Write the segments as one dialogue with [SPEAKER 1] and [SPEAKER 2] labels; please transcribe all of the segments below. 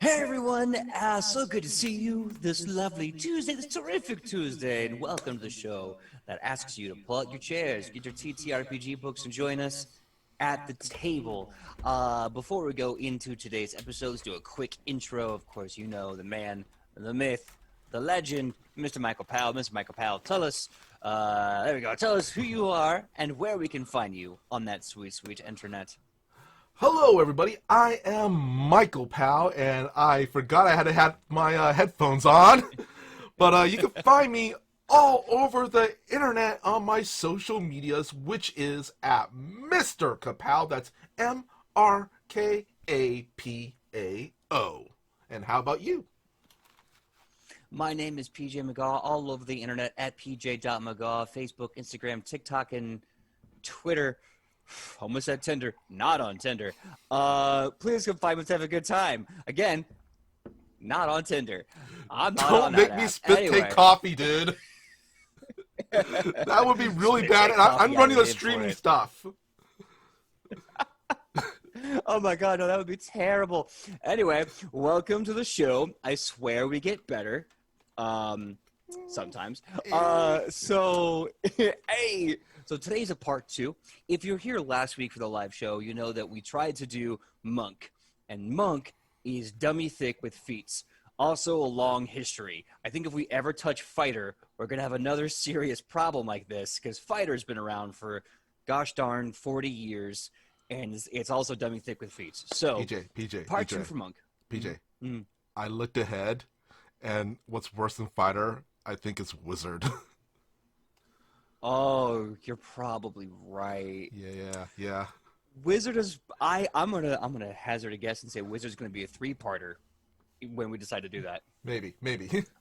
[SPEAKER 1] Hey everyone, so good to see you this lovely Tuesday, this terrific Tuesday, and welcome to the show that asks you to pull out your chairs, get your TTRPG books, and join us at the table. Before we go into today's episode, let's do a quick intro. Of course, you know the man, the myth, the legend, Mr. Michael Powell. Mr. Michael Powell, tell us, there we go, tell us who you are and where we can find you on that sweet, sweet internet.
[SPEAKER 2] Hello, everybody. I am Michael Powell, and I forgot I had to have my headphones on. But you can find me all over the internet on my social medias, which is at Mr. Kapow. That's MRKAPAO. And how about you?
[SPEAKER 1] My name is PJ McGaw, all over the internet at pj.mcgaw, Facebook, Instagram, TikTok, and Twitter. Almost at Tinder, not on Tinder. Please come find us, have a good time. Again, not on Tinder. I'm not
[SPEAKER 2] Don't
[SPEAKER 1] on
[SPEAKER 2] make
[SPEAKER 1] that
[SPEAKER 2] me
[SPEAKER 1] app.
[SPEAKER 2] spit
[SPEAKER 1] Anyway.
[SPEAKER 2] take coffee, dude. That would be really
[SPEAKER 1] Spit
[SPEAKER 2] bad.
[SPEAKER 1] take
[SPEAKER 2] And I'm
[SPEAKER 1] coffee,
[SPEAKER 2] running
[SPEAKER 1] I
[SPEAKER 2] the
[SPEAKER 1] live for
[SPEAKER 2] streaming
[SPEAKER 1] it.
[SPEAKER 2] stuff.
[SPEAKER 1] Oh my god, no, that would be terrible. Anyway, welcome to the show. I swear we get better. Sometimes. So today's a part 2. If you're here last week for the live show, you know that we tried to do Monk. And Monk is dummy thick with feats. Also a long history. I think if we ever touch Fighter, we're going to have another serious problem like this, because Fighter's been around for, gosh darn, 40 years, and it's also dummy thick with feats. So, part 2 for Monk.
[SPEAKER 2] PJ,
[SPEAKER 1] Mm-hmm.
[SPEAKER 2] I looked ahead, and what's worse than Fighter, I think it's Wizard.
[SPEAKER 1] Oh, you're probably right.
[SPEAKER 2] Yeah.
[SPEAKER 1] Wizard is I'm gonna hazard a guess and say Wizard's gonna be a 3-parter when we decide to do that.
[SPEAKER 2] Maybe.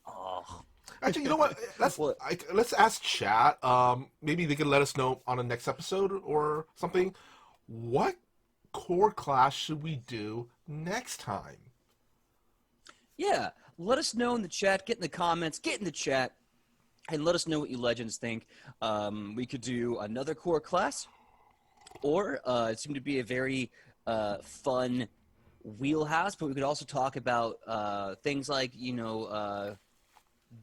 [SPEAKER 1] Oh,
[SPEAKER 2] Actually, you know what? Let's ask chat. Maybe they can let us know on the next episode or something. What core class should we do next time?
[SPEAKER 1] yeah. Let us know in the chat. Get in the comments. Get in the chat, and let us know what you legends think. We could do another core class, or it seemed to be a very fun wheelhouse. But we could also talk about things like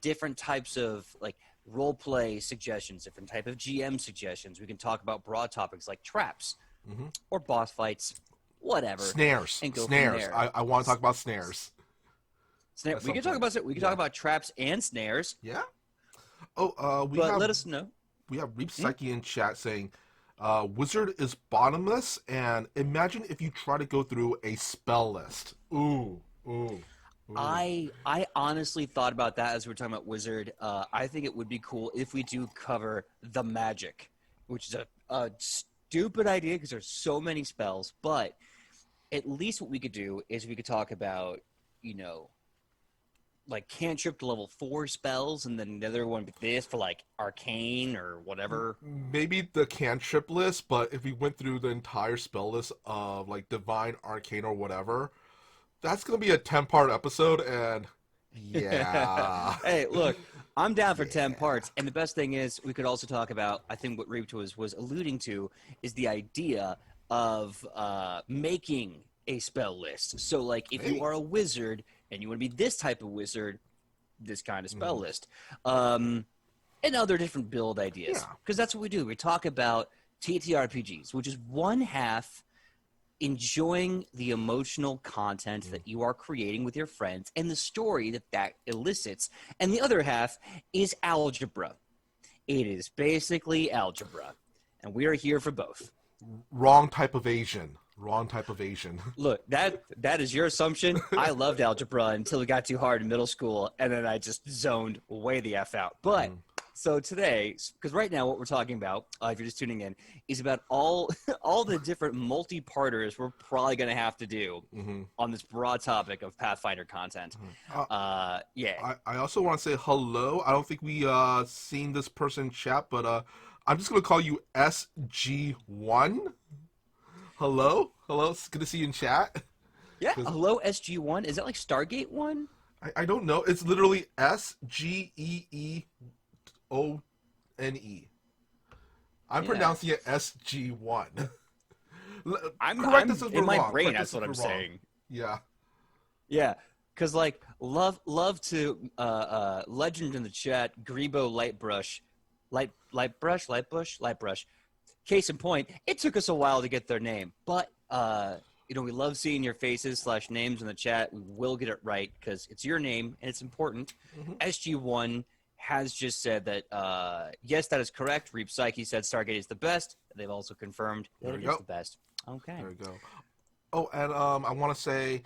[SPEAKER 1] different types of like role play suggestions, different type of GM suggestions. We can talk about broad topics like traps or boss fights, whatever.
[SPEAKER 2] Snares.
[SPEAKER 1] And go from
[SPEAKER 2] Snares.
[SPEAKER 1] there.
[SPEAKER 2] I want to talk about snares.
[SPEAKER 1] We can talk about it. We can talk about traps and snares.
[SPEAKER 2] Yeah.
[SPEAKER 1] Let us know.
[SPEAKER 2] We have Reap Psyche in chat saying, Wizard is bottomless, and imagine if you try to go through a spell list. Ooh.
[SPEAKER 1] I honestly thought about that as we were talking about Wizard. I think it would be cool if we do cover the magic, which is a stupid idea because there's so many spells. But at least what we could do is we could talk about, like cantrip to level 4 spells, and then another one with this for like arcane or whatever.
[SPEAKER 2] Maybe the cantrip list, but if we went through the entire spell list of like divine, arcane, or whatever, that's gonna be a 10-part episode, and yeah.
[SPEAKER 1] Hey, look, I'm down for 10 parts, and the best thing is we could also talk about, I think what Reaped was alluding to is the idea of making a spell list. So like if you are a wizard and you want to be this type of wizard, this kind of spell list, and other different build ideas, because that's what we do. We talk about TTRPGs, which is one half enjoying the emotional content that you are creating with your friends and the story that elicits, and the other half is algebra. It is basically algebra, and we are here for both.
[SPEAKER 2] Wrong type of Asian.
[SPEAKER 1] Look, that is your assumption. I loved algebra until it got too hard in middle school, and then I just zoned way the F out. But so today, because right now what we're talking about, if you're just tuning in, is about all the different multi-parters we're probably going to have to do on this broad topic of Pathfinder content. Yeah.
[SPEAKER 2] I also want to say hello. I don't think we seen this person in chat, but I'm just going to call you SG1. Hello? It's good to see you in chat.
[SPEAKER 1] Yeah, hello SG1. Is that like Stargate 1?
[SPEAKER 2] I don't know. It's literally SGEEONE. I'm pronouncing it SG1.
[SPEAKER 1] I'm
[SPEAKER 2] Correct us if we're
[SPEAKER 1] in my
[SPEAKER 2] wrong.
[SPEAKER 1] brain.
[SPEAKER 2] Correct
[SPEAKER 1] That's
[SPEAKER 2] us
[SPEAKER 1] what
[SPEAKER 2] if
[SPEAKER 1] I'm
[SPEAKER 2] we're wrong.
[SPEAKER 1] saying.
[SPEAKER 2] Yeah.
[SPEAKER 1] Yeah. Because like love to legend in the chat, Grebo Lightbrush. Case in point, it took us a while to get their name, but we love seeing your faces / names in the chat. We will get it right because it's your name and it's important.
[SPEAKER 2] Mm-hmm.
[SPEAKER 1] SG1 has just said that yes, that is correct. Reap Psyche said Stargate is the best. They've also confirmed that it is the best. Okay.
[SPEAKER 2] There we go. Oh, and I want to say,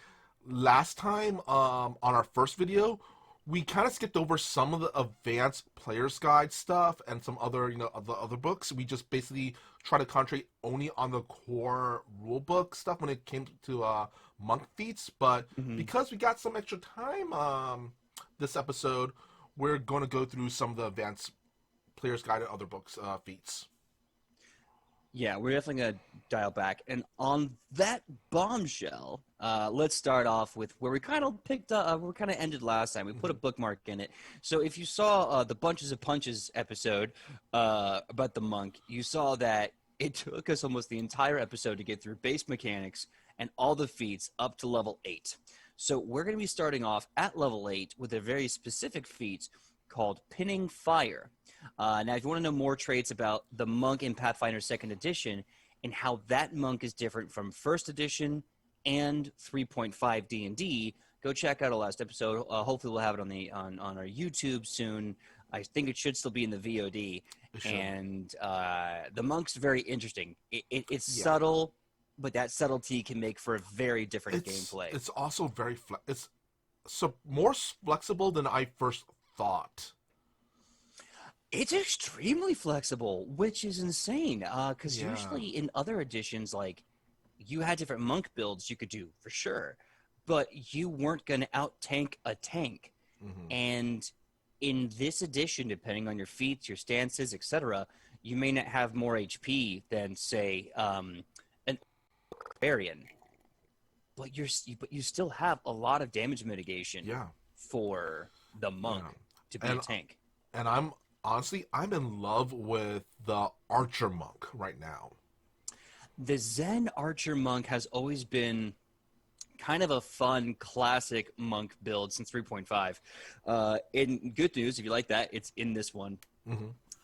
[SPEAKER 2] last time on our first video, we kind of skipped over some of the advanced player's guide stuff and some other, of the other books. We just basically try to concentrate only on the core rulebook stuff when it came to monk feats. But because we got some extra time this episode, we're going to go through some of the advanced player's guide and other books feats.
[SPEAKER 1] Yeah, we're definitely going to dial back. And on that bombshell, let's start off with where we kind of ended last time. We put a bookmark in it. So if you saw the Bunches of Punches episode about the monk, you saw that it took us almost the entire episode to get through base mechanics and all the feats up to level 8. So we're going to be starting off at level 8 with a very specific feat called Pinning Fire. Now, if you want to know more traits about the monk in Pathfinder 2nd Edition and how that monk is different from 1st Edition and 3.5 D&D, go check out our last episode. Hopefully, we'll have it on our YouTube soon. I think it should still be in the VOD. And the monk's very interesting. It's subtle, but that subtlety can make for a very different gameplay.
[SPEAKER 2] It's also very it's more flexible than I first thought.
[SPEAKER 1] It's extremely flexible, which is insane. Because usually in other editions, like, you had different monk builds you could do for sure, but you weren't going to out tank a tank. And in this edition, depending on your feats, your stances, etc., you may not have more HP than, say, an barbarian, but you still have a lot of damage mitigation for the monk to be a tank.
[SPEAKER 2] And I'm in love with the archer monk right now.
[SPEAKER 1] The Zen archer monk has always been kind of a fun classic monk build since 3.5. In good news, if you like that, it's in this one.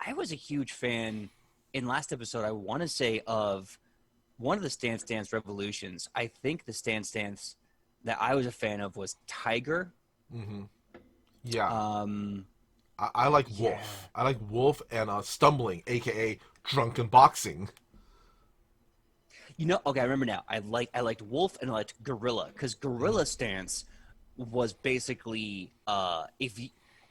[SPEAKER 1] I was a huge fan in last episode, I want to say, of one of the Stance Dance Revolutions. I think the Stance Dance that I was a fan of was Tiger.
[SPEAKER 2] I like Wolf. I like Wolf and Stumbling, a.k.a. Drunken Boxing.
[SPEAKER 1] Okay, I remember now. I liked Wolf and I liked Gorilla, because Gorilla Stance was basically,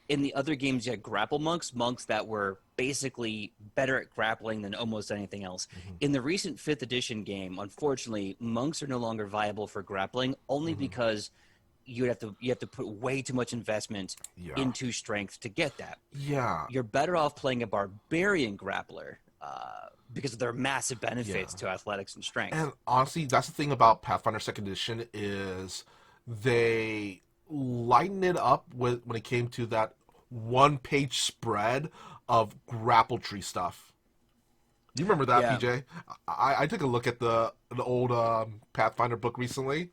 [SPEAKER 1] in the other games you had grapple monks that were basically better at grappling than almost anything else. In the recent 5th edition game, unfortunately, monks are no longer viable for grappling, only because you have to put way too much investment into strength to get that. You're better off playing a barbarian grappler because of their massive benefits to athletics and strength.
[SPEAKER 2] And honestly, that's the thing about Pathfinder 2nd Edition is they lighten it up when it came to that one-page spread of grapple tree stuff. You remember that, PJ? I took a look at the old Pathfinder book recently,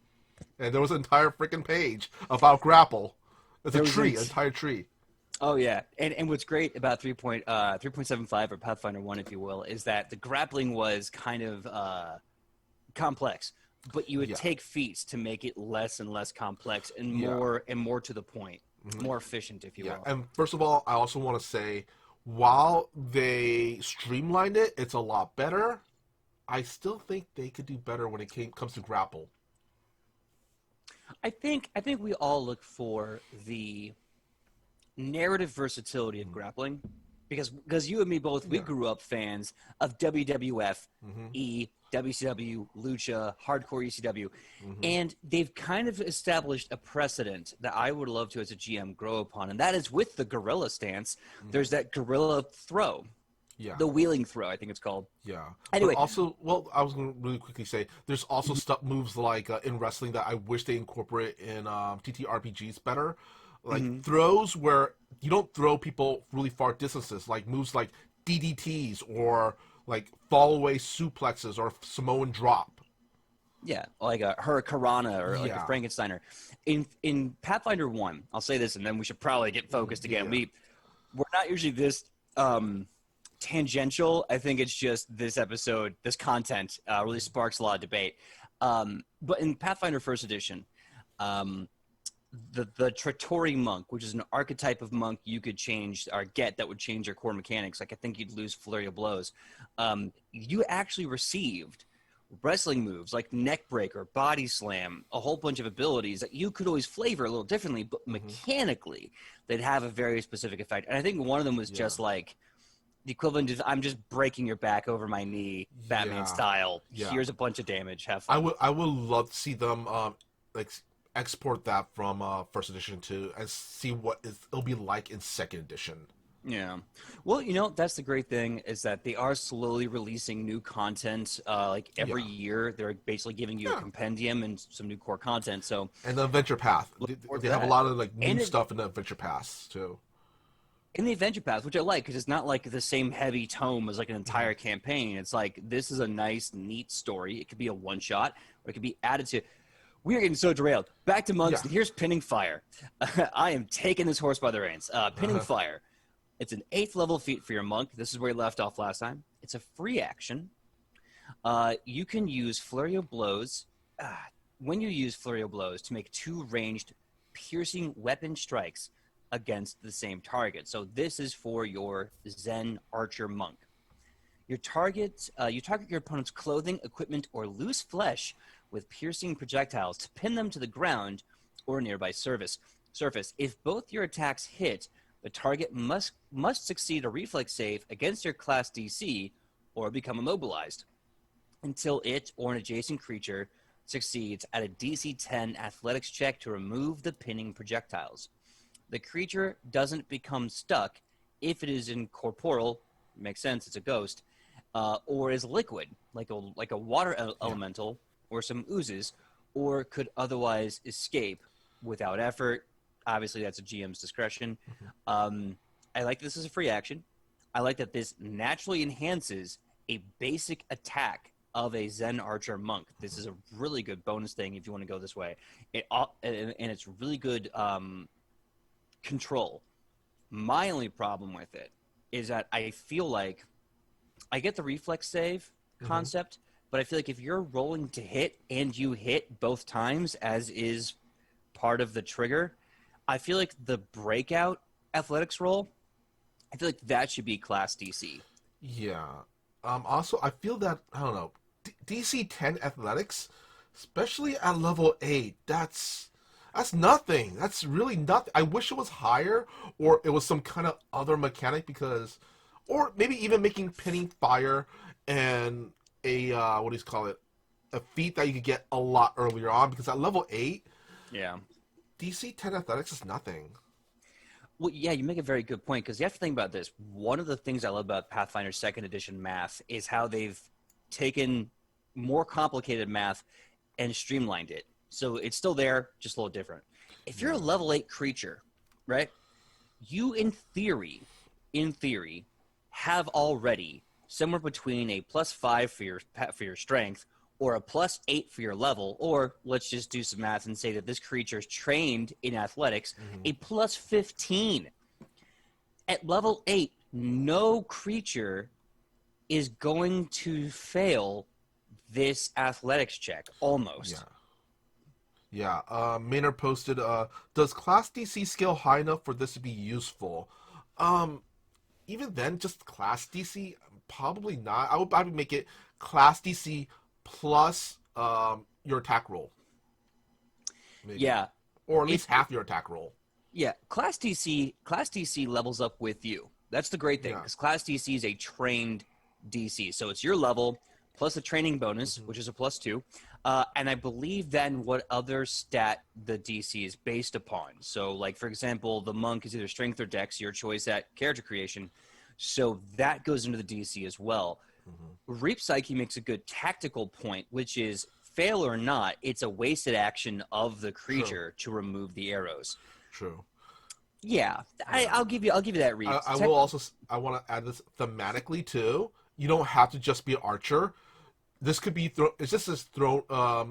[SPEAKER 2] and there was an entire freaking page about grapple. It's an entire tree.
[SPEAKER 1] Oh, yeah. And what's great about 3.75 or Pathfinder 1, if you will, is that the grappling was kind of complex, but you would take feats to make it less and less complex and more to the point, more efficient, if you will.
[SPEAKER 2] And first of all, I also want to say, while they streamlined it, it's a lot better. I still think they could do better when it comes to grapple.
[SPEAKER 1] I think we all look for the narrative versatility of grappling, because you and me both, we grew up fans of WWF, WCW, Lucha, Hardcore ECW, and they've kind of established a precedent that I would love to, as a GM, grow upon, and that is with the gorilla stance. There's that gorilla throw. The wheeling throw, I think it's called. Anyway.
[SPEAKER 2] But also, I was going to really quickly say, there's also moves like in wrestling that I wish they incorporate in TTRPGs better. Like throws where you don't throw people really far distances, like moves like DDTs or like fall away suplexes or Samoan drop.
[SPEAKER 1] Yeah, like a Hurricanrana or like a
[SPEAKER 2] Yeah,
[SPEAKER 1] Frankensteiner. In Pathfinder 1, I'll say this and then we should probably get focused again.
[SPEAKER 2] yeah,
[SPEAKER 1] We're not usually this um tangential. I think it's just this episode, this content really sparks a lot of debate. But in Pathfinder First Edition, um, the Trattori monk, which is an archetype of monk you could change or get that would change your core mechanics. Like I think you'd lose flurry of blows. You actually received wrestling moves like neck breaker, body slam, a whole bunch of abilities that you could always flavor a little differently, but mechanically they'd have a very specific effect. And I think one of them was
[SPEAKER 2] yeah,
[SPEAKER 1] just like the equivalent of I'm just breaking your back over my knee, Batman
[SPEAKER 2] yeah,
[SPEAKER 1] style.
[SPEAKER 2] yeah.
[SPEAKER 1] Here's a bunch of damage. Have fun.
[SPEAKER 2] I would love to see them like export that from first edition to and see what it'll be like in second edition.
[SPEAKER 1] Yeah. Well, that's the great thing is that they are slowly releasing new content. Like every
[SPEAKER 2] Yeah,
[SPEAKER 1] year, they're basically giving you a
[SPEAKER 2] yeah.
[SPEAKER 1] compendium and some new core content. So
[SPEAKER 2] And the adventure path,
[SPEAKER 1] look forward
[SPEAKER 2] they
[SPEAKER 1] to
[SPEAKER 2] have a
[SPEAKER 1] that.
[SPEAKER 2] lot of like new
[SPEAKER 1] And
[SPEAKER 2] stuff in the adventure paths too.
[SPEAKER 1] in the adventure path, which I like because it's not like the same heavy tome as like an
[SPEAKER 2] Hmm.
[SPEAKER 1] entire campaign. It's like this is a nice, neat story. It could be a one shot, or it could be added to. We are getting so derailed. Back to monks.
[SPEAKER 2] Yeah.
[SPEAKER 1] And here's pinning fire. I am taking this horse by the reins. Pinning
[SPEAKER 2] Uh-huh.
[SPEAKER 1] fire. It's an 8th level feat for your monk. This is where you left off last time. It's a free action. You can use flurry of blows. When you use flurry of blows to make 2 ranged piercing weapon strikes against the same target. So this is for your Zen archer monk. You target your opponent's clothing, equipment, or loose flesh with piercing projectiles to pin them to the ground or nearby surface. If both your attacks hit, the target must succeed a reflex save against your class DC or become immobilized until it or an adjacent creature succeeds at a DC 10 athletics check to remove the pinning projectiles. The creature doesn't become stuck if it is incorporeal, makes sense, it's a ghost, or is liquid, like a water
[SPEAKER 2] Yeah.
[SPEAKER 1] elemental or some oozes, or could otherwise escape without effort. Obviously, that's a GM's discretion.
[SPEAKER 2] Hmm.
[SPEAKER 1] I like this as a free action. I like that this naturally enhances a basic attack of a Zen Archer monk. This is a really good bonus thing if you want to go this way. And it's really good control. My only problem with it is that I feel like I get the reflex save
[SPEAKER 2] Hmm.
[SPEAKER 1] concept, but I feel like if you're rolling to hit and you hit both times, as is part of the trigger, I feel like the breakout athletics roll, I feel like that should be class DC.
[SPEAKER 2] Yeah. Also, I feel that I don't know DC 10 athletics, especially at level 8. That's nothing. That's really nothing. I wish it was higher, or it was some kind of other mechanic because, or maybe even making pinning fire and a what do you call it, a feat that you could get a lot earlier on because at level 8,
[SPEAKER 1] Yeah.
[SPEAKER 2] DC 10 athletics is nothing.
[SPEAKER 1] Well, yeah, you make a very good point because you have to think about this. One of the things I love about Pathfinder Second Edition math is how they've taken more complicated math and streamlined it. So it's still there, just a little different. If you're a
[SPEAKER 2] Yeah.
[SPEAKER 1] level 8 creature, right? You in theory, have already somewhere between a +5 for your strength or a +8 for your level, or let's just do some math and say that this creature is trained in athletics,
[SPEAKER 2] Hmm.
[SPEAKER 1] a +15. At level 8, no creature is going to fail this athletics check, almost.
[SPEAKER 2] Yeah. Yeah, Maynard posted, does Class DC scale high enough for this to be useful? Um, Even then, just Class DC, probably not. I would probably make it Class DC plus your attack roll, maybe.
[SPEAKER 1] Yeah,
[SPEAKER 2] Or at least
[SPEAKER 1] if
[SPEAKER 2] half your attack roll.
[SPEAKER 1] Yeah, Class DC levels up with you. That's the great thing
[SPEAKER 2] Yeah.
[SPEAKER 1] because Class DC is a trained DC, so it's your level plus a training bonus,
[SPEAKER 2] Hmm.
[SPEAKER 1] which is a +2, and I believe then what other stat the DC is based upon. So, like for example, the monk is either strength or dex, your choice at character creation. So that goes into the DC as well.
[SPEAKER 2] Hmm.
[SPEAKER 1] Reap Psyche makes a good tactical point, which is fail or not, it's a wasted action of the
[SPEAKER 2] True.
[SPEAKER 1] creature to remove the arrows.
[SPEAKER 2] True.
[SPEAKER 1] Yeah,
[SPEAKER 2] Yeah.
[SPEAKER 1] I'll give you that read.
[SPEAKER 2] I want to add this thematically too. You don't have to just be an archer. this could be it's just this throw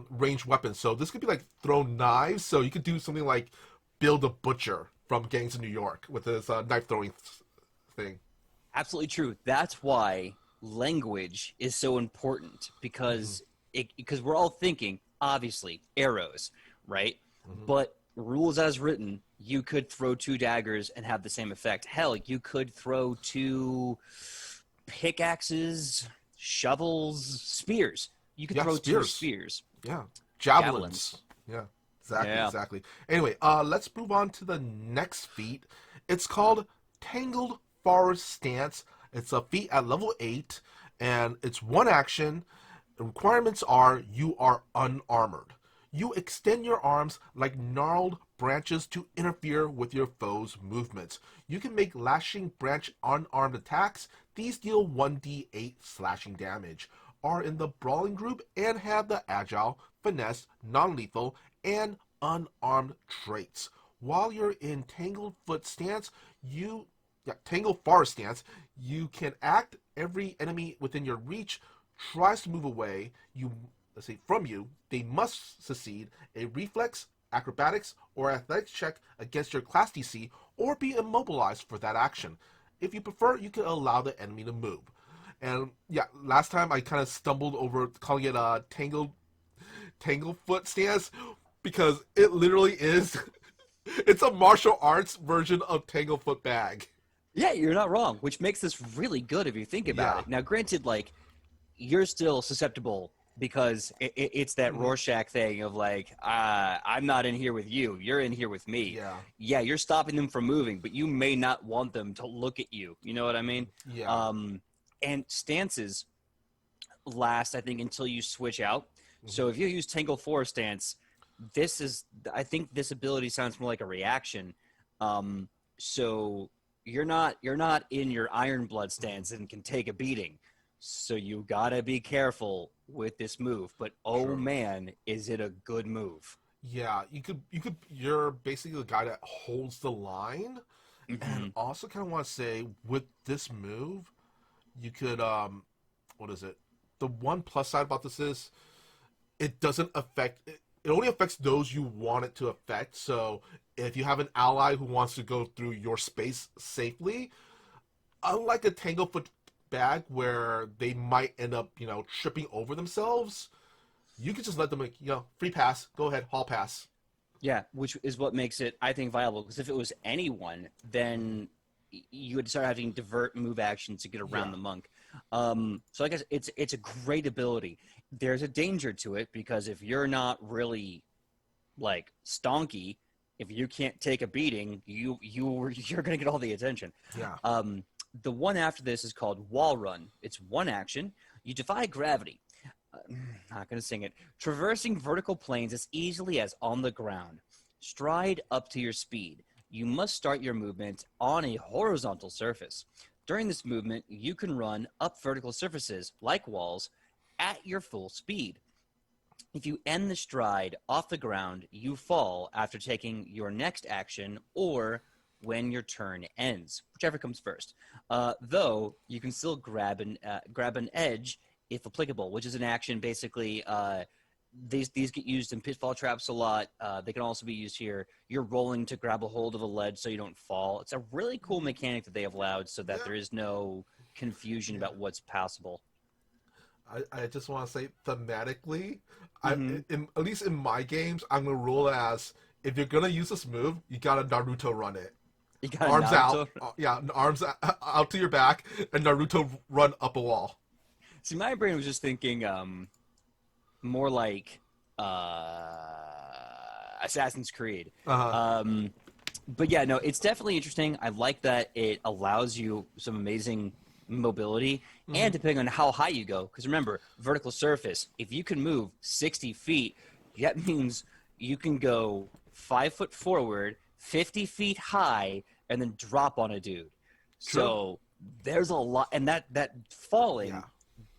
[SPEAKER 2] ranged weapon. So this could be like throw knives. So you could do something like Bill the Butcher from Gangs of New York with this knife throwing thing.
[SPEAKER 1] Absolutely true. That's why language is so important
[SPEAKER 2] Mm-hmm.
[SPEAKER 1] because we're all thinking obviously arrows, right?
[SPEAKER 2] Mm-hmm.
[SPEAKER 1] But rules as written, you could throw two daggers and have the same effect. Hell, you could throw two pickaxes, shovels, spears. You could
[SPEAKER 2] Yeah,
[SPEAKER 1] throw two
[SPEAKER 2] spears.
[SPEAKER 1] spears,
[SPEAKER 2] Yeah,
[SPEAKER 1] javelins.
[SPEAKER 2] javelins. Yeah, exactly,
[SPEAKER 1] Yeah.
[SPEAKER 2] exactly. Anyway, let's move on to the next feat. It's called Tangled Forest Stance. It's a feat at level 8, and it's one action. The requirements are you are unarmored. You extend your arms like gnarled branches to interfere with your foe's movements. You can make lashing branch unarmed attacks. These deal 1d8 slashing damage, are in the brawling group, and have the agile, finesse, non-lethal, and unarmed traits. While you're in Tangled Foot stance, Tangled Forest stance, you can act every enemy within your reach tries to move away, let's say from you, they must succeed a reflex, acrobatics, or athletics check against your class DC, or be immobilized for that action. If you prefer, you can allow the enemy to move. And yeah, last time I kind of stumbled over calling it a tangle foot stance because it literally is. It's a martial arts version of Tanglefoot bag.
[SPEAKER 1] Yeah, you're not wrong, which makes this really good if you think about
[SPEAKER 2] Yeah.
[SPEAKER 1] it. Now, granted, like you're still susceptible because it's that
[SPEAKER 2] Mm-hmm.
[SPEAKER 1] Rorschach thing of like, I'm not in here with you. You're in here with me.
[SPEAKER 2] Yeah.
[SPEAKER 1] Yeah, you're stopping them from moving, but you may not want them to look at you. You know what I mean?
[SPEAKER 2] Yeah.
[SPEAKER 1] Um, and stances last, I think, until you switch out.
[SPEAKER 2] Mm-hmm.
[SPEAKER 1] So if you use Tangle Forest stance, I think this ability sounds more like a reaction. So you're not in your Iron Blood stance and can take a beating. So you gotta be careful with this move. But oh
[SPEAKER 2] True.
[SPEAKER 1] man, is it a good move?
[SPEAKER 2] Yeah, you're basically the guy that holds the line. And
[SPEAKER 1] Hmm.
[SPEAKER 2] also kind of want to say with this move, you could what is it? The one plus side about this is it doesn't affect it only affects those you want it to affect. So if you have an ally who wants to go through your space safely, unlike a Tanglefoot bag where they might end up, tripping over themselves, you can just let them, like, free pass, go ahead, hall pass.
[SPEAKER 1] Yeah, which is what makes it, I think, viable. Because if it was anyone, then you would start having to divert move actions to get around
[SPEAKER 2] Yeah.
[SPEAKER 1] the monk. So I guess it's a great ability. There's a danger to it because if you're not really like stonky, if you can't take a beating, you're gonna get all the attention.
[SPEAKER 2] Yeah.
[SPEAKER 1] The one after this is called Wall Run. It's one action. You defy gravity. Not going to sing it. Traversing vertical planes as easily as on the ground. Stride up to your speed. You must start your movement on a horizontal surface. During this movement, you can run up vertical surfaces, like walls, at your full speed. If you end the stride off the ground, you fall after taking your next action or when your turn ends, whichever comes first. Though you can still grab an edge if applicable, which is an action basically. These get used in pitfall traps a lot. They can also be used here. You're rolling to grab a hold of a ledge so you don't fall. It's a really cool mechanic that they have allowed so that
[SPEAKER 2] Yeah.
[SPEAKER 1] there is no confusion
[SPEAKER 2] Yeah.
[SPEAKER 1] about what's possible.
[SPEAKER 2] I just want to say thematically,
[SPEAKER 1] Mm-hmm.
[SPEAKER 2] at least in my games, I'm gonna rule it as if you're gonna use this move, you gotta Naruto run it.
[SPEAKER 1] You got a
[SPEAKER 2] Arms out,
[SPEAKER 1] Naruto.
[SPEAKER 2] yeah, arms out to your back, and Naruto run up a wall.
[SPEAKER 1] See, my brain was just thinking more like Assassin's Creed.
[SPEAKER 2] Uh huh.
[SPEAKER 1] But yeah, no, it's definitely interesting. I like that it allows you some amazing mobility,
[SPEAKER 2] Mm-hmm.
[SPEAKER 1] and depending on how high you go, because remember, vertical surface, if you can move 60 feet, that means you can go 5 foot forward, 50 feet high, and then drop on a dude.
[SPEAKER 2] True.
[SPEAKER 1] So there's a lot, and that
[SPEAKER 2] Yeah.
[SPEAKER 1] falling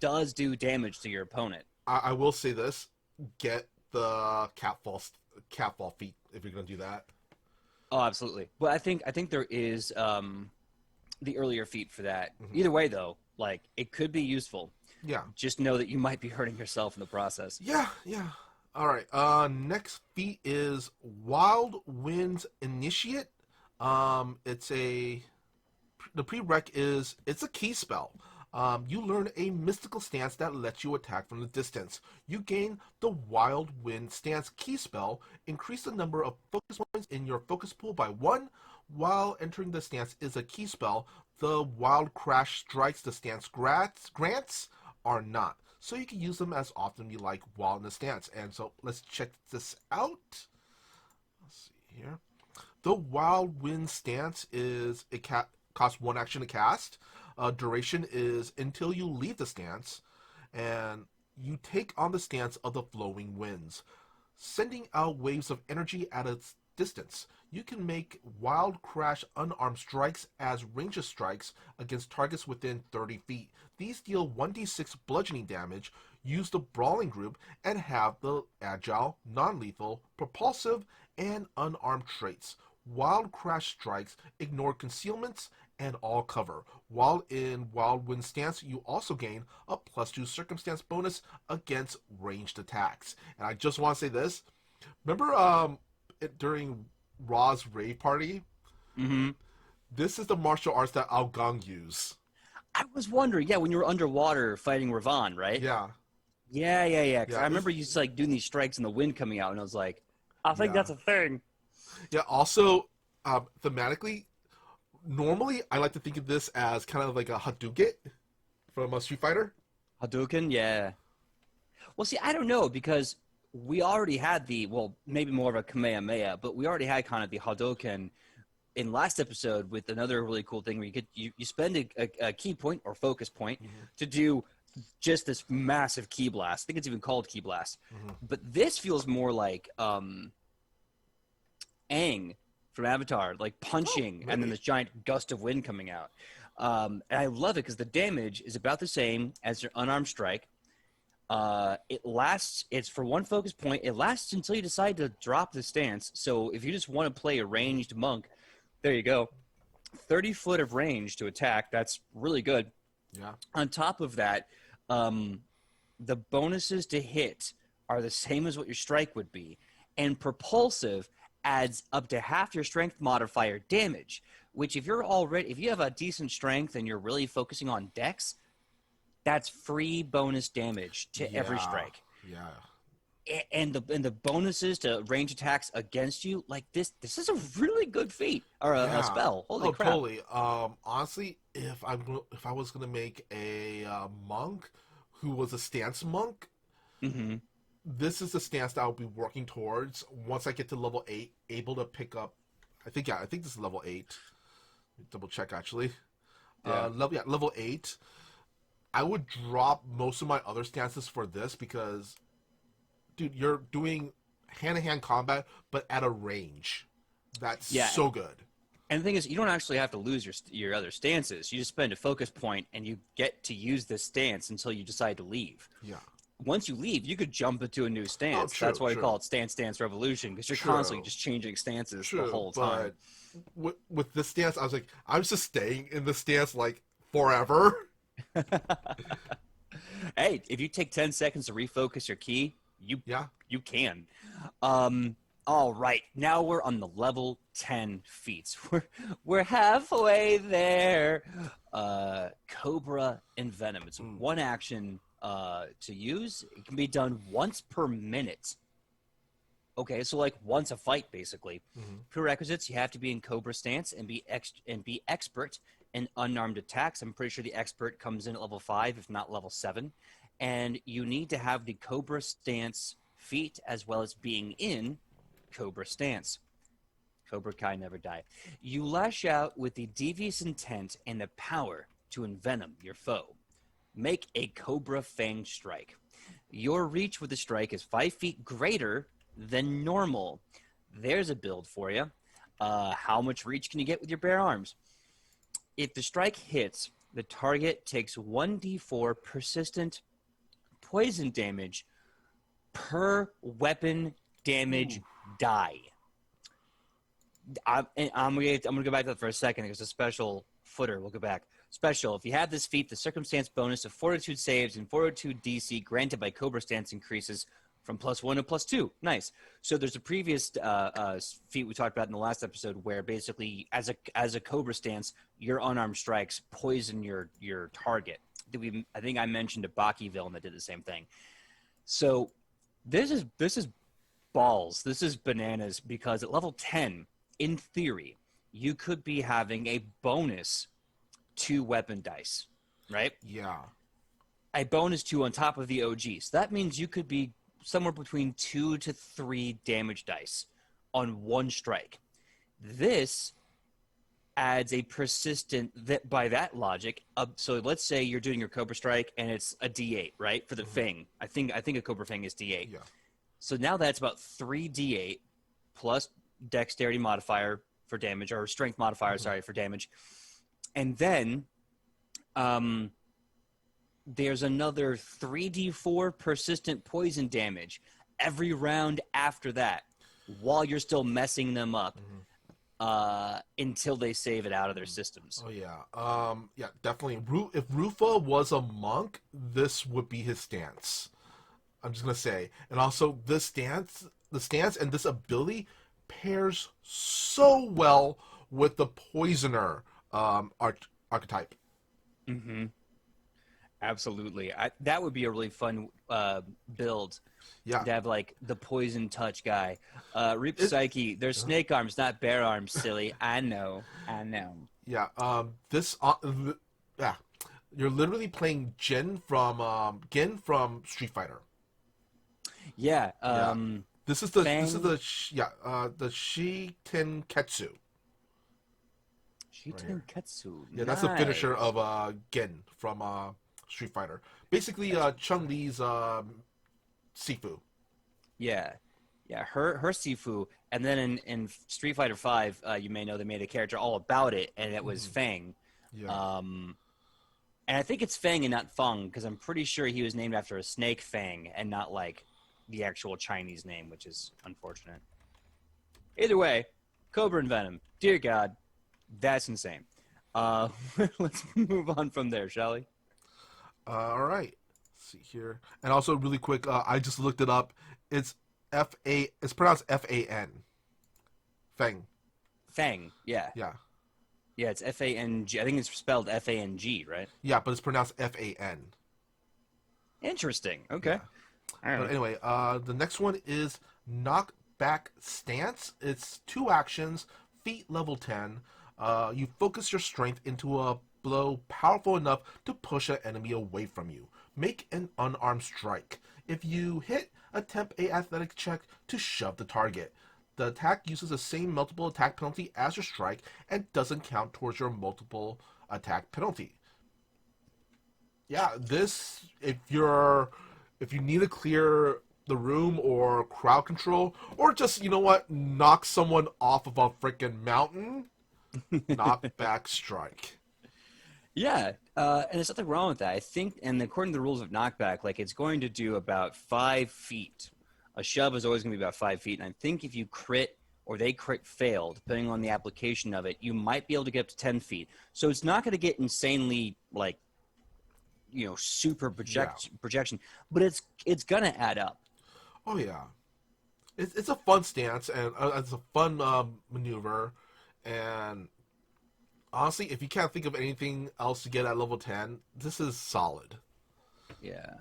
[SPEAKER 1] does do damage to your opponent.
[SPEAKER 2] I will say this: get the catfall feet if you're gonna do that.
[SPEAKER 1] Oh, absolutely. But I think there is the earlier feat for that.
[SPEAKER 2] Mm-hmm.
[SPEAKER 1] Either way, though, like it could be useful.
[SPEAKER 2] Yeah.
[SPEAKER 1] Just know that you might be hurting yourself in the process.
[SPEAKER 2] Yeah, yeah. All right. Next feat is Wild Winds Initiate. It's a the prereq is it's a key spell. You learn a mystical stance that lets you attack from the distance. You gain the Wild Wind Stance key spell. Increase the number of focus points in your focus pool by one. While entering the stance is a key spell. The Wild Crash strikes the stance grants are not. So you can use them as often you like while in the stance. And so let's check this out. Let's see here. The Wild Wind Stance is costs one action to cast. Duration is until you leave the stance, and you take on the stance of the flowing winds, sending out waves of energy at a distance. You can make Wild Crash unarmed strikes as ranged strikes against targets within 30 feet. These deal 1d6 bludgeoning damage, use the Brawling group, and have the agile, non-lethal, propulsive, and unarmed traits. Wild Crash strikes ignore concealments and all cover. While in Wild Wind Stance, you also gain a +2 circumstance bonus against ranged attacks. And I just want to say this. Remember during Ra's rave party?
[SPEAKER 1] Mm-hmm.
[SPEAKER 2] This is the martial arts that Algong use.
[SPEAKER 1] I was wondering, yeah, when you were underwater fighting Ravan, right?
[SPEAKER 2] Yeah.
[SPEAKER 1] Yeah. 'Cause
[SPEAKER 2] Yeah.
[SPEAKER 1] I remember you just like doing these strikes and the wind coming out, and I was like, I think
[SPEAKER 2] Yeah.
[SPEAKER 1] that's a thing.
[SPEAKER 2] Yeah, also, thematically, normally I like to think of this as kind of like a Hadouken from a Street Fighter.
[SPEAKER 1] Hadouken, yeah. Well, see, I don't know because we already had well, maybe more of a Kamehameha, but we already had kind of the Hadouken in last episode with another really cool thing where you spend a key point or focus point to do just this massive key blast. I think it's even called key blast. But this feels more like Aang from Avatar, like punching and then this giant gust of wind coming out. And I love it because the damage is about the same as your unarmed strike. It lasts, it's for one focus point. It lasts until you decide to drop the stance. So if you just want to play a ranged monk, there you go. 30 foot of range to attack. That's really good.
[SPEAKER 2] Yeah.
[SPEAKER 1] On top of that, the bonuses to hit are the same as what your strike would be. And propulsive adds up to half your strength modifier damage, which if you have a decent strength and you're really focusing on dex, that's free bonus damage to every strike.
[SPEAKER 2] Yeah.
[SPEAKER 1] And the bonuses to range attacks against you, like this is a really good feat or a spell. Holy crap.
[SPEAKER 2] Totally. Honestly, if I was gonna make a monk who was a stance monk, this is the stance that I'll be working towards once I get to level 8, able to pick up. I think this is level 8. Double check actually. Level 8. I would drop most of my other stances for this because, dude, you're doing hand-to-hand combat, but at a range. That's so good.
[SPEAKER 1] And the thing is, you don't actually have to lose your other stances. You just spend a focus point, and you get to use this stance until you decide to leave.
[SPEAKER 2] Yeah.
[SPEAKER 1] Once you leave, you could jump into a new stance. That's why we call it Stance Revolution, because you're constantly just changing stances the whole time.
[SPEAKER 2] But with this stance, I was like, I'm just staying in the stance like forever.
[SPEAKER 1] Hey, if you take 10 seconds to refocus your key, you can. All right, now we're on the level 10 feats. We're halfway there. Cobra Envenom. It's one action to use. It can be done once per minute. Okay, so like once a fight, basically. Prerequisites: you have to be in Cobra stance and be expert in unarmed attacks. I'm pretty sure the expert comes in at level 5, if not level 7. And you need to have the Cobra stance feat as well as being in Cobra stance. Cobra Kai never die. You lash out with the devious intent and the power to envenom your foe. Make a Cobra Fang strike. Your reach with the strike is 5 feet greater than normal. There's a build for you. How much reach can you get with your bare arms? If the strike hits, the target takes 1d4 persistent poison damage per weapon damage die. I'm gonna go back to that for a second. There's a special footer. We'll go back. Special. If you have this feat, the circumstance bonus of fortitude saves and fortitude DC granted by Cobra Stance increases from +1 to +2. Nice. So there's a previous feat we talked about in the last episode where basically, as a Cobra Stance, your unarmed strikes poison your target. I think I mentioned a Baki villain that did the same thing. So this is balls. This is bananas because at level 10, in theory, you could be having a bonus 2 weapon dice, right?
[SPEAKER 2] Yeah.
[SPEAKER 1] A bonus 2 on top of the OG. So that means you could be somewhere between 2 to 3 damage dice on one strike. This adds a persistent, that by that logic, so let's say you're doing your Cobra Strike and it's a D8, right? For the Fang. I think a Cobra Fang is D8.
[SPEAKER 2] Yeah.
[SPEAKER 1] So now that's about 3 D8 plus dexterity modifier for damage, or strength modifier, sorry, for damage. And then there's another 3d4 persistent poison damage every round after that while you're still messing them up until they save it out of their systems.
[SPEAKER 2] Oh, yeah. Yeah, definitely. If Rufa was a monk, this would be his stance. I'm just going to say. And also, the stance and this ability pairs so well with the Poisoner archetype.
[SPEAKER 1] Mm-hmm. Absolutely. That would be a really fun build.
[SPEAKER 2] Yeah.
[SPEAKER 1] To have, like, the poison touch guy. Reap Psyche, they're snake arms, not bear arms, silly. I know.
[SPEAKER 2] Yeah. Yeah. You're literally playing Gin from Street Fighter.
[SPEAKER 1] Yeah.
[SPEAKER 2] This is the Shiten Ketsu.
[SPEAKER 1] Shiten Ketsu.
[SPEAKER 2] Yeah, that's the finisher of Gen from Street Fighter. Basically, Chun-Li's Sifu.
[SPEAKER 1] Yeah, her Sifu, and then in Street Fighter V, you may know they made a character all about it, and it was Fang.
[SPEAKER 2] Yeah.
[SPEAKER 1] And I think it's Fang and not Feng, because I'm pretty sure he was named after a snake Fang and not like the actual Chinese name, which is unfortunate. Either way, Cobra and Venom. Dear God, that's insane. Let's move on from there, shall we?
[SPEAKER 2] All right. Let's see here. And also, really quick, I just looked it up. It's It's pronounced F-A-N. Fang.
[SPEAKER 1] Fang, yeah.
[SPEAKER 2] Yeah.
[SPEAKER 1] Yeah, it's F-A-N-G. I think it's spelled F-A-N-G, right?
[SPEAKER 2] Yeah, but it's pronounced F-A-N.
[SPEAKER 1] Interesting. Okay.
[SPEAKER 2] Yeah. But anyway, the next one is Knockback Stance. It's 2 actions, feat level 10. You focus your strength into a blow powerful enough to push an enemy away from you. Make an unarmed strike. If you hit, attempt a athletic check to shove the target. The attack uses the same multiple attack penalty as your strike and doesn't count towards your multiple attack penalty. Yeah, this, if you need to clear the room or crowd control, or just, you know what, knock someone off of a freaking mountain, knockback strike.
[SPEAKER 1] Yeah, and there's nothing wrong with that. I think, and according to the rules of knockback, like, it's going to do about 5 feet. A shove is always going to be about 5 feet, and I think if you crit or they crit fail, depending on the application of it, you might be able to get up to 10 feet. So it's not going to get insanely, like, you know, super projection, but it's going to add up.
[SPEAKER 2] Oh, yeah. It's a fun stance, and it's a fun maneuver, and honestly, if you can't think of anything else to get at level 10, this is solid.
[SPEAKER 1] Yeah.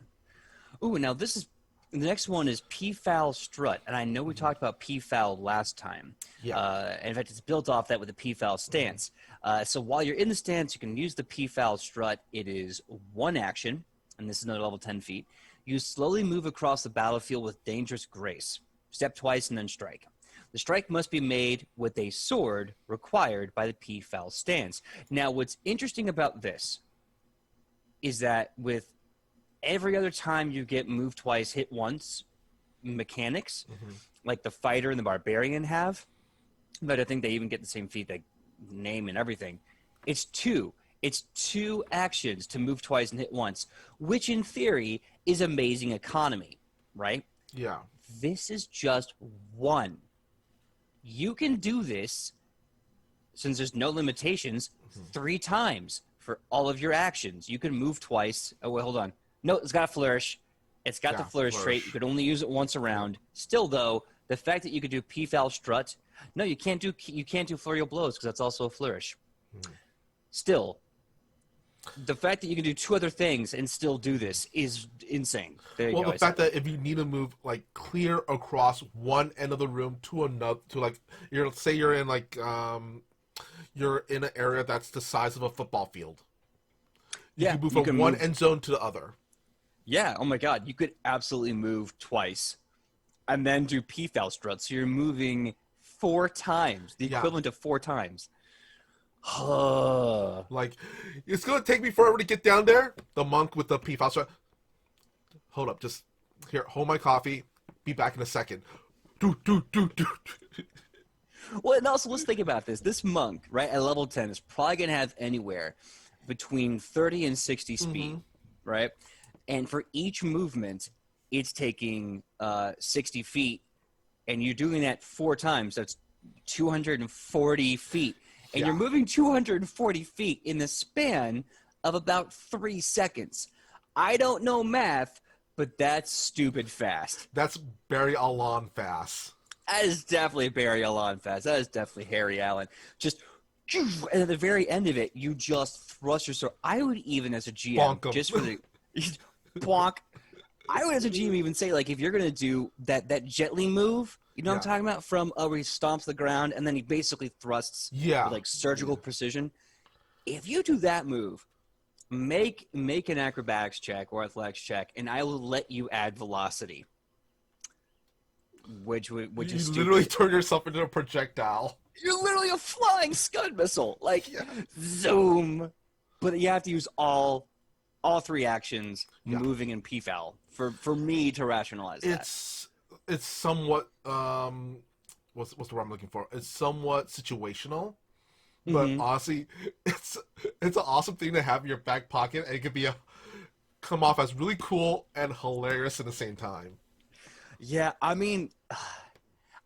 [SPEAKER 1] Ooh, now the next one is P-Foul Strut, and I know we talked about P-Foul last time.
[SPEAKER 2] Yeah.
[SPEAKER 1] And in fact, it's built off that with a P-Foul stance. So while you're in the stance, you can use the P-Foul Strut. It is 1 action, and this is another level 10 feet. You slowly move across the battlefield with dangerous grace. Step twice and then strike. The strike must be made with a sword required by the P-Foul stance. Now, what's interesting about this is that with every other time you get move twice, hit once mechanics, like the fighter and the barbarian have, but I think they even get the same feat, like name and everything, it's 2. It's 2 actions to move twice and hit once, which in theory is amazing economy, right?
[SPEAKER 2] Yeah.
[SPEAKER 1] This is just 1. You can do this, since there's no limitations, 3 times for all of your actions. You can move twice. Oh, wait, hold on. No, it's got a flourish. It's got the flourish trait. You could only use it once around. Still, though, the fact that you could do P-Foul Strut, no, you can't do Flurry of Blows because that's also a flourish. Still, the fact that you can do 2 other things and still do this is insane. There you go.
[SPEAKER 2] Well, the fact that if you need to move like clear across one end of the room to another, to like say you're in like you're in an area that's the size of a football field. You can move from one end zone to the other.
[SPEAKER 1] Yeah. Oh my God, you could absolutely move twice, and then do P-Foul Strut. So you're moving 4 times, the equivalent of 4 times.
[SPEAKER 2] Like, it's gonna take me forever to get down there. The monk with the P-Foul Strut. Hold up, just here. Hold my coffee. Be back in a second. Do.
[SPEAKER 1] Well, and also let's think about this. This monk, right, at level 10 is probably going to have anywhere between 30 and 60 speed, right? And for each movement, it's taking 60 feet, and you're doing that 4 times. That's 240 feet. And you're moving 240 feet in the span of about 3 seconds. I don't know math, but that's stupid fast.
[SPEAKER 2] That's Barry Allen fast.
[SPEAKER 1] That is definitely Barry Allen fast. That is definitely Harry Allen. Just, and at the very end of it, you just thrust your sword. I would even, as a GM, just for the bonk. I would, as a GM, even say, like, if you're gonna do that gently move, you know what I'm talking about, from where he stomps the ground and then he basically thrusts with like surgical precision. If you do that move, make an acrobatics check or athletics check, and I will let you add velocity. Which is stupid.
[SPEAKER 2] You literally turn yourself into a projectile.
[SPEAKER 1] You're literally a flying Scud missile, like zoom. But you have to use all 3 actions, moving and P-Foul, for me to rationalize that.
[SPEAKER 2] It's somewhat what's the word I'm looking for? It's somewhat situational, but honestly, it's an awesome thing to have in your back pocket, and it could be come off as really cool and hilarious at the same time.
[SPEAKER 1] Yeah, I mean,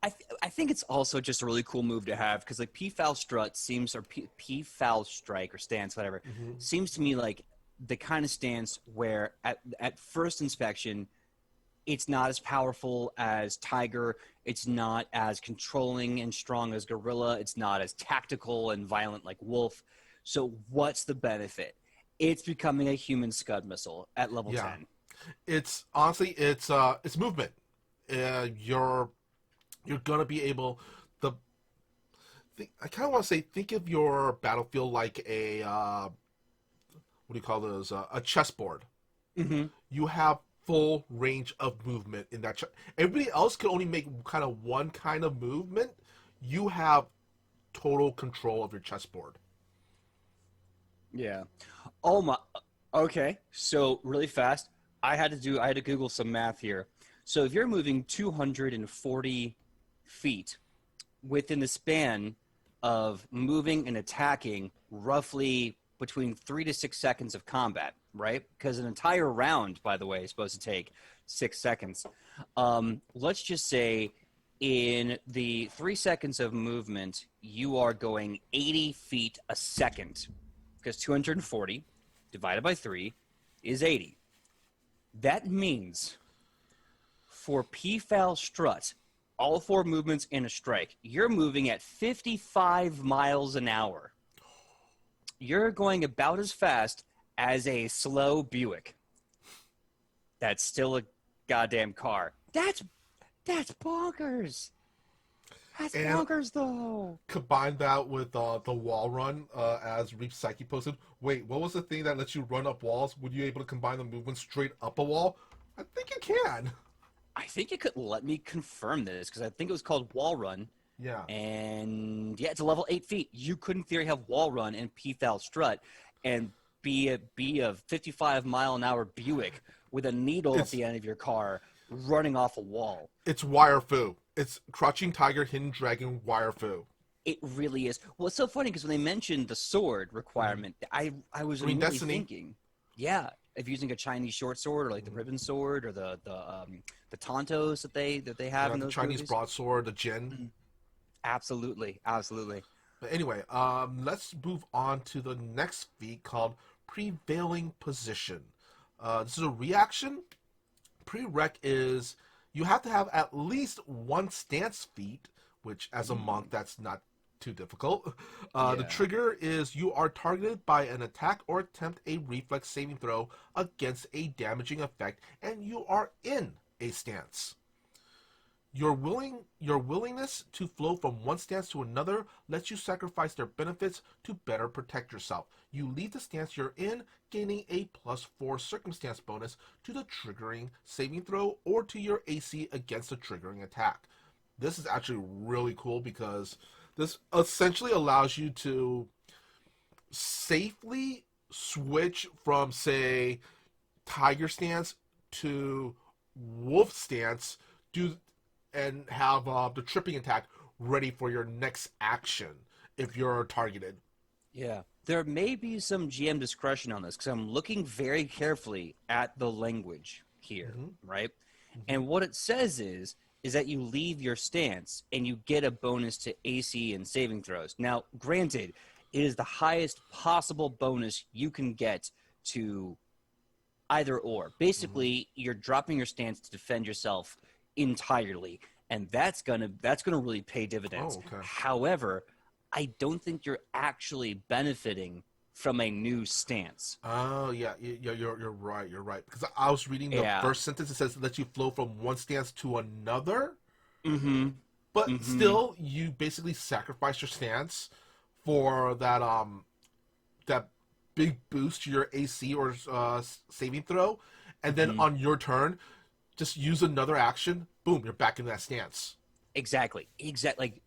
[SPEAKER 1] I think it's also just a really cool move to have because like P-Foul Strut seems, or P-Foul Strike or Stance, whatever, seems to me like the kind of stance where at first inspection, it's not as powerful as Tiger. It's not as controlling and strong as Gorilla. It's not as tactical and violent like Wolf. So what's the benefit? It's becoming a human Scud missile at level 10.
[SPEAKER 2] It's honestly, it's movement. You're gonna be able I kind of want to say, think of your battlefield like a what do you call those? A chessboard. You have full range of movement in that. Everybody else can only make kind of one kind of movement. You have total control of your chessboard.
[SPEAKER 1] Yeah. Oh my. Okay. So really fast, I had to Google some math here. So if you're moving 240 feet within the span of moving and attacking roughly between 3 to 6 seconds of combat, right? Because an entire round, by the way, is supposed to take 6 seconds. Let's just say in the 3 seconds of movement, you are going 80 feet a second, because 240 divided by 3 is 80. That means for P-Foul Strut, all 4 movements in a strike, you're moving at 55 miles an hour. You're going about as fast as a slow Buick. That's still a goddamn car. That's bonkers. That's bonkers, though.
[SPEAKER 2] Combine that with the wall run, as Reef Psyche posted. Wait, what was the thing that lets you run up walls? Would you able to combine the movement straight up a wall? I think you can.
[SPEAKER 1] I think it could let me confirm this, because I think it was called Wall Run.
[SPEAKER 2] Yeah.
[SPEAKER 1] And yeah, it's a level 8 feet. You could in theory have Wall Run and P-Foul Strut and be a 55 mile an hour Buick with a needle at the end of your car running off a wall.
[SPEAKER 2] It's wire fu. It's Crouching Tiger, Hidden Dragon wire fu.
[SPEAKER 1] It really is. Well, it's so funny because when they mentioned the sword requirement, I was immediately thinking, of using a Chinese short sword or like the ribbon sword or the Tontos that they have in those
[SPEAKER 2] the Chinese
[SPEAKER 1] movies.
[SPEAKER 2] broadsword, the Jin.
[SPEAKER 1] Absolutely.
[SPEAKER 2] But anyway, let's move on to the next feat called Prevailing Position. This is a reaction. Prereq is you have to have at least one stance feat, which as a monk, that's not too difficult. The
[SPEAKER 1] Yeah.
[SPEAKER 2] trigger is you are targeted by an attack or attempt a reflex saving throw against a damaging effect, and you are in a stance. Your willingness to flow from one stance to another lets you sacrifice their benefits to better protect yourself. You leave the stance you're in, gaining a +4 circumstance bonus to the triggering saving throw or to your AC against the triggering attack. This is actually really cool because this essentially allows you to safely switch from, say, tiger stance to wolf stance, do and have the tripping attack ready for your next action if you're targeted.
[SPEAKER 1] Yeah. There may be some GM discretion on this because I'm looking very carefully at the language here, right? And what it says is that you leave your stance and you get a bonus to AC and saving throws. Now, granted, it is the highest possible bonus you can get to either or. Basically, you're dropping your stance to defend yourself entirely, and that's gonna really pay dividends.
[SPEAKER 2] Oh, okay.
[SPEAKER 1] However, I don't think you're actually benefiting from a new stance.
[SPEAKER 2] Oh yeah, you're right. You're right because I was reading the
[SPEAKER 1] Yeah.
[SPEAKER 2] first sentence. It says let you flow from one stance to another,
[SPEAKER 1] Mm-hmm.
[SPEAKER 2] but
[SPEAKER 1] Mm-hmm.
[SPEAKER 2] still you basically sacrifice your stance for that big boost to your AC or saving throw, and then
[SPEAKER 1] Mm-hmm.
[SPEAKER 2] on your turn, just use another action. Boom, you're back in that stance.
[SPEAKER 1] Exactly. Exactly. Like,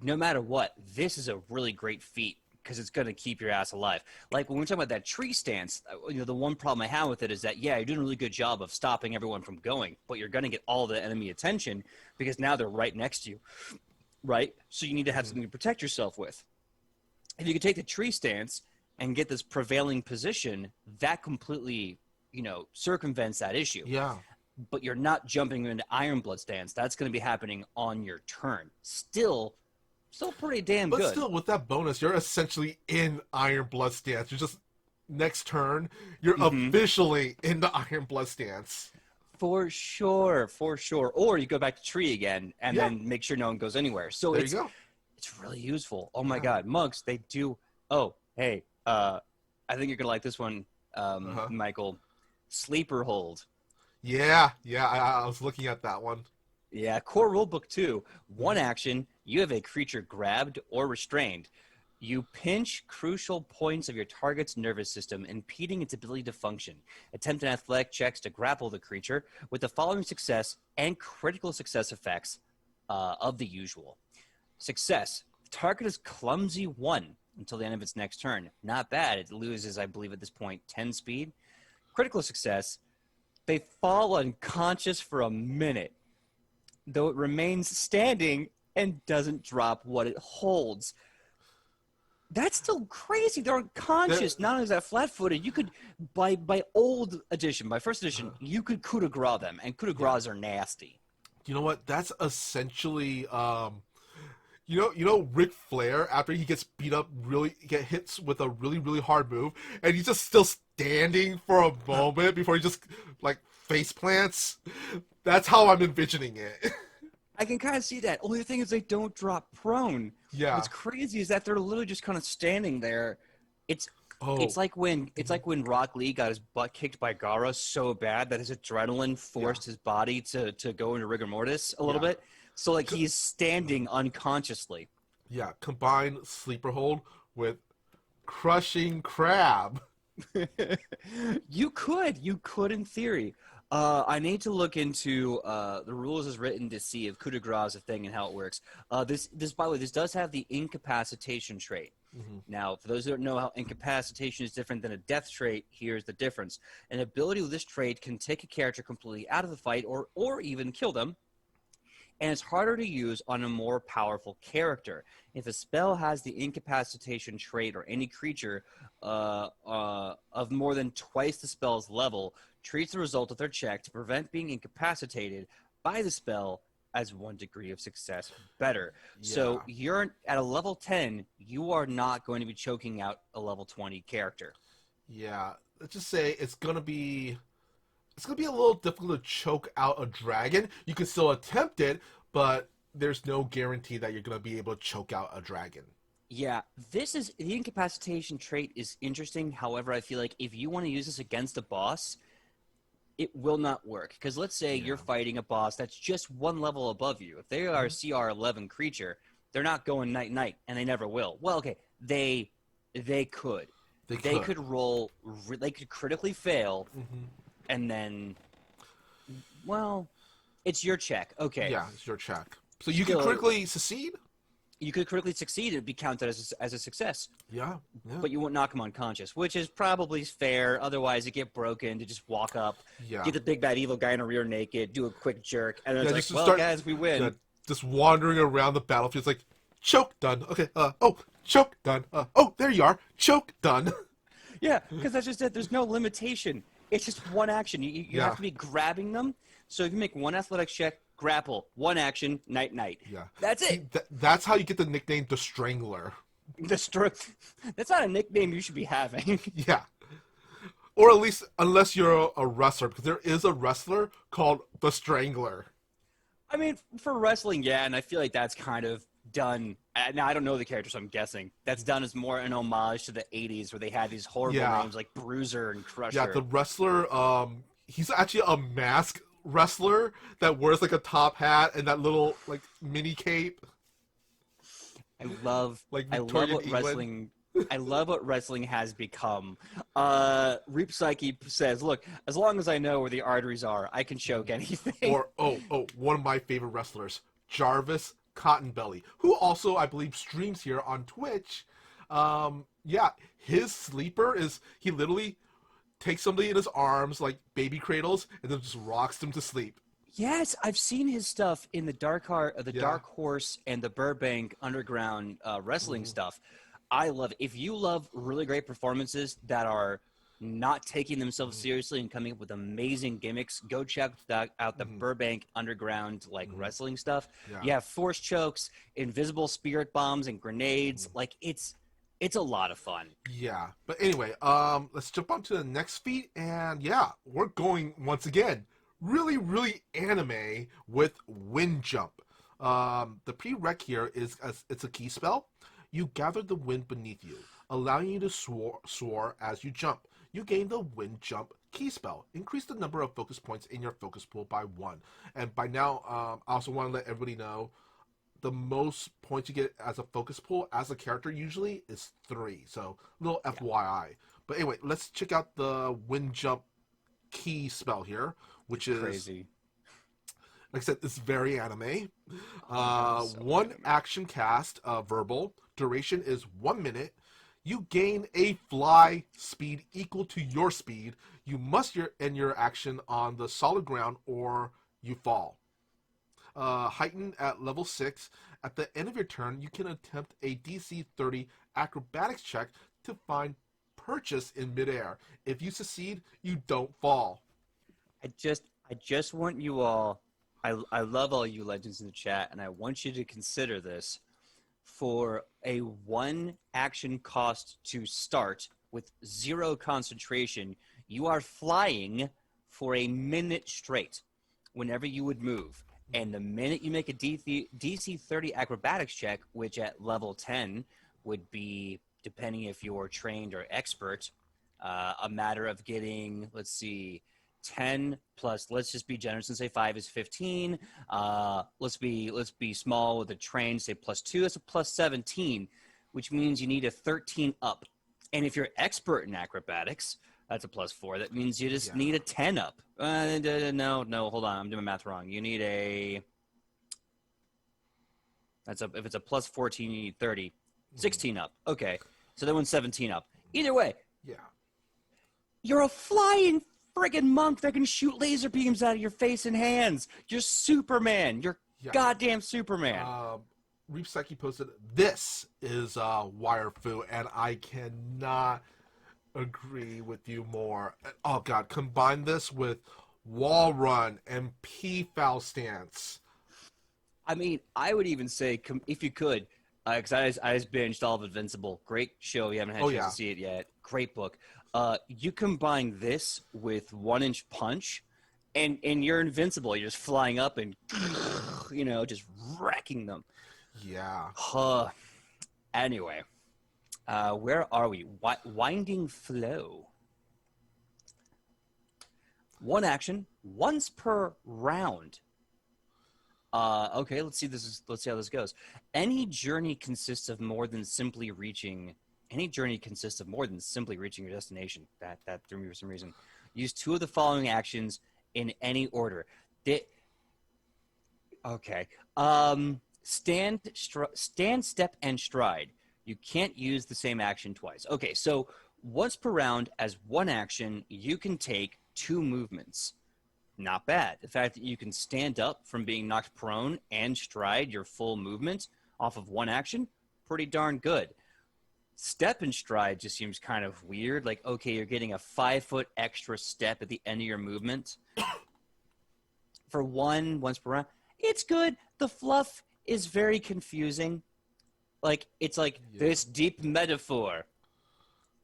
[SPEAKER 1] no matter what, this is a really great feat because it's going to keep your ass alive. Like when we're talking about that tree stance, the one problem I have with it is that, yeah, you're doing a really good job of stopping everyone from going, but you're going to get all the enemy attention because now they're right next to you, right? So you need to have something to protect yourself with. If you could take the tree stance and get this prevailing position, that completely, circumvents that issue.
[SPEAKER 2] Yeah,
[SPEAKER 1] But you're not jumping into Iron Blood stance. That's going to be happening on your turn. Still pretty damn
[SPEAKER 2] but
[SPEAKER 1] good.
[SPEAKER 2] still, with that bonus, you're essentially in Iron Blood stance. You're just next turn, you're
[SPEAKER 1] Mm-hmm.
[SPEAKER 2] officially in the Iron Blood stance.
[SPEAKER 1] For sure, for sure. Or you go back to tree again and
[SPEAKER 2] Yeah,
[SPEAKER 1] then make sure no one goes anywhere. So
[SPEAKER 2] there you
[SPEAKER 1] it's
[SPEAKER 2] go.
[SPEAKER 1] it's really useful. Oh my
[SPEAKER 2] Yeah.
[SPEAKER 1] god, monks, they do. Oh, hey, I think you're gonna like this one,
[SPEAKER 2] Uh huh.
[SPEAKER 1] Michael. Sleeper hold.
[SPEAKER 2] Yeah. I was looking at that one.
[SPEAKER 1] Yeah, core rulebook 2. One
[SPEAKER 2] Mhm.
[SPEAKER 1] action, you have a creature grabbed or restrained. You pinch crucial points of your target's nervous system, impeding its ability to function. Attempt an athletic checks to grapple the creature with the following success and critical success effects of the usual. Success. Target is clumsy 1 until the end of its next turn. Not bad. It loses, I believe, at this point, 10 speed. Critical success. They fall unconscious for a minute, though it remains standing and doesn't drop what it holds. That's still crazy. They're
[SPEAKER 2] That,
[SPEAKER 1] unconscious. Not only is that flat-footed, you could by old edition, by first edition, you could coup de grace them, and coup de
[SPEAKER 2] yeah.
[SPEAKER 1] grace are nasty.
[SPEAKER 2] You know what? That's essentially Ric Flair after he gets beat up, really get hits with a really hard move, and he's just still standing for a moment before he just like face plants. That's how I'm envisioning it.
[SPEAKER 1] I can kind of see that. Only thing is they don't drop prone.
[SPEAKER 2] Yeah.
[SPEAKER 1] What's crazy is that they're literally just kind of standing there. It's
[SPEAKER 2] Oh.
[SPEAKER 1] it's like when Rock Lee got his butt kicked by Gara so bad that his adrenaline
[SPEAKER 2] Yeah.
[SPEAKER 1] forced his body to go into rigor mortis a little
[SPEAKER 2] Yeah.
[SPEAKER 1] bit. So like
[SPEAKER 2] C-
[SPEAKER 1] he's standing unconsciously.
[SPEAKER 2] yeah. Combine sleeper hold with crushing crab.
[SPEAKER 1] You could in theory. I need to look into the rules as written to see if coup de grace is a thing and how it works. This by the way, this does have the incapacitation trait.
[SPEAKER 2] Hmm.
[SPEAKER 1] Now, for those who don't know how incapacitation is different than a death trait, here's the difference. An ability with this trait can take a character completely out of the fight or even kill them, and it's harder to use on a more powerful character. If a spell has the incapacitation trait or any creature of more than twice the spell's level treats the result of their check to prevent being incapacitated by the spell as one degree of success better.
[SPEAKER 2] Yeah.
[SPEAKER 1] So you're at a level 10, you are not going to be choking out a level 20 character.
[SPEAKER 2] Yeah. Let's just say it's gonna be a little difficult to choke out a dragon. You can still attempt it, but there's no guarantee that you're gonna be able to choke out a dragon.
[SPEAKER 1] Yeah, this is the incapacitation trait is interesting. However, I feel like if you want to use this against a boss, it will not work. Because let's say you're
[SPEAKER 2] Yeah.
[SPEAKER 1] fighting a boss that's just one level above you. If they are a CR11 creature, they're not going night night, and they never will. Well, okay, they could.
[SPEAKER 2] They
[SPEAKER 1] They
[SPEAKER 2] could.
[SPEAKER 1] could roll. They could critically fail,
[SPEAKER 2] Hmm.
[SPEAKER 1] and then, well, it's your check. Okay,
[SPEAKER 2] Yeah, it's your check. So you can
[SPEAKER 1] still,
[SPEAKER 2] critically succeed.
[SPEAKER 1] you could critically succeed and be counted as a success.
[SPEAKER 2] Yeah. Yeah.
[SPEAKER 1] But you won't knock him unconscious, which is probably fair. Otherwise, you get broken to just walk up,
[SPEAKER 2] Yeah.
[SPEAKER 1] get the big bad evil guy in a rear naked, do a quick jerk, and then
[SPEAKER 2] Yeah.
[SPEAKER 1] it's
[SPEAKER 2] Just
[SPEAKER 1] like,
[SPEAKER 2] to
[SPEAKER 1] well,
[SPEAKER 2] start.
[SPEAKER 1] guys, we
[SPEAKER 2] Yeah,
[SPEAKER 1] win.
[SPEAKER 2] just wandering around the battlefield. It's like choke done. Okay. Oh, choke done. Oh, there you are. Choke done.
[SPEAKER 1] Yeah, because that's just it. There's no limitation. It's just one action. You have
[SPEAKER 2] Yeah.
[SPEAKER 1] to be grabbing them. So if you make one athletics check, grapple, one action, night night.
[SPEAKER 2] Yeah.
[SPEAKER 1] That's
[SPEAKER 2] See,
[SPEAKER 1] it.
[SPEAKER 2] that's how you get the nickname the Strangler.
[SPEAKER 1] The That's not a nickname you should be having.
[SPEAKER 2] Yeah. Or at least, unless you're a wrestler, because there is a wrestler called the Strangler.
[SPEAKER 1] I mean, for wrestling, yeah, and I feel like that's kind of done. Now, I don't know the character, so I'm guessing. That's done as more an homage to the 80s where they had these horrible
[SPEAKER 2] Yeah.
[SPEAKER 1] names like Bruiser and Crusher.
[SPEAKER 2] Yeah, the wrestler, he's actually a mask wrestler that wears like a top hat and that little like mini cape,
[SPEAKER 1] I love,
[SPEAKER 2] like
[SPEAKER 1] I love
[SPEAKER 2] Victorian
[SPEAKER 1] what
[SPEAKER 2] England.
[SPEAKER 1] wrestling. I love what wrestling has become. Reap Psyche says, "Look, as long as I know where the arteries are, I can choke anything."
[SPEAKER 2] Or one of my favorite wrestlers, Jarvis Cottonbelly, who also I believe streams here on Twitch. Yeah, his sleeper is he literally takes somebody in his arms like baby cradles and then just rocks them to sleep.
[SPEAKER 1] Yes, I've seen his stuff in the
[SPEAKER 2] Yeah.
[SPEAKER 1] Dark Horse and the Burbank Underground wrestling stuff. I love it. If you love really great performances that are not taking themselves seriously and coming up with amazing gimmicks, go check out the Burbank Underground like wrestling stuff.
[SPEAKER 2] Yeah.
[SPEAKER 1] You have force chokes, invisible spirit bombs, and grenades. Like it's a lot of fun.
[SPEAKER 2] Yeah, but anyway, let's jump on to the next feat, and yeah, we're going once again, really anime with wind jump. The prereq here is it's a key spell. You gather the wind beneath you, allowing you to soar as you jump. You gain the wind jump key spell. Increase the number of focus points in your focus pool by 1. And by now, I also want to let everybody know the most points you get as a focus pool as a character usually is 3. So, little FYI. But anyway, let's check out the wind jump key spell here, which is
[SPEAKER 1] Crazy.
[SPEAKER 2] like I said, it's very anime.
[SPEAKER 1] So
[SPEAKER 2] One
[SPEAKER 1] anime.
[SPEAKER 2] action cast, verbal. Duration is 1 minute. You gain a fly speed equal to your speed. You must end your action on the solid ground or you fall. Heightened at level 6. At the end of your turn, you can attempt a DC 30 acrobatics check to find purchase in midair. If you succeed, you don't fall.
[SPEAKER 1] I just want you all. I love all you legends in the chat, and I want you to consider this for a 1 action cost to start with 0 concentration. You are flying for a minute straight whenever you would move. And the minute you make a DC 30 acrobatics check, which at level 10 would be, depending if you're trained or expert, a matter of getting, let's see, 10 plus, let's just be generous and say 5 is 15. Let's be small with a train, say plus 2, that's a plus 17, which means you need a 13 up. And if you're expert in acrobatics, that's a plus 4. That means you just need a 10 up. No, hold on. I'm doing math wrong. You need a... if it's a plus 14, you need 30. 16 up. Okay. So that one's 17 up. Either way,
[SPEAKER 2] Yeah.
[SPEAKER 1] you're a flying friggin' monk that can shoot laser beams out of your face and hands. You're Superman. You're goddamn Superman.
[SPEAKER 2] Reap Psyche posted, this is wire fu, and I cannot agree with you more. Oh god, combine this with wall run and P-foul stance.
[SPEAKER 1] I mean, I would even say if you could, because I just binged all of Invincible. Great show. You haven't had
[SPEAKER 2] Oh
[SPEAKER 1] a chance to
[SPEAKER 2] yeah,
[SPEAKER 1] see it yet. Great book. You combine this with 1 Inch Punch, and you're invincible. You're just flying up and just wrecking them.
[SPEAKER 2] yeah.
[SPEAKER 1] Uh, anyway, where are we? Winding Flow. One action, once per round. Okay, let's see how this goes. Any journey consists of more than simply reaching. Any journey consists of more than simply reaching your destination. That threw me for some reason. Use two of the following actions in any order. Okay. Stand, step, and stride. You can't use the same action twice. Okay, so once per round, as one action, you can take two movements. Not bad. The fact that you can stand up from being knocked prone and stride your full movement off of one action, pretty darn good. Step and stride just seems kind of weird. Like, okay, you're getting a 5 foot extra step at the end of your movement for once per round. It's good. The fluff is very confusing. Like, it's like
[SPEAKER 2] Yeah.
[SPEAKER 1] this deep metaphor.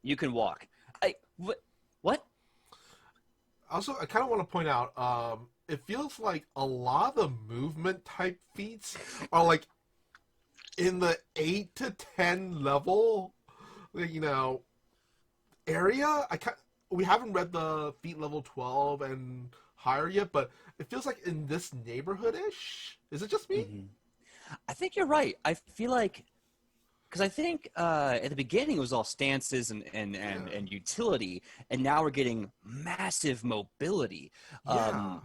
[SPEAKER 1] You can walk. What?
[SPEAKER 2] Also, I kind of want to point out, it feels like a lot of the movement type feats are like in the 8 to 10 level, you know, area. We haven't read the feat level 12 and higher yet, but it feels like in this neighborhood ish. Is it just me?
[SPEAKER 1] Mm-hmm. I think you're right. I feel like because I think at the beginning it was all stances
[SPEAKER 2] Yeah.
[SPEAKER 1] and utility, and now we're getting massive mobility,
[SPEAKER 2] Yeah.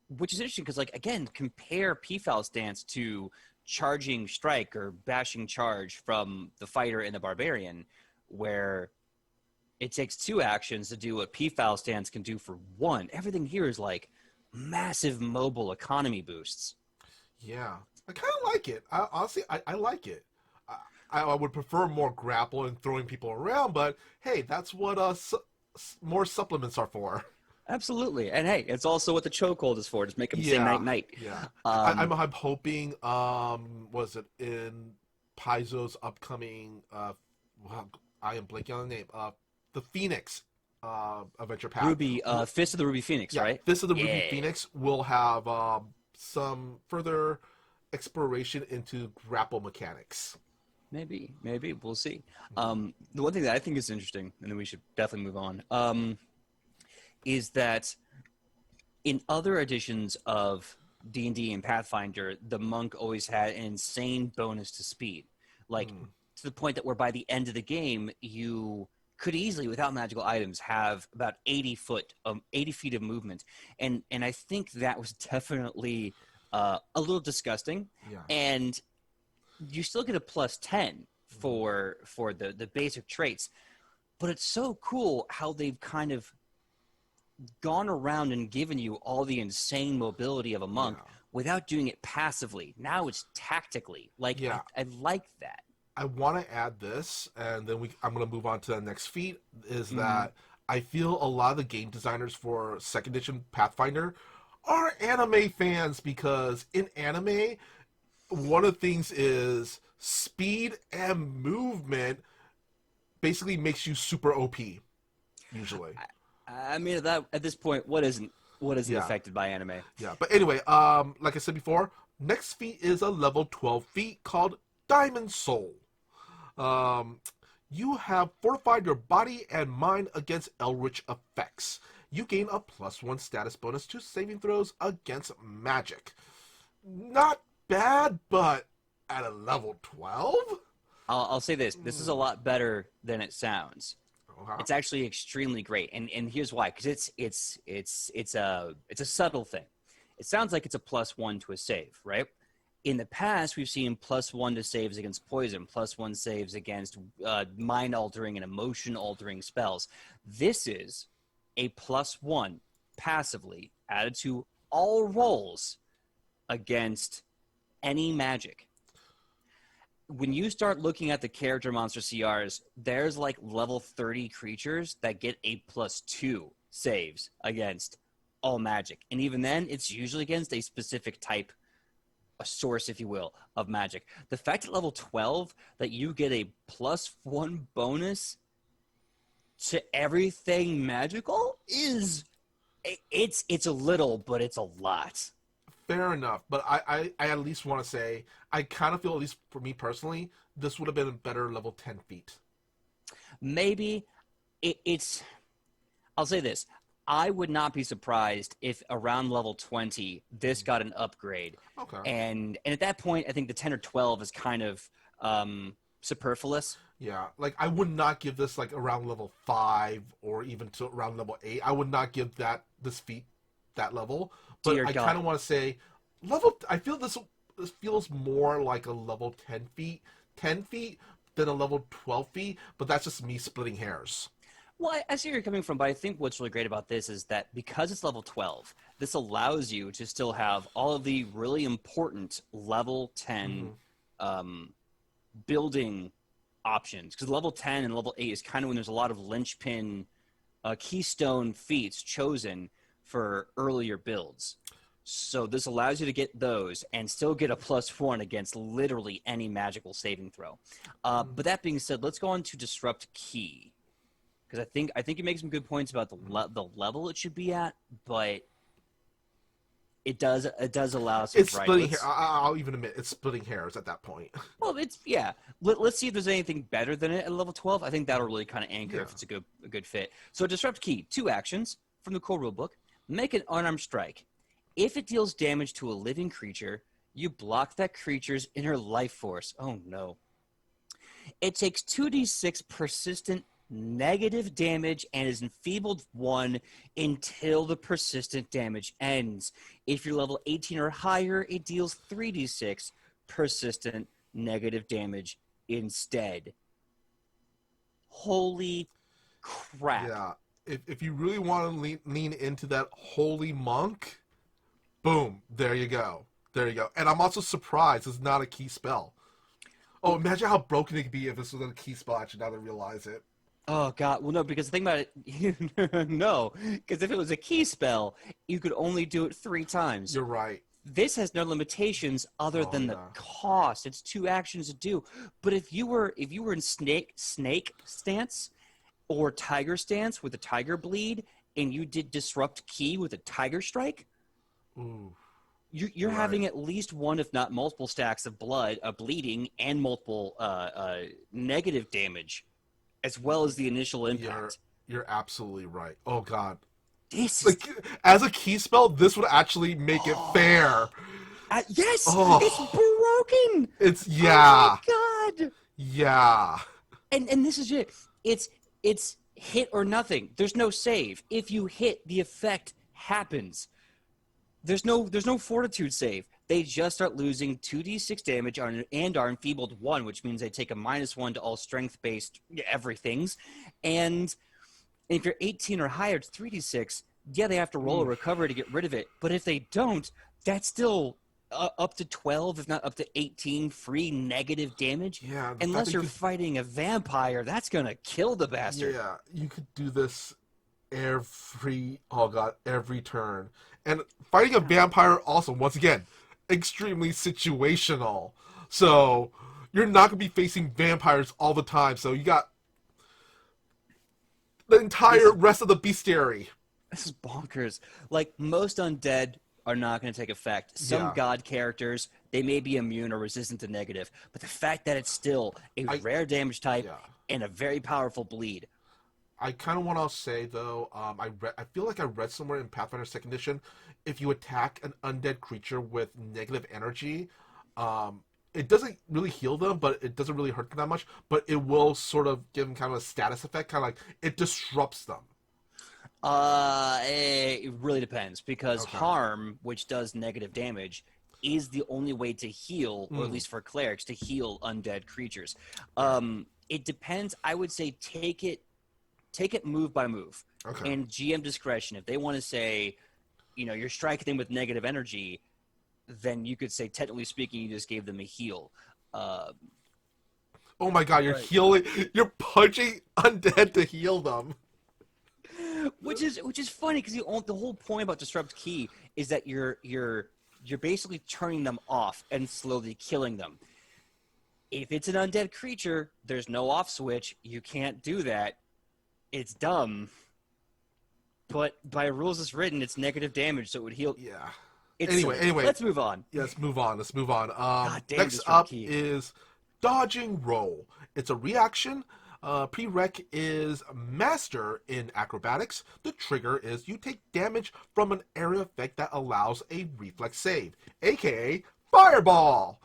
[SPEAKER 1] which is interesting because, like, again, compare PFAL stance to charging strike or bashing charge from the fighter and the barbarian, where it takes two actions to do what PFAL stance can do for one. Everything here is like massive mobile economy boosts.
[SPEAKER 2] Yeah. I kind of like it. Honestly, I like it. I would prefer more grapple and throwing people around, but hey, that's what more supplements are for.
[SPEAKER 1] Absolutely, and hey, it's also what the chokehold is for. Just make them say
[SPEAKER 2] Yeah,
[SPEAKER 1] night night.
[SPEAKER 2] yeah.
[SPEAKER 1] Um,
[SPEAKER 2] I'm hoping was it in Paizo's upcoming well, I am blanking on the name the Phoenix adventure pack.
[SPEAKER 1] Ruby, Fist of the Ruby Phoenix,
[SPEAKER 2] Yeah,
[SPEAKER 1] right?
[SPEAKER 2] this of the Ruby
[SPEAKER 1] Yeah,
[SPEAKER 2] Phoenix will have some further exploration into grapple mechanics.
[SPEAKER 1] maybe we'll see. The one thing that I think is interesting, and then we should definitely move on, is that in other editions of D&D and Pathfinder, the monk always had an insane bonus to speed, like
[SPEAKER 2] Hmm.
[SPEAKER 1] to the point that where by the end of the game you could easily, without magical items, have about 80 feet of movement, and I think that was definitely a little disgusting,
[SPEAKER 2] Yeah.
[SPEAKER 1] and you still get a +10
[SPEAKER 2] Mhm.
[SPEAKER 1] for the basic traits, but it's so cool how they've kind of gone around and given you all the insane mobility of a monk
[SPEAKER 2] Yeah.
[SPEAKER 1] without doing it passively. Now it's tactically. Like
[SPEAKER 2] Yeah.
[SPEAKER 1] I like that.
[SPEAKER 2] I want to add this, and then I'm going to move on to the next feat. Is
[SPEAKER 1] Mm,
[SPEAKER 2] that I feel a lot of the game designers for second edition Pathfinder are anime fans because in anime, one of the things is speed and movement basically makes you super OP usually.
[SPEAKER 1] I mean, at this point, what isn't
[SPEAKER 2] Yeah,
[SPEAKER 1] affected by anime?
[SPEAKER 2] yeah. But anyway, like I said before, next feat is a level 12 feat called Diamond Soul. Um, you have fortified your body and mind against Eldritch effects. You gain a +1 status bonus to saving throws against magic. Not bad, but at a level 12?
[SPEAKER 1] I'll say this: this is a lot better than it sounds.
[SPEAKER 2] Wow.
[SPEAKER 1] It's actually extremely great, and here's why: because it's a subtle thing. It sounds like it's a +1 to a save, right? In the past, we've seen +1 to saves against poison, +1 saves against mind altering and emotion altering spells. This is a +1 passively added to all rolls against any magic. When you start looking at the character monster CRs, there's like level 30 creatures that get a +2 saves against all magic. And even then, it's usually against a specific type a source, if you will, of magic. The fact at level 12 that you get a +1 bonus to everything magical is it's a little, but it's a lot.
[SPEAKER 2] Fair enough, but I at least want to say I kind of feel, at least for me personally, this would have been a better level 10 feat.
[SPEAKER 1] Maybe it's. I'll say this. I would not be surprised if around level 20 this got an upgrade,
[SPEAKER 2] Okay.
[SPEAKER 1] and at that point I think the 10 or 12 is kind of superfluous.
[SPEAKER 2] Yeah, like I would not give this like around level 5 or even to around level 8. I would not give this feat that level. But
[SPEAKER 1] Dear
[SPEAKER 2] I
[SPEAKER 1] God.
[SPEAKER 2] kind of want to say level. I feel this feels more like a level 10 feet than a level 12 feet. But that's just me splitting hairs.
[SPEAKER 1] Well, I see where you're coming from, but I think what's really great about this is that because it's level 12, this allows you to still have all of the really important level 10 building options. Because level 10 and level 8 is kind of when there's a lot of linchpin keystone feats chosen for earlier builds. So this allows you to get those and still get a +1 against literally any magical saving throw. But that being said, let's go on to Disrupt Key. Because I think you make some good points about the level it should be at, but it does allow some
[SPEAKER 2] It's splitting hair. I'll even admit it's splitting hairs at that point.
[SPEAKER 1] Well, it's yeah. Let's see if there's anything better than it at level 12. I think that'll really kind of anchor if it's a good fit. So Disrupt Key, 2 actions from the core rulebook. Make an unarmed strike. If it deals damage to a living creature, you block that creature's inner life force. Oh no. It takes 2d6 persistent negative damage and is enfeebled 1 until the persistent damage ends. If you're level 18 or higher, it deals 3d6 persistent negative damage instead. Holy crap.
[SPEAKER 2] Yeah. If you really want to lean into that holy monk, boom, there you go. There you go. And I'm also surprised it's not a key spell. Oh, imagine how broken it could be if this was a key spell, actually, now that I realize it.
[SPEAKER 1] Oh god, well no, because the thing about it, no, because if it was a key spell, you could only do it 3 times.
[SPEAKER 2] You're right.
[SPEAKER 1] This has no limitations other than the cost. It's 2 actions to do. But if you were in snake stance or tiger stance with a tiger bleed, and you did Disrupt Key with a tiger strike,
[SPEAKER 2] Ooh.
[SPEAKER 1] you're having at least one, if not multiple stacks of blood, bleeding, and multiple negative damage, as well as the initial impact.
[SPEAKER 2] You're absolutely right. Oh god.
[SPEAKER 1] This
[SPEAKER 2] like as a key spell, this would actually make it fair.
[SPEAKER 1] Yes, it's broken.
[SPEAKER 2] It's
[SPEAKER 1] Oh my god.
[SPEAKER 2] Yeah.
[SPEAKER 1] And this is it. It's hit or nothing. There's no save. If you hit, the effect happens. There's no fortitude save. They just start losing 2d6 damage and are enfeebled 1, which means they take a -1 to all strength-based everythings. And if you're 18 or higher, it's 3d6. Yeah, they have to roll a recovery to get rid of it. But if they don't, that's still up to 12, if not up to 18 free negative damage.
[SPEAKER 2] Yeah.
[SPEAKER 1] Unless you're fighting a vampire, that's going to kill the bastard.
[SPEAKER 2] Yeah, you could do this every turn. And fighting a vampire also, once again, extremely situational. So you're not going to be facing vampires all the time. So you got the entire rest of the bestiary.
[SPEAKER 1] This is bonkers. Like, most undead are not going to take effect. Some god characters, they may be immune or resistant to negative. But the fact that it's still a rare damage type and a very powerful bleed.
[SPEAKER 2] I kind of want to say, though, I feel like I read somewhere in Pathfinder 2nd Edition, if you attack an undead creature with negative energy, it doesn't really heal them, but it doesn't really hurt them that much, but it will sort of give them kind of a status effect, kind of like it disrupts them.
[SPEAKER 1] It really depends, because harm, which does negative damage, is the only way to heal, or at least for clerics, to heal undead creatures. It depends. I would say take it move by move. And GM discretion. If they want to say, you're striking them with negative energy, then you could say, technically speaking, you just gave them a heal.
[SPEAKER 2] Oh my god, you're healing. You're punching undead to heal them.
[SPEAKER 1] Which is funny, because the whole point about Disrupt Key is that you're you're basically turning them off and slowly killing them. If it's an undead creature, there's no off switch. You can't do that. It's dumb. But by rules as written, it's negative damage, so it would heal.
[SPEAKER 2] Yeah.
[SPEAKER 1] It's
[SPEAKER 2] Anyway,
[SPEAKER 1] silly.
[SPEAKER 2] anyway.
[SPEAKER 1] Let's move on.
[SPEAKER 2] Yeah, let's move on. Let's move on.
[SPEAKER 1] God damn,
[SPEAKER 2] Next
[SPEAKER 1] just
[SPEAKER 2] up
[SPEAKER 1] key.
[SPEAKER 2] is dodging roll. It's a reaction. Prereq is master in acrobatics. The trigger is you take damage from an area effect that allows a reflex save, aka fireball.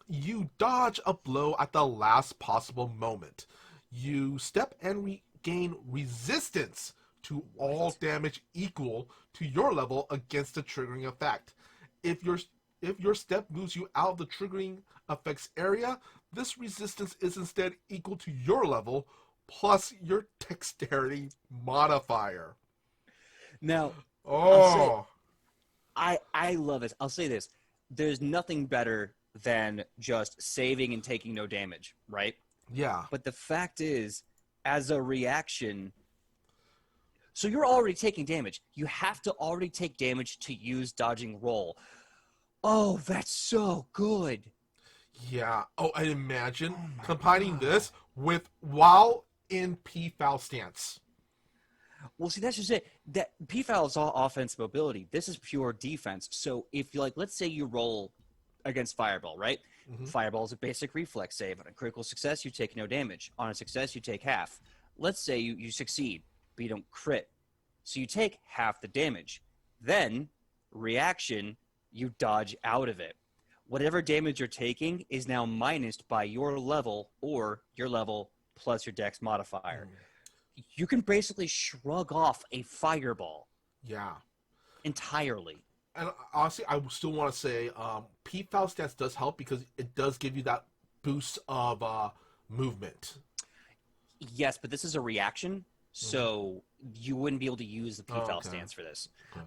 [SPEAKER 2] You dodge a blow at the last possible moment. You step and regain resistance to all damage equal to your level against the triggering effect. If your step moves you out of the triggering effects area, this resistance is instead equal to your level plus your dexterity modifier.
[SPEAKER 1] Now,
[SPEAKER 2] Oh,
[SPEAKER 1] I love it. I'll say this. There's nothing better than just saving and taking no damage, right?
[SPEAKER 2] yeah.
[SPEAKER 1] But the fact is, as a reaction, so you're already taking damage. You have to already take damage to use dodging roll. Oh, that's so good.
[SPEAKER 2] Yeah. Oh, and imagine combining this with while in P-foul stance.
[SPEAKER 1] Well, see, that's just it. That P-foul is all offense mobility. This is pure defense. So if you let's say you roll against Fireball, right?
[SPEAKER 2] Mhm.
[SPEAKER 1] Fireball is a basic reflex save. On a critical success, you take no damage. On a success, you take half. Let's say you succeed, but you don't crit. So you take half the damage. Then, reaction, you dodge out of it. Whatever damage you're taking is now minused by your level or your level plus your dex modifier. You can basically shrug off a fireball
[SPEAKER 2] Yeah.
[SPEAKER 1] entirely.
[SPEAKER 2] And honestly, I still want to say P-foul stance does help because it does give you that boost of movement.
[SPEAKER 1] Yes, but this is a reaction, so you wouldn't be able to use the P-foul
[SPEAKER 2] okay.
[SPEAKER 1] stance for this.
[SPEAKER 2] Okay.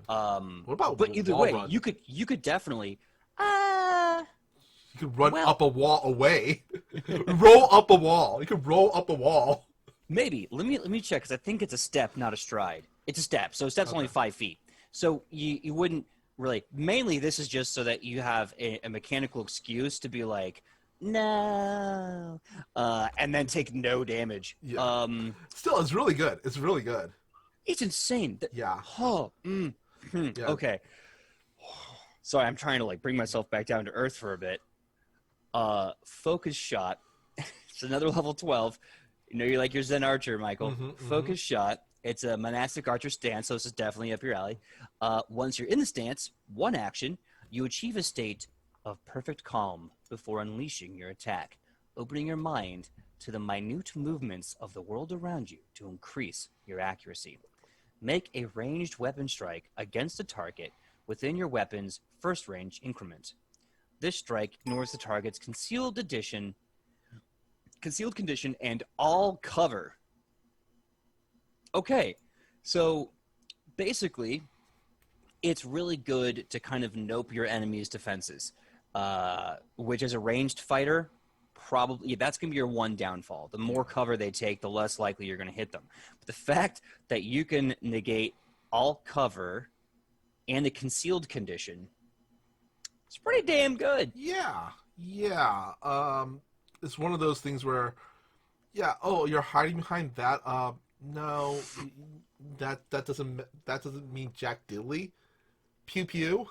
[SPEAKER 1] What
[SPEAKER 2] about
[SPEAKER 1] but either
[SPEAKER 2] wall
[SPEAKER 1] way,
[SPEAKER 2] run?
[SPEAKER 1] you could definitely.
[SPEAKER 2] You could run
[SPEAKER 1] Well-
[SPEAKER 2] up a wall away. Roll up a wall. You could roll up a wall.
[SPEAKER 1] Maybe. Let me check, because I think it's a step, not a stride. It's a step, so a step's only 5 feet. So you wouldn't really. Mainly, this is just so that you have a mechanical excuse to be like, no, and then take no damage.
[SPEAKER 2] Yeah. Still, it's really good. It's really good.
[SPEAKER 1] It's insane.
[SPEAKER 2] Yeah.
[SPEAKER 1] Oh,
[SPEAKER 2] Yeah.
[SPEAKER 1] okay. Sorry, I'm trying to bring myself back down to earth for a bit. Focus shot. It's another level 12. You know, you're like your Zen Archer, Michael. Focus shot. It's a monastic archer stance, so this is definitely up your alley. Once you're in the stance, one action, you achieve a state of perfect calm before unleashing your attack, opening your mind to the minute movements of the world around you to increase your accuracy. Make a ranged weapon strike against a target within your weapon's first range increment. This strike ignores the target's concealed condition, and all cover. Okay, so basically, it's really good to kind of nope your enemy's defenses, which as a ranged fighter, probably that's going to be your one downfall. The more cover they take, the less likely you're going to hit them. But the fact that you can negate all cover and the concealed condition, it's pretty damn good.
[SPEAKER 2] Yeah. It's one of those things where, oh, you're hiding behind that. No, that doesn't mean jack diddly. Pew pew.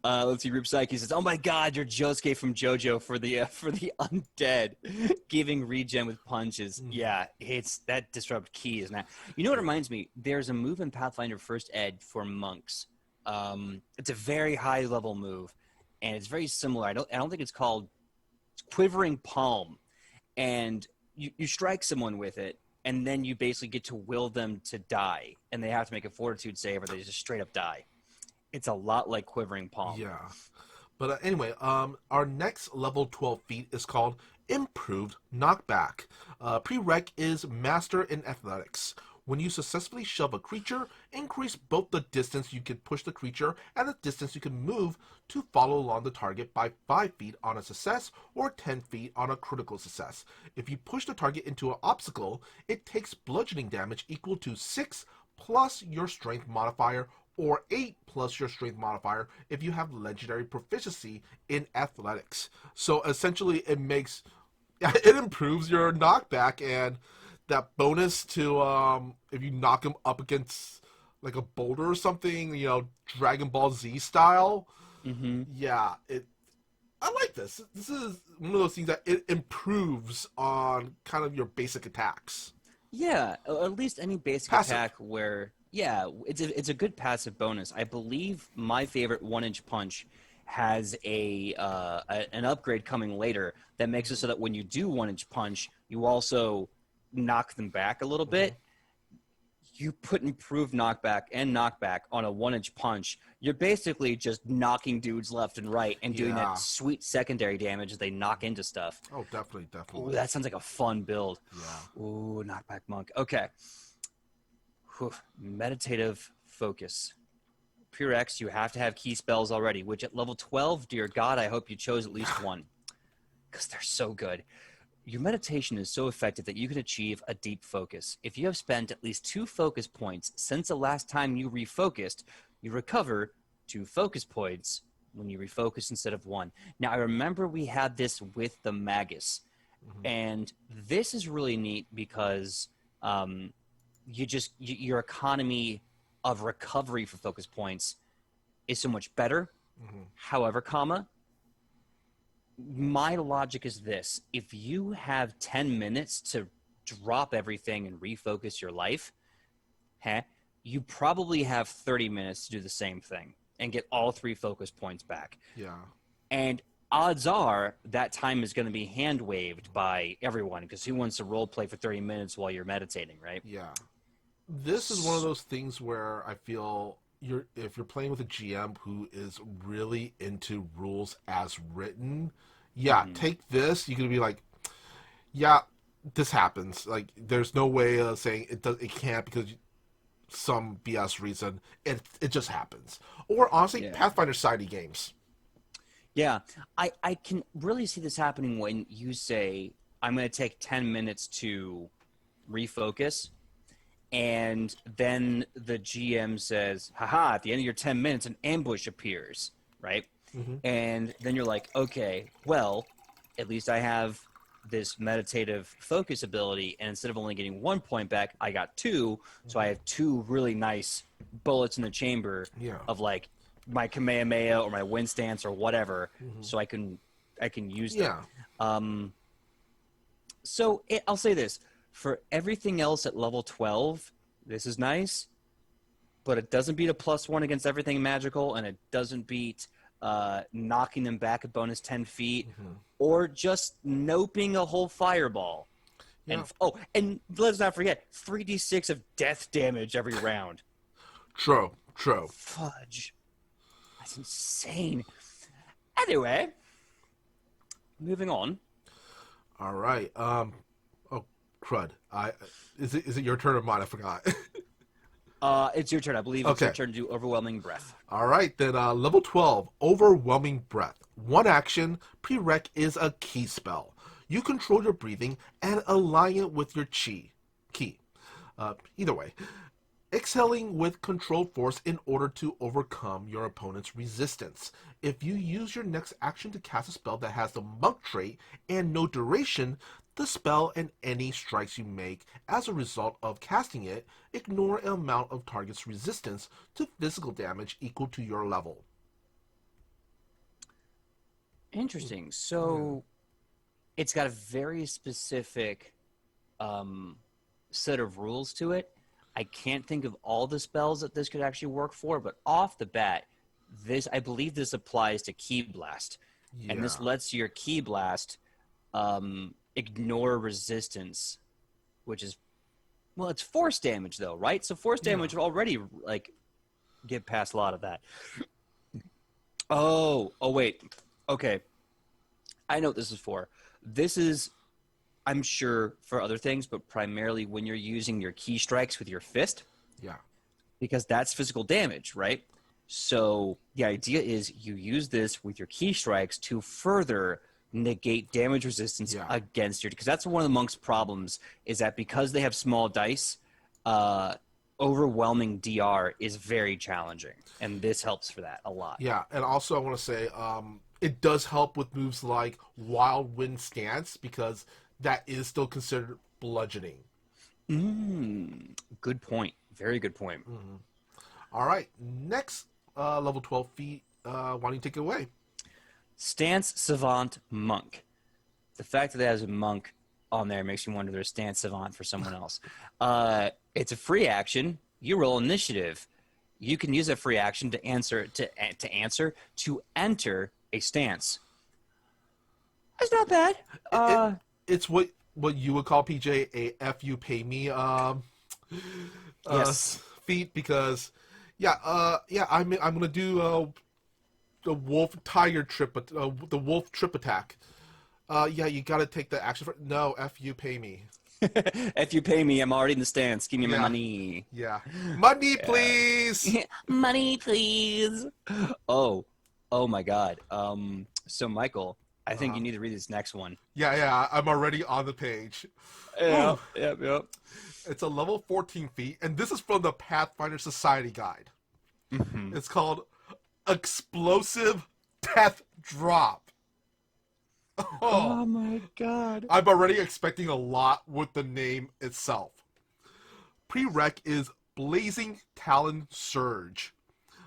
[SPEAKER 1] Let's see. Rube Psyche says, "Oh my God, you're Josuke from JoJo for the undead, giving regen with punches." Yeah, it's that disrupt key is not. You know what reminds me? There's a move in Pathfinder First Ed for monks. It's a very high level move, and it's very similar. I don't think it's called Quivering Palm, and you strike someone with it, and then you basically get to will them to die, and they have to make a fortitude save, or they just straight up die. It's a lot like Quivering Palm.
[SPEAKER 2] Yeah. But anyway, our next level 12 feat is called Improved Knockback. Prereq is Master in Athletics. When you successfully shove a creature, increase both the distance you can push the creature and the distance you can move to follow along the target by 5 feet on a success or 10 feet on a critical success. If you push the target into an obstacle, it takes bludgeoning damage equal to 6 plus your strength modifier or 8 plus your strength modifier if you have legendary proficiency in athletics. So essentially, it improves your knockback, and that bonus to if you knock him up against like a boulder or something, Dragon Ball Z style.
[SPEAKER 1] Mm-hmm.
[SPEAKER 2] Yeah, I like this. This is one of those things that it improves on kind of your basic attacks.
[SPEAKER 1] Yeah, at least any basic
[SPEAKER 2] Passive.
[SPEAKER 1] attack where, yeah, it's a good passive bonus. I believe my favorite 1-inch punch has an upgrade coming later that makes it so that when you do 1-inch punch, you also knock them back a little
[SPEAKER 2] Mm-hmm.
[SPEAKER 1] bit. You put improved knockback on a 1-inch punch, you're basically just knocking dudes left and right and doing that
[SPEAKER 2] Yeah.
[SPEAKER 1] sweet secondary damage as they knock into stuff.
[SPEAKER 2] Oh, definitely,
[SPEAKER 1] Ooh,
[SPEAKER 2] definitely.
[SPEAKER 1] that sounds like a fun build.
[SPEAKER 2] Yeah.
[SPEAKER 1] Ooh, knockback monk. Okay. Whew. Meditative focus. Pure X, you have to have key spells already, which at level 12, dear God, I hope you chose at least one. Because they're so good. Your meditation is so effective that you can achieve a deep focus. If you have spent at least 2 focus points since the last time you refocused, you recover 2 focus points when you refocus instead of 1. Now, I remember we had this with the Magus,
[SPEAKER 2] Mm-hmm.
[SPEAKER 1] and this is really neat because your economy of recovery for focus points is so much better.
[SPEAKER 2] Mm-hmm.
[SPEAKER 1] However, my logic is this: if you have 10 minutes to drop everything and refocus your life, you probably have 30 minutes to do the same thing and get all 3 focus points back.
[SPEAKER 2] Yeah.
[SPEAKER 1] And odds are that time is going to be hand waved by everyone, because who wants to role play for 30 minutes while you're meditating, right?
[SPEAKER 2] Yeah. This is one of those things where I feel if you're playing with a GM who is really into rules as written, yeah,
[SPEAKER 1] Mm-hmm.
[SPEAKER 2] take this. You can be like, yeah, this happens. Like, there's no way of saying it can't because some BS reason. It just happens. Or honestly,
[SPEAKER 1] Yeah.
[SPEAKER 2] Pathfinder sidey games.
[SPEAKER 1] Yeah, I can really see this happening when you say, I'm going to take 10 minutes to refocus, and then the GM says, haha, at the end of your 10 minutes, an ambush appears, right?
[SPEAKER 2] Mm-hmm.
[SPEAKER 1] And then you're like, okay, well, at least I have this meditative focus ability, and instead of only getting 1 point back, I got 2, so I have 2 really nice bullets in the chamber
[SPEAKER 2] Yeah.
[SPEAKER 1] of like my Kamehameha or my wind stance or whatever,
[SPEAKER 2] Mm-hmm.
[SPEAKER 1] so I can use
[SPEAKER 2] Yeah.
[SPEAKER 1] them. I'll say this: for everything else at level 12, this is nice, but it doesn't beat a +1 against everything magical, and it doesn't beat knocking them back a bonus 10 feet,
[SPEAKER 2] Mm-hmm.
[SPEAKER 1] or just noping a whole fireball.
[SPEAKER 2] Yeah.
[SPEAKER 1] And let's not forget 3d6 of death damage every round.
[SPEAKER 2] True. True.
[SPEAKER 1] Fudge. That's insane. Anyway, moving on.
[SPEAKER 2] All right. Oh, crud. Is it your turn or mine? I forgot.
[SPEAKER 1] It's your turn. I believe it's your
[SPEAKER 2] Okay.
[SPEAKER 1] turn to do Overwhelming Breath.
[SPEAKER 2] All right, then level 12, Overwhelming Breath. One action, prereq is a key spell. You control your breathing and align it with your chi. Key. Either way. Exhaling with controlled force in order to overcome your opponent's resistance. If you use your next action to cast a spell that has the monk trait and no duration, the spell and any strikes you make as a result of casting it ignore an amount of target's resistance to physical damage equal to your level.
[SPEAKER 1] Interesting. So it's got a very specific set of rules to it. I can't think of all the spells that this could actually work for, but off the bat, I believe this applies to Ki Blast.
[SPEAKER 2] Yeah.
[SPEAKER 1] And this lets your Ki Blast ignore resistance, which is, well, it's force damage though, right? So force damage would already like get past a lot of that. Oh wait. Okay. I know what this is for. This is, I'm sure, for other things, but primarily when you're using your key strikes with your fist,
[SPEAKER 2] Yeah.
[SPEAKER 1] because that's physical damage, right? So the idea is you use this with your key strikes to further negate damage resistance against your, because that's one of the monk's problems, is that because they have small dice, overwhelming DR is very challenging, and this helps for that a lot.
[SPEAKER 2] Yeah, and also I want to say it does help with moves like Wild Wind Stance because that is still considered bludgeoning.
[SPEAKER 1] Good point. Very good point.
[SPEAKER 2] All right, next level 12 feat. Why don't you take it away?
[SPEAKER 1] Stance Savant Monk. The fact that it has a monk on there makes me wonder there's Stance Savant for someone else. It's a free action. You roll initiative. You can use a free action to enter a stance. That's not bad.
[SPEAKER 2] It's what you would call PJ a F you pay me
[SPEAKER 1] Yes.
[SPEAKER 2] feat because I'm gonna do the wolf tiger trip the wolf trip attack. You gotta take the action for no F you pay me.
[SPEAKER 1] If you pay me, I'm already in the stance. Give me my money.
[SPEAKER 2] Yeah. Money, please.
[SPEAKER 1] Money, please. Oh, oh my God. So Michael, I think you need to read this next one.
[SPEAKER 2] Yeah. I'm already on the page.
[SPEAKER 1] Yeah, yep.
[SPEAKER 2] It's a level 14 feat, and this is from the Pathfinder Society Guide. It's called Explosive Death Drop.
[SPEAKER 1] Oh my God.
[SPEAKER 2] I'm already expecting a lot with the name itself. Prereq is Blazing Talon Surge.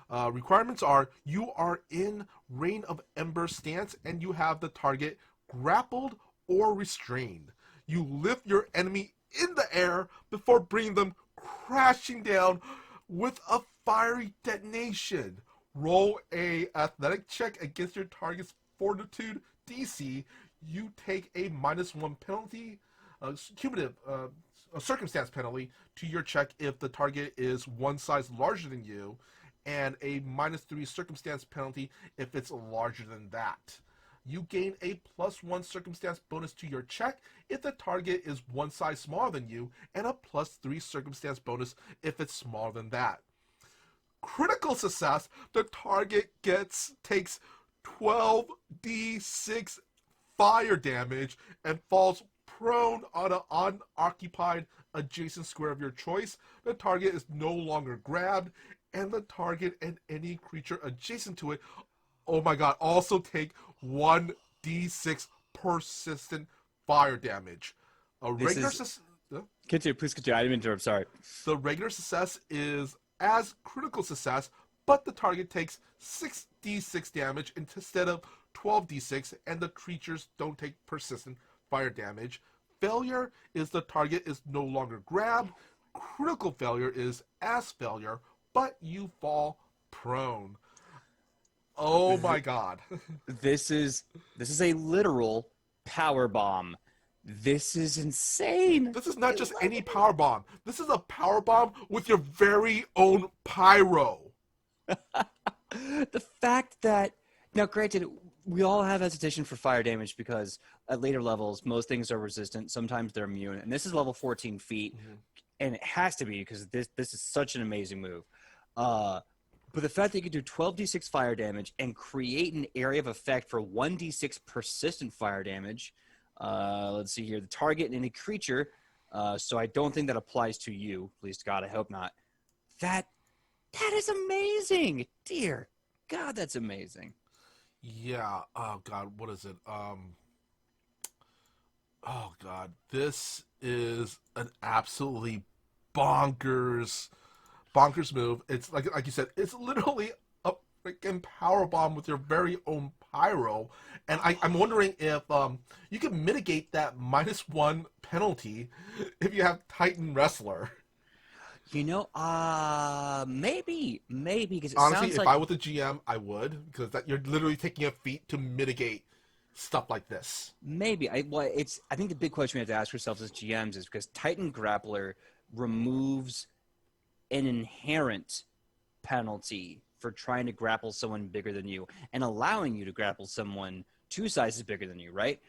[SPEAKER 2] Requirements are you are in Rain of Ember stance and you have the target grappled or restrained. You lift your enemy in the air before bringing them crashing down with a fiery detonation. Roll a athletic check against your target's fortitude DC. You take a -1 penalty, cumulative a circumstance penalty to your check if the target is one size larger than you, and a -3 circumstance penalty if it's larger than that. You gain a +1 circumstance bonus to your check if the target is one size smaller than you, and a +3 circumstance bonus if it's smaller than that. Critical success, the target takes 12d6 fire damage and falls prone on an unoccupied adjacent square of your choice. The target is no longer grabbed, and the target and any creature adjacent to it, oh my god, also take 1d6 persistent fire damage.
[SPEAKER 1] Continue, please continue. I didn't interrupt, sorry.
[SPEAKER 2] The regular success is as critical success, but the target takes 6d6 damage instead of 12d6, and the creatures don't take persistent fire damage. Failure is the target is no longer grabbed. Critical failure is as failure, but you fall prone. Oh my god.
[SPEAKER 1] This is a literal power bomb. This is insane.
[SPEAKER 2] This is not just any power bomb. This is a power bomb with your very own pyro.
[SPEAKER 1] The fact that, now granted, we all have hesitation for fire damage because at later levels, most things are resistant. Sometimes they're immune. And this is level 14 feet. And it has to be because this is such an amazing move. But the fact that you can do 12d6 fire damage and create an area of effect for 1d6 persistent fire damage. Let's see here. The target and any creature. So I don't think that applies to you. Please God, I hope not. That is amazing. Dear God, that's amazing.
[SPEAKER 2] Yeah. Oh god, what is it? Oh god, this is an absolutely bonkers move. It's like you said, it's literally a freaking power bomb with your very own pyro. And I'm wondering if you can mitigate that -1 penalty if you have Titan Wrestler.
[SPEAKER 1] You know, maybe because it
[SPEAKER 2] Honestly,
[SPEAKER 1] sounds
[SPEAKER 2] if
[SPEAKER 1] like
[SPEAKER 2] I was the GM, I would, because that you're literally taking a feat to mitigate stuff like this.
[SPEAKER 1] maybe. I think the big question we have to ask ourselves as GMs is because Titan Grappler removes an inherent penalty for trying to grapple someone bigger than you and allowing you to grapple someone 2 sizes bigger than you, right?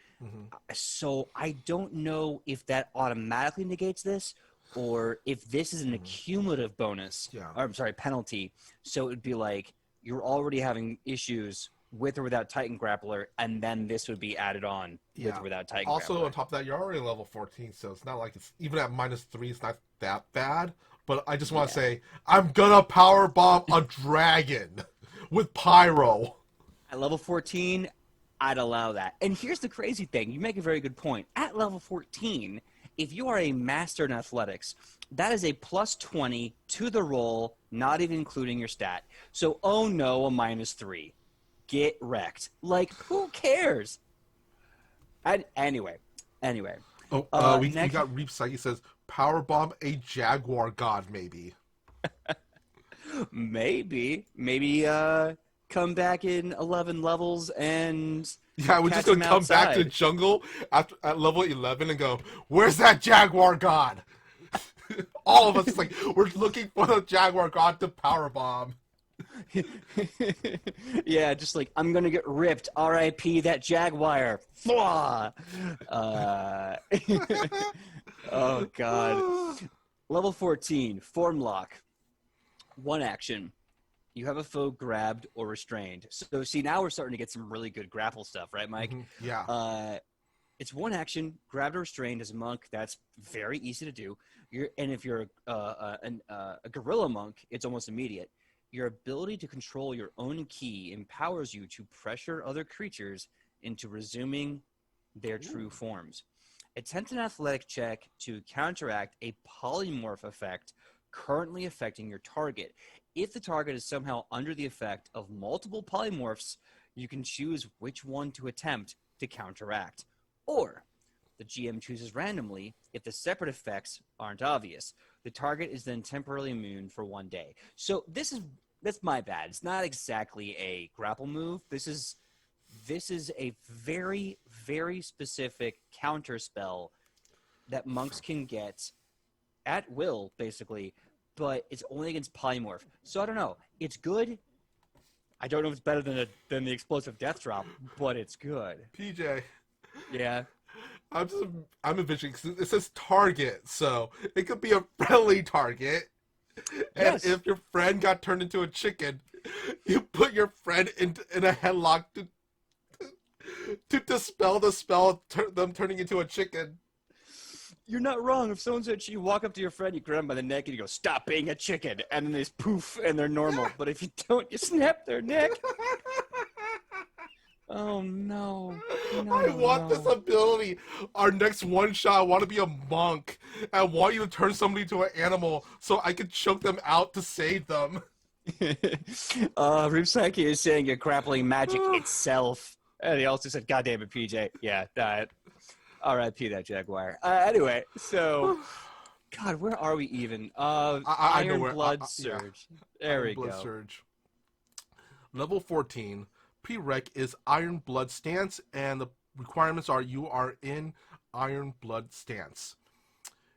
[SPEAKER 1] So I don't know if that automatically negates this or if this is an accumulative bonus, or I'm sorry, penalty. So it would be like you're already having issues with or without Titan Grappler, and then this would be added on with or without Titan
[SPEAKER 2] Also,
[SPEAKER 1] Grappler.
[SPEAKER 2] on top of that, you're already level 14, so it's not like it's even at -3, it's not that bad. But I just want to
[SPEAKER 1] Yeah.
[SPEAKER 2] say, I'm gonna power bomb a dragon with pyro.
[SPEAKER 1] At level 14, I'd allow that. And here's the crazy thing. You make a very good point. At level 14, if you are a master in athletics, that is a plus 20 to the roll, not even including your stat. So, oh no, a -3. Get wrecked. Like, who cares? Anyway.
[SPEAKER 2] Oh, we
[SPEAKER 1] Next,
[SPEAKER 2] got Reap Psyche says power bomb a jaguar god maybe.
[SPEAKER 1] maybe, come back in 11 levels and
[SPEAKER 2] Yeah, we're just
[SPEAKER 1] catch him
[SPEAKER 2] gonna come back to the
[SPEAKER 1] outside.
[SPEAKER 2] jungle after at level 11 and go, "Where's that jaguar god?" All of us is like, we're looking for the jaguar god to power bomb.
[SPEAKER 1] Yeah, just like I'm gonna get ripped. R.I.P. that Jaguar. Fwah! Uh, oh God. Level 14, form lock. One action. You have a foe grabbed or restrained. So see, now we're starting to get some really good grapple stuff, right, Mike?
[SPEAKER 2] Yeah.
[SPEAKER 1] It's one action, grabbed or restrained as a monk. That's very easy to do. And if you're a guerrilla monk, it's almost immediate. Your ability to control your own ki empowers you to pressure other creatures into resuming their true forms. Attempt an athletic check to counteract a polymorph effect currently affecting your target. If the target is somehow under the effect of multiple polymorphs, you can choose which one to attempt to counteract. Or the GM chooses randomly if the separate effects aren't obvious. The target is then temporarily immune for 1 day. So that's my bad. It's not exactly a grapple move. This is a very, very specific counter spell that monks can get at will, basically, but it's only against polymorph. So I don't know. It's good. I don't know if it's better than the explosive death drop, but it's good.
[SPEAKER 2] PJ,
[SPEAKER 1] Yeah.
[SPEAKER 2] I'm envisioning, 'cause it says target, so it could be a friendly target. And
[SPEAKER 1] Yes.
[SPEAKER 2] if your friend got turned into a chicken, you put your friend in a headlock to dispel the spell, them turning into a chicken.
[SPEAKER 1] You're not wrong. If someone said you walk up to your friend, you grab them by the neck, and you go, "Stop being a chicken," and then they just poof, and they're normal. But if you don't, you snap their neck. Oh no,
[SPEAKER 2] I want this
[SPEAKER 1] no.
[SPEAKER 2] ability. Our next one shot, I want to be a monk. I want you to turn somebody into an animal so I can choke them out to save them.
[SPEAKER 1] Ripsaki is saying you're grappling magic itself. And he also said, "God damn it, PJ." Yeah, that. R.I.P. that Jaguar. Anyway, so God, where are we even?
[SPEAKER 2] I know
[SPEAKER 1] Iron
[SPEAKER 2] where.
[SPEAKER 1] Blood
[SPEAKER 2] Yeah,
[SPEAKER 1] Surge. There
[SPEAKER 2] Iron
[SPEAKER 1] we
[SPEAKER 2] Blood
[SPEAKER 1] go.
[SPEAKER 2] Surge. Level 14. Prereq is Iron Blood Stance, and the requirements are you are in Iron Blood Stance.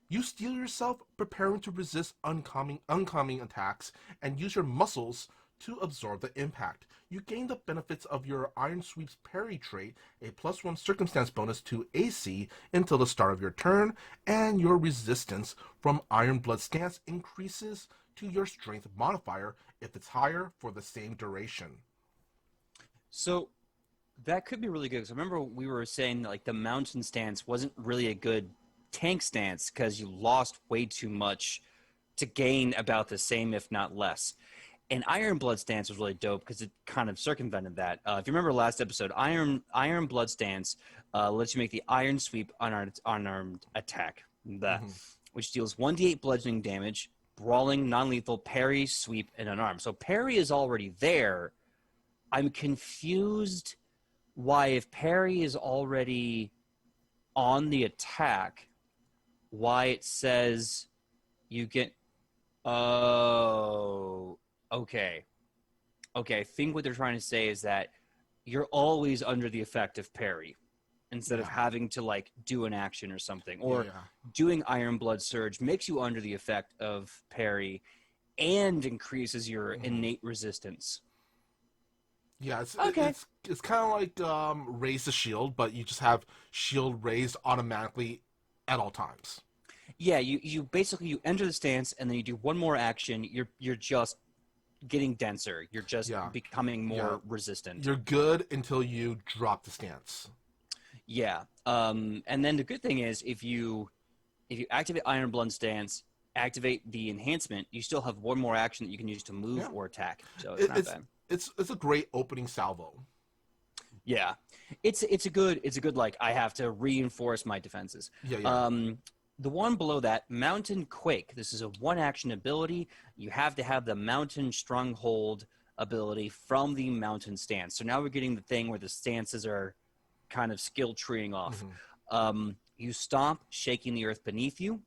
[SPEAKER 2] You steel yourself, preparing to resist oncoming attacks, and use your muscles to absorb the impact. You gain the benefits of your Iron Sweep's parry trait, a +1 circumstance bonus to AC until the start of your turn, and your resistance from Iron Blood Stance increases to your strength modifier if it's higher for the same duration.
[SPEAKER 1] So that could be really good. Because I remember we were saying that, like, the mountain stance wasn't really a good tank stance because you lost way too much to gain about the same, if not less. And Iron Blood Stance was really dope because it kind of circumvented that. If you remember last episode, Iron Blood Stance lets you make the Iron Sweep unarmed attack, which deals 1d8 bludgeoning damage, brawling, non-lethal, parry, sweep, and unarmed. So parry is already there. I'm confused why, if parry is already on the attack, why it says you get. Oh, okay. Okay, I think what they're trying to say is that you're always under the effect of parry instead of having to, like, do an action or something. Or doing Iron Blood Surge makes you under the effect of parry and increases your innate resistance.
[SPEAKER 2] Yeah,
[SPEAKER 1] Okay.
[SPEAKER 2] it's kind of like raise the shield, but you just have shield raised automatically at all times.
[SPEAKER 1] Yeah, you basically you enter the stance and then you do one more action. You're just getting denser. You're just becoming more resistant.
[SPEAKER 2] You're good until you drop the stance.
[SPEAKER 1] Yeah. And then the good thing is if you activate Iron Blood Stance activate the enhancement, you still have one more action that you can use to move
[SPEAKER 2] Yeah.
[SPEAKER 1] or attack. So it's
[SPEAKER 2] It,
[SPEAKER 1] not
[SPEAKER 2] it's
[SPEAKER 1] bad.
[SPEAKER 2] it's a great opening salvo.
[SPEAKER 1] Yeah, it's a good like I have to reinforce my defenses.
[SPEAKER 2] Yeah, yeah.
[SPEAKER 1] Um, the one below that, Mountain Quake. This is a one action ability. You have to have the Mountain Stronghold ability from the Mountain stance. So now we're getting the thing where the stances are kind of skill treeing off.
[SPEAKER 2] Hmm.
[SPEAKER 1] You stomp, shaking the earth beneath you.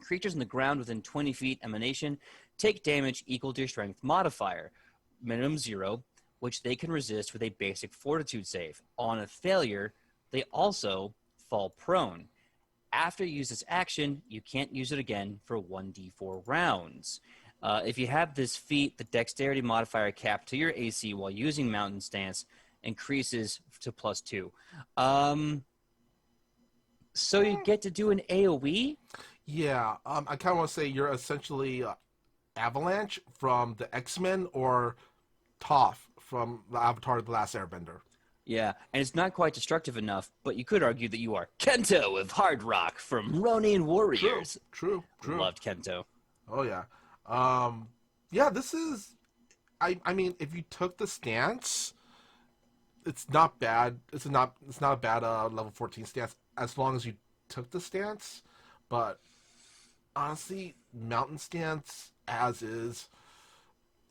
[SPEAKER 1] Creatures in the ground within 20 feet emanation take damage equal to your strength modifier, minimum 0, which they can resist with a basic fortitude save. On a failure, they also fall prone. After you use this action, you can't use it again for 1d4 rounds. If you have this feat, the dexterity modifier capped to your AC while using Mountain Stance increases to +2. So you get to do an AoE?
[SPEAKER 2] Yeah, I kind of want to say you're essentially Avalanche from the X-Men or Toph from the Avatar: The Last Airbender.
[SPEAKER 1] Yeah, and it's not quite destructive enough, but you could argue that you are Kento of Hard Rock from Ronin
[SPEAKER 2] True,
[SPEAKER 1] Warriors.
[SPEAKER 2] true, true.
[SPEAKER 1] Loved Kento.
[SPEAKER 2] Oh yeah, um, yeah. This is, I mean, if you took the stance, it's not bad. It's not a bad level 14 stance as long as you took the stance. But honestly, mountain stance as is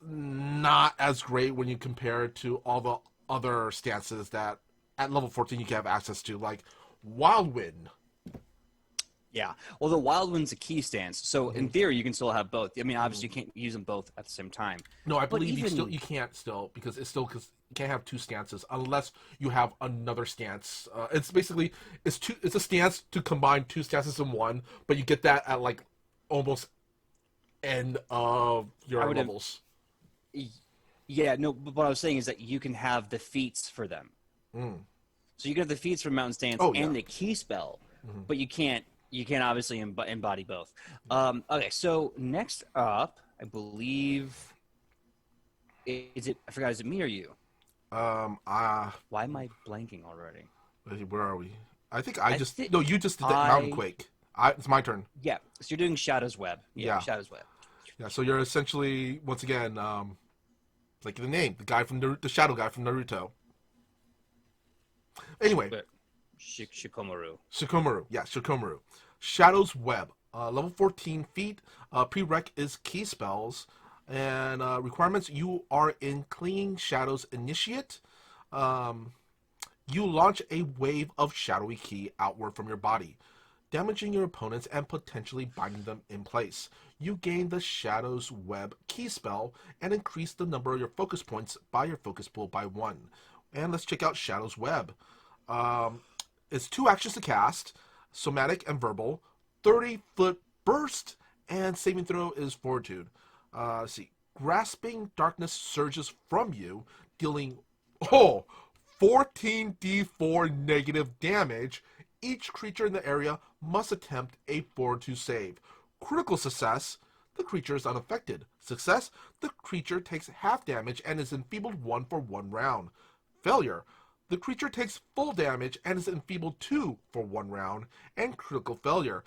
[SPEAKER 2] not as great when you compare it to all the other stances that at level 14 you can have access to, like Wild Wind.
[SPEAKER 1] Yeah. Well, the Wild One's a key stance, so in
[SPEAKER 2] Mhm.
[SPEAKER 1] theory you can still have both. I mean, obviously you can't use them both at the same time.
[SPEAKER 2] No, I
[SPEAKER 1] But
[SPEAKER 2] believe
[SPEAKER 1] even
[SPEAKER 2] you can't still because you can't have two stances unless you have another stance. It's basically it's a stance to combine two stances in one, but you get that at like almost end of
[SPEAKER 1] I
[SPEAKER 2] your
[SPEAKER 1] would have,
[SPEAKER 2] levels.
[SPEAKER 1] yeah, no. But what I was saying is that you can have the feats for them.
[SPEAKER 2] Mm.
[SPEAKER 1] So you can have the feats for Mountain Stance
[SPEAKER 2] Oh yeah.
[SPEAKER 1] and the key spell,
[SPEAKER 2] Hmm.
[SPEAKER 1] but you can't obviously embody both. Okay, so next up, I believe is it I forgot, is it me or you?
[SPEAKER 2] Um. Uh.
[SPEAKER 1] Why am I blanking already?
[SPEAKER 2] Where are we? I think I
[SPEAKER 1] I
[SPEAKER 2] just
[SPEAKER 1] think
[SPEAKER 2] no. You just did that mountain
[SPEAKER 1] I
[SPEAKER 2] quake. It's my turn.
[SPEAKER 1] Yeah. So you're doing Shadow's Web. Yeah,
[SPEAKER 2] Yeah.
[SPEAKER 1] Shadow's Web.
[SPEAKER 2] Yeah. So you're essentially once again like the name, the guy from the shadow guy from Naruto. Anyway,
[SPEAKER 1] But Shikomaru.
[SPEAKER 2] Shikomaru. Yeah, Shikomaru. Shadow's Web. Level 14 feet. Prereq is key spells. And requirements, you are in Clinging Shadows Initiate. Um, you launch a wave of shadowy ki outward from your body, damaging your opponents and potentially binding them in place. You gain the Shadow's Web key spell and increase the number of your focus points by your focus pool by 1. And let's check out Shadow's Web. Um, it's 2 actions to cast, somatic and verbal, 30-foot burst, and saving throw is fortitude. Let's see. Grasping darkness surges from you, dealing 14d4 negative damage. Each creature in the area must attempt a fortitude save. Critical success, the creature is unaffected. Success, the creature takes half damage and is enfeebled 1 for 1 round. Failure, the creature takes full damage and is enfeebled 2 for 1 round. And critical failure,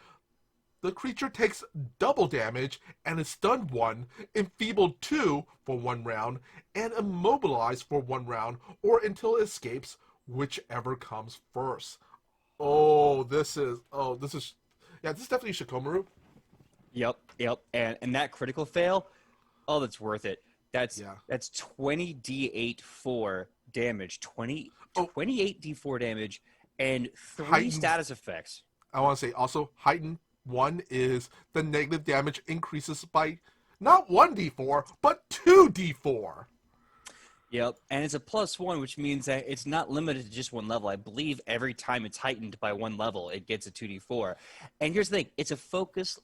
[SPEAKER 2] the creature takes double damage and is stunned 1, enfeebled 2 for 1 round, and immobilized for 1 round or until it escapes, whichever comes first. Yeah, this is definitely Shikomaru.
[SPEAKER 1] Yep. And that critical fail, oh, that's worth it. That's
[SPEAKER 2] Yeah.
[SPEAKER 1] that's 20 d8 for damage, 20
[SPEAKER 2] Oh,
[SPEAKER 1] 28 d4 damage, and 3
[SPEAKER 2] heightened.
[SPEAKER 1] status effects.
[SPEAKER 2] I want to say also heightened 1 is the negative damage increases by not 1d4, but 2d4.
[SPEAKER 1] Yep, and it's a +1, which means that it's not limited to just one level. I believe every time it's heightened by one level, it gets a 2d4. And here's the thing: it's a focus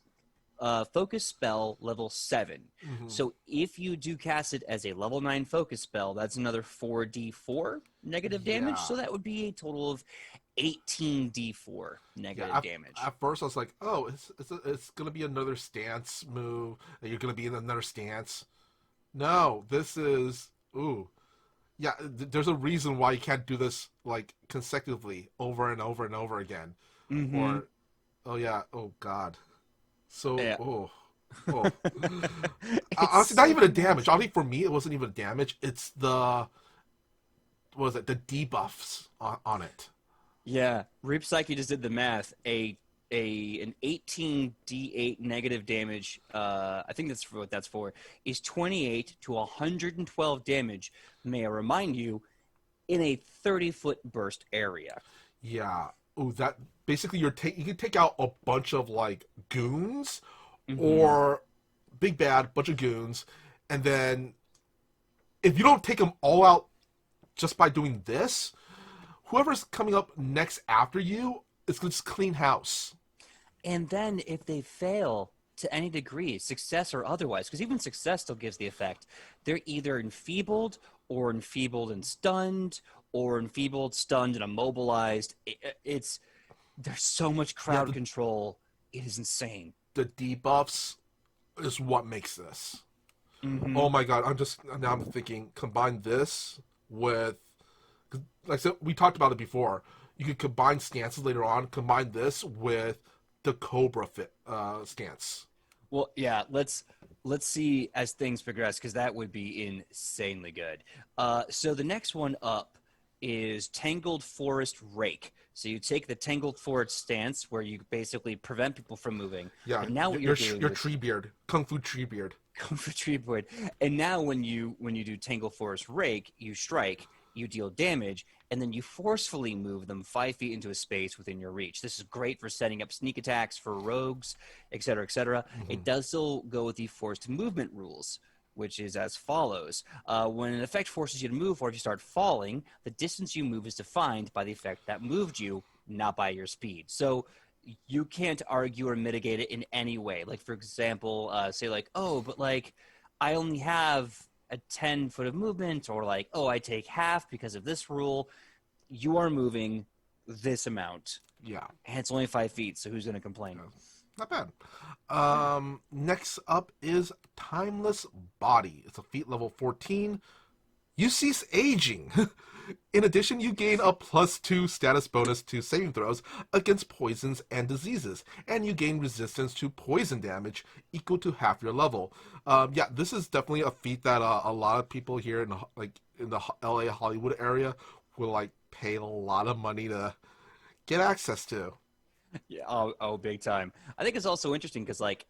[SPEAKER 1] spell level 7.
[SPEAKER 2] Mm-hmm.
[SPEAKER 1] So if you do cast it as a level 9 focus spell, that's another 4d4 negative damage.
[SPEAKER 2] Yeah.
[SPEAKER 1] So that would be a total of 18d4 negative damage.
[SPEAKER 2] At first, I was like, "Oh, it's gonna be another stance move. That you're gonna be in another stance." No, this is yeah. There's a reason why you can't do this like consecutively over and over and over again.
[SPEAKER 1] Mm-hmm.
[SPEAKER 2] Or, oh yeah, oh god. So
[SPEAKER 1] Yeah.
[SPEAKER 2] Oh,
[SPEAKER 1] It's
[SPEAKER 2] honestly, not
[SPEAKER 1] so
[SPEAKER 2] even a damage.
[SPEAKER 1] nasty.
[SPEAKER 2] Honestly, for me, it wasn't even a damage. It's the what was it? The debuffs on it.
[SPEAKER 1] Yeah, Reap Psyche just did the math. An 18 D8 negative damage, I think that's what that's for, is 28 to 112 damage. May I remind you, in a 30-foot burst area.
[SPEAKER 2] Yeah. Ooh, that basically you can take out a bunch of like goons
[SPEAKER 1] Hmm.
[SPEAKER 2] or big bad bunch of goons, and then if you don't take them all out just by doing this, whoever's coming up next after you is going to just clean house.
[SPEAKER 1] And then if they fail to any degree, success or otherwise, because even success still gives the effect, they're either enfeebled or enfeebled and stunned or enfeebled, stunned, and immobilized. It's there's so much
[SPEAKER 2] Yeah,
[SPEAKER 1] crowd control. It is insane.
[SPEAKER 2] the debuffs is what makes this.
[SPEAKER 1] Hmm.
[SPEAKER 2] Oh my god, I'm thinking combine this with, like I said, we talked about it before. You could combine stances later on. Combine this with the Cobra stance.
[SPEAKER 1] Well, yeah, let's see as things progress because that would be insanely good. So the next one up is Tangled Forest Rake. So you take the Tangled Forest stance where you basically prevent people from moving,
[SPEAKER 2] Yeah,
[SPEAKER 1] but now what you're doing
[SPEAKER 2] your
[SPEAKER 1] with
[SPEAKER 2] tree beard, kung fu tree beard.
[SPEAKER 1] Comfort Tree Void. And now when you do Tangle Forest Rake, you strike, you deal damage, and then you forcefully move them 5 feet into a space within your reach. This is great for setting up sneak attacks for rogues, etc., etc.
[SPEAKER 2] Mm-hmm.
[SPEAKER 1] It does still go with the forced movement rules, which is as follows. When an effect forces you to move, or if you start falling, the distance you move is defined by the effect that moved you, not by your speed. So you can't argue or mitigate it in any way. Like, for example, say like, oh, but like I only have a 10 foot of movement, or like, oh, I take half because of this rule. You are moving this amount,
[SPEAKER 2] Yeah,
[SPEAKER 1] and it's only 5 feet. So who's going to complain?
[SPEAKER 2] yeah, not bad. Next up is Timeless Body. It's a feat level 14. You cease aging. In addition, you gain a +2 status bonus to saving throws against poisons and diseases, and you gain resistance to poison damage equal to half your level. Yeah, this is definitely a feat that a lot of people here in the LA Hollywood area will like pay a lot of money to get access to.
[SPEAKER 1] Yeah, oh, big time. I think it's also interesting because like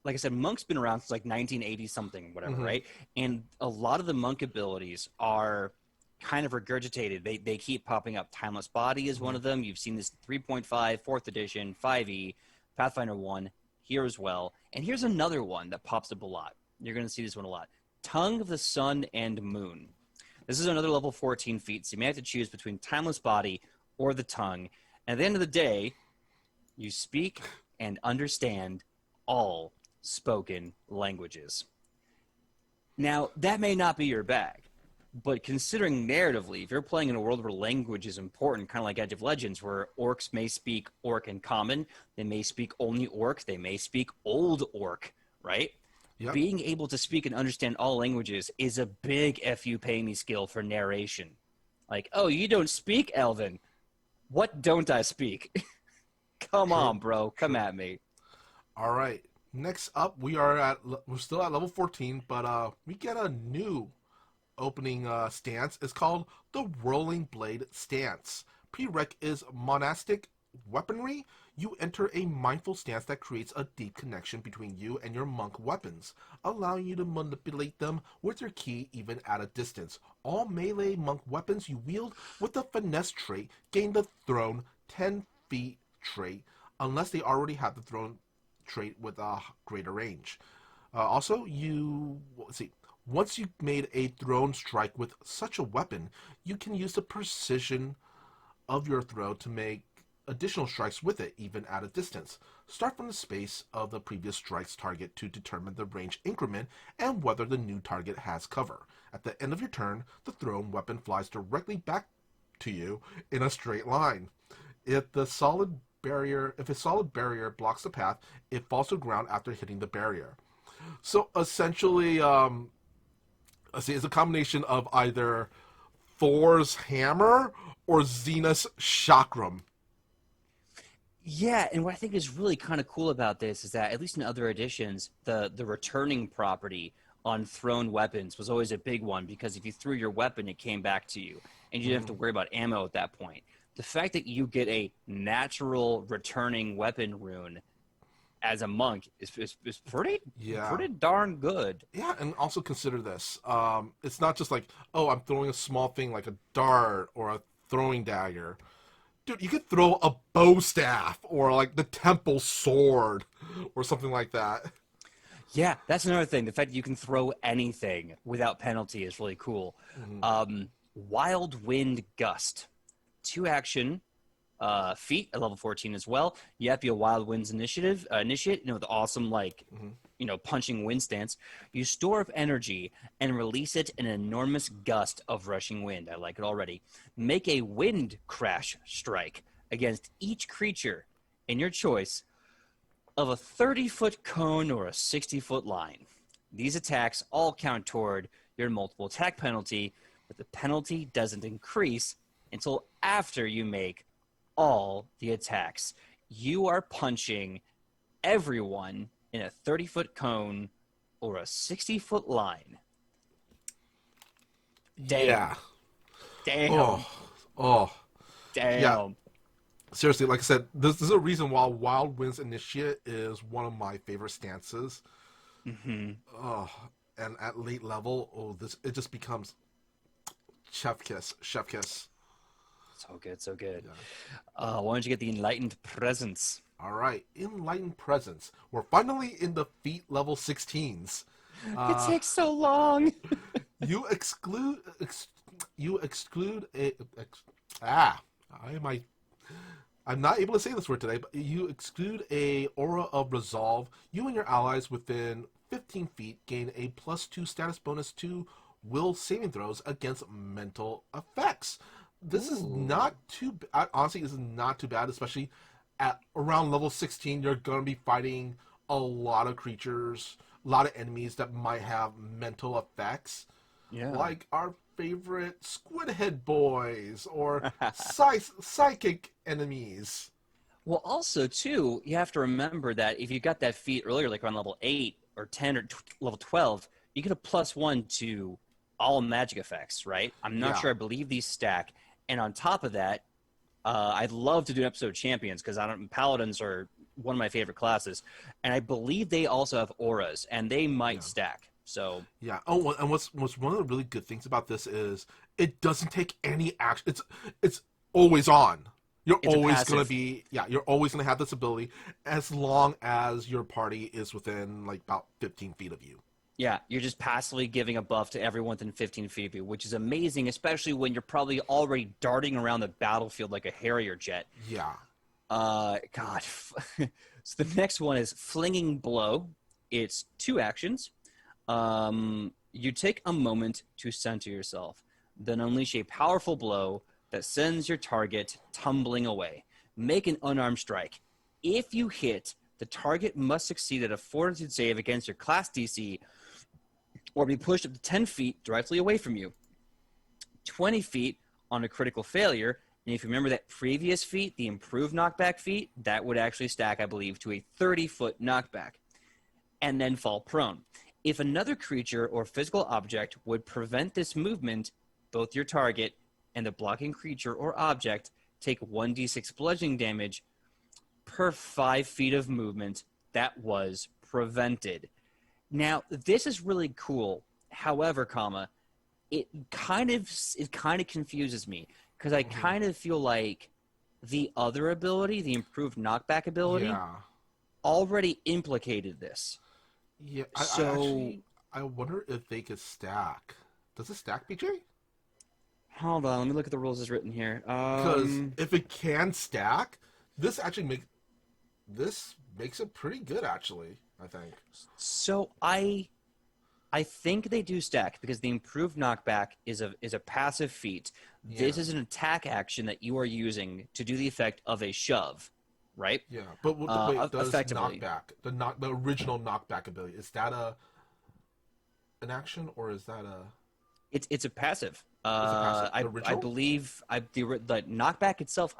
[SPEAKER 1] I said, Monk's been around since like 1980 something, whatever,
[SPEAKER 2] Hmm.
[SPEAKER 1] right? And a lot of the Monk abilities are kind of regurgitated. They keep popping up. Timeless Body is one
[SPEAKER 2] Hmm.
[SPEAKER 1] of them. You've seen this 3.5, 4th edition, 5e, Pathfinder 1 here as well. And here's another one that pops up a lot. You're going to see this one a lot. Tongue of the Sun and Moon. This is another level 14 feat, so you may have to choose between Timeless Body or the Tongue. And at the end of the day, you speak and understand all spoken languages. Now, that may not be your bag, but considering narratively, if you're playing in a world where language is important, kind of like Edge of Legends, where orcs may speak orc in common, they may speak only orc, they may speak old orc, right?
[SPEAKER 2] Yep.
[SPEAKER 1] Being able to speak and understand all languages is a big FU pay me skill for narration. Like, oh, you don't speak Elven. What don't I speak? Come
[SPEAKER 2] True.
[SPEAKER 1] on, bro. Come
[SPEAKER 2] True.
[SPEAKER 1] at me.
[SPEAKER 2] All right. Next up, we're still at level 14, but we get a new opening stance. Is called the Rolling Blade Stance. Prereq is monastic weaponry. You enter a mindful stance that creates a deep connection between you and your monk weapons, allowing you to manipulate them with your ki even at a distance. All melee monk weapons you wield with the finesse trait gain the thrown 10 feet trait, unless they already have the thrown trait with a greater range. Also, let's see. Once you've made a thrown strike with such a weapon, you can use the precision of your throw to make additional strikes with it, even at a distance. Start from the space of the previous strike's target to determine the range increment and whether the new target has cover. At the end of your turn, the thrown weapon flies directly back to you in a straight line. If a solid barrier blocks the path, it falls to the ground after hitting the barrier. So essentially, let's see, it's a combination of either Thor's hammer or Zenith's chakram.
[SPEAKER 1] Yeah, and what I think is really kind of cool about this is that, at least in other editions, the returning property on thrown weapons was always a big one, because if you threw your weapon, it came back to you, and you didn't have to
[SPEAKER 2] Hmm.
[SPEAKER 1] worry about ammo at that point. The fact that you get a natural returning weapon rune as a monk is pretty
[SPEAKER 2] Yeah.
[SPEAKER 1] pretty darn good.
[SPEAKER 2] Yeah, and also consider this. It's not just like, oh, I'm throwing a small thing like a dart or a throwing dagger. Dude, you could throw a bow staff or like the temple sword or something like that.
[SPEAKER 1] Yeah, that's another thing. The fact that you can throw anything without penalty is really cool.
[SPEAKER 2] Hmm.
[SPEAKER 1] Wild Wind Gust, 2 action, feat at level 14 as well. You have to be a Wild Winds initiate, with awesome
[SPEAKER 2] Hmm.
[SPEAKER 1] punching wind stance. You store up energy and release it in an enormous gust of rushing wind. I like it already. Make a wind crash strike against each creature in your choice of a 30-foot cone or a 60-foot line. These attacks all count toward your multiple attack penalty, but the penalty doesn't increase until after you make all the attacks. You are punching everyone in a 30-foot cone or a 60-foot line. Damn.
[SPEAKER 2] Yeah.
[SPEAKER 1] Damn.
[SPEAKER 2] Oh, oh, yeah.
[SPEAKER 1] Damn.
[SPEAKER 2] Seriously, like I said, this is a reason why Wild Winds Initiate is one of my favorite stances.
[SPEAKER 1] Mm-hmm.
[SPEAKER 2] Oh, and at late level, oh, this it just becomes chef kiss, chef kiss.
[SPEAKER 1] So good, so good.
[SPEAKER 2] Yeah.
[SPEAKER 1] Why don't you get the Enlightened Presence?
[SPEAKER 2] All right, Enlightened Presence. We're finally in the feat level 16s.
[SPEAKER 1] It
[SPEAKER 2] Uh,
[SPEAKER 1] takes so long.
[SPEAKER 2] you exclude you exclude a ah. I am I I'm not able to say this word today, but you exclude a aura of resolve. You and your allies within 15 feet gain a +2 status bonus to will saving throws against mental effects. This is
[SPEAKER 1] Ooh.
[SPEAKER 2] not too honestly, this is not too bad, especially at around level 16. You're going to be fighting a lot of creatures, a lot of enemies that might have mental effects,
[SPEAKER 1] Yeah.
[SPEAKER 2] like our favorite Squidhead boys or psychic enemies.
[SPEAKER 1] Well, also too, you have to remember that if you got that feat earlier, like on level 8 or 10 or level 12, you get a +1 to all magic effects, right? I'm not
[SPEAKER 2] Yeah,
[SPEAKER 1] sure. I believe these stack, and on top of that, I'd love to do an episode of champions, because I don't. Paladins are one of my favorite classes, and I believe they also have auras, and they might
[SPEAKER 2] yeah,
[SPEAKER 1] stack. So
[SPEAKER 2] yeah. Oh, and what's one of the really good things about this is it doesn't take any action. It's always on. You're
[SPEAKER 1] it's a
[SPEAKER 2] always gonna
[SPEAKER 1] passive.
[SPEAKER 2] be yeah. You're always gonna have this ability as long as your party is within like about 15 feet of you.
[SPEAKER 1] Yeah, you're just passively giving a buff to everyone within 15 feet of you, which is amazing, especially when you're probably already darting around the battlefield like a Harrier jet.
[SPEAKER 2] Yeah,
[SPEAKER 1] God. So the next one is Flinging Blow. It's 2 actions. You take a moment to center yourself, then unleash a powerful blow that sends your target tumbling away. Make an unarmed strike. If you hit, the target must succeed at a fortitude save against your class DC or be pushed up to 10 feet directly away from you. 20 feet on a critical failure. And if you remember that previous feat, the improved knockback feat, that would actually stack, I believe, to a 30-foot knockback, and then fall prone. If another creature or physical object would prevent this movement, both your target and the blocking creature or object take 1d6 bludgeoning damage per 5 feet of movement that was prevented. Now, this is really cool. However, it kind of confuses me, because I
[SPEAKER 2] hmm,
[SPEAKER 1] kind of feel like the other ability, the improved knockback ability,
[SPEAKER 2] yeah,
[SPEAKER 1] already implicated this.
[SPEAKER 2] yeah. I
[SPEAKER 1] So
[SPEAKER 2] actually I wonder if they could stack. Does it stack, BJ?
[SPEAKER 1] hold on, let me look at the rules as written here.
[SPEAKER 2] Because if it can stack, this actually makes it pretty good. Actually, I think.
[SPEAKER 1] So I think they do stack, because the improved knockback is a passive feat.
[SPEAKER 2] Yeah.
[SPEAKER 1] This is an attack action that you are using to do the effect of a shove, right?
[SPEAKER 2] Yeah, but wait, does
[SPEAKER 1] Effectively,
[SPEAKER 2] knockback the original knockback ability is that a an action or is that a
[SPEAKER 1] it's a passive.
[SPEAKER 2] is it passive?
[SPEAKER 1] I
[SPEAKER 2] The
[SPEAKER 1] I
[SPEAKER 2] original?
[SPEAKER 1] believe the knockback itself.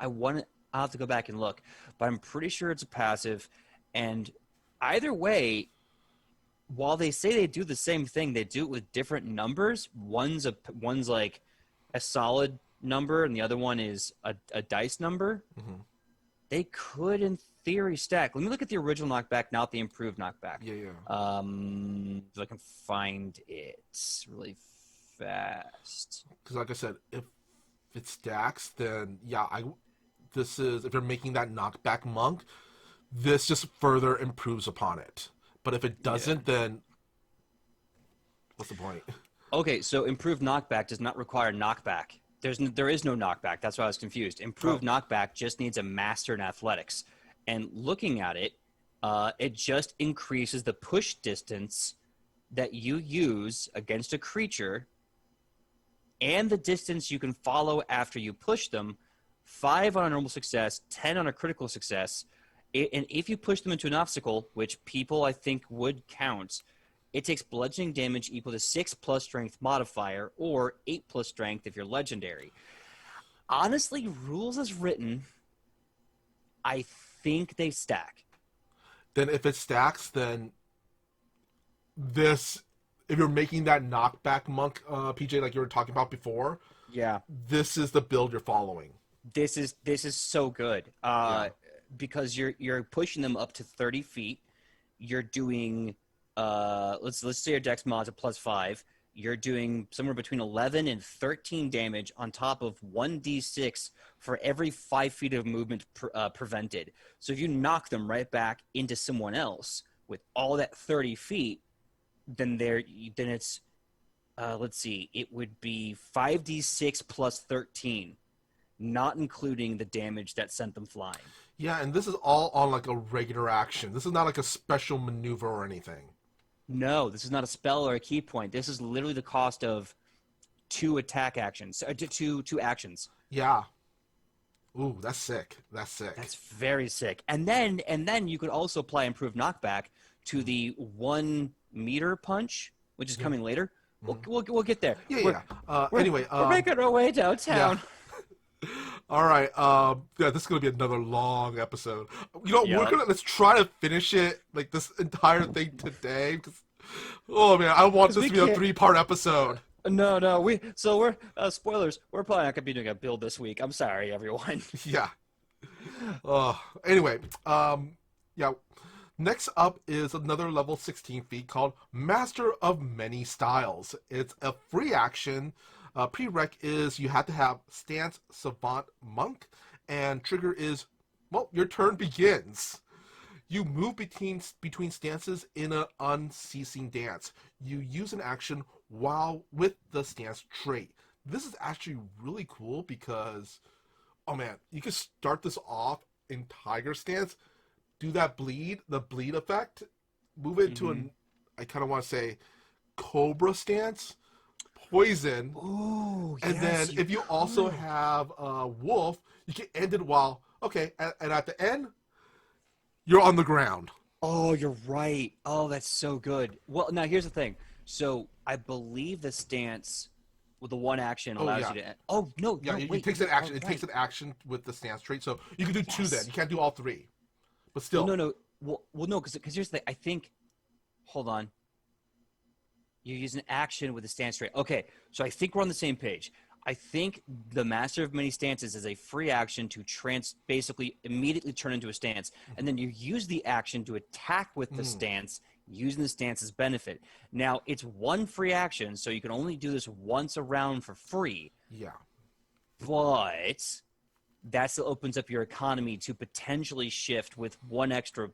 [SPEAKER 1] I'll have to go back and look, but I'm pretty sure it's a passive. And either way, while they say they do the same thing, they do it with different numbers. One's like a solid number, and the other one is a dice number.
[SPEAKER 2] Mm-hmm.
[SPEAKER 1] They could, in theory, stack. Let me look at the original knockback, not the improved knockback.
[SPEAKER 2] Yeah, yeah.
[SPEAKER 1] If I can find it really fast.
[SPEAKER 2] Because like I said, if it stacks, then yeah, this is if you're making that knockback monk, this just further improves upon it. But if it doesn't, then what's the point?
[SPEAKER 1] Okay, so improved knockback does not require knockback. There is no knockback. That's why I was confused. Improved knockback just needs a master in athletics. And looking at it, it just increases the push distance that you use against a creature and the distance you can follow after you push them. 5 on a normal success, 10 on a critical success. And if you push them into an obstacle, which people I think would count, it takes bludgeoning damage equal to 6 plus strength modifier or 8 plus strength if you're legendary. Honestly, rules as written, I think they stack.
[SPEAKER 2] Then if it stacks, then this, if you're making that knockback monk, PJ, like you were talking about before,
[SPEAKER 1] Yeah.
[SPEAKER 2] this is the build you're following.
[SPEAKER 1] This is so good. Because you're pushing them up to 30 feet. You're doing let's say your dex mod's a +5. You're doing somewhere between 11 and 13 damage on top of 1d6 for every 5 feet of movement prevented. So if you knock them right back into someone else with all that 30 feet, then it's let's see, it would be 5d6 plus 13, not including the damage that sent them flying.
[SPEAKER 2] Yeah, and this is all on like a regular action. This is not like a special maneuver or anything.
[SPEAKER 1] No, this is not a spell or a key point. This is literally the cost of 2 attack actions, two actions.
[SPEAKER 2] Yeah. Ooh, that's sick. That's sick.
[SPEAKER 1] That's very sick. And then you could also apply improved knockback to the 1 meter punch, which is coming later. We'll get there.
[SPEAKER 2] Yeah, anyway,
[SPEAKER 1] we're making our way downtown.
[SPEAKER 2] Yeah. All right. Yeah, this is gonna be another long episode. You know, let's try to finish it like this entire thing today. Because, oh man, I want this to be a 3-part episode.
[SPEAKER 1] No, we're spoilers. We're probably not gonna be doing a build this week. I'm sorry, everyone.
[SPEAKER 2] Yeah. Anyway, yeah. Next up is another level 16 feat called Master of Many Styles. It's a free action. Prereq is you have to have Stance Savant Monk, and trigger is, well, your turn begins. You move between stances in an unceasing dance. You use an action while with the stance trait. This is actually really cool because, oh man, you can start this off in Tiger Stance, do that the bleed effect, move it to an, I kind of want to say, Cobra Stance, poison.
[SPEAKER 1] Ooh,
[SPEAKER 2] and
[SPEAKER 1] yes,
[SPEAKER 2] then if you also have wolf, you can end it while, okay, and at the end, you're on the ground.
[SPEAKER 1] Oh, you're right. Oh, that's so good. Well, now here's the thing. So I believe the stance with the 1 action allows you to end. Oh, no,
[SPEAKER 2] yeah,
[SPEAKER 1] no,
[SPEAKER 2] it
[SPEAKER 1] wait.
[SPEAKER 2] takes an action.
[SPEAKER 1] Right.
[SPEAKER 2] It takes an action with the stance trait, so you can do 2 then. You can't do all 3. But still.
[SPEAKER 1] No. Well, no, because here's the thing. I think, hold on. You use an action with a stance trait. Okay, so I think we're on the same page. I think the Master of Many Stances is a free action to basically immediately turn into a stance, and then you use the action to attack with the stance, using the stance's benefit. Now, it's 1 free action, so you can only do this once a round for free.
[SPEAKER 2] Yeah.
[SPEAKER 1] But that still opens up your economy to potentially shift with 1 extra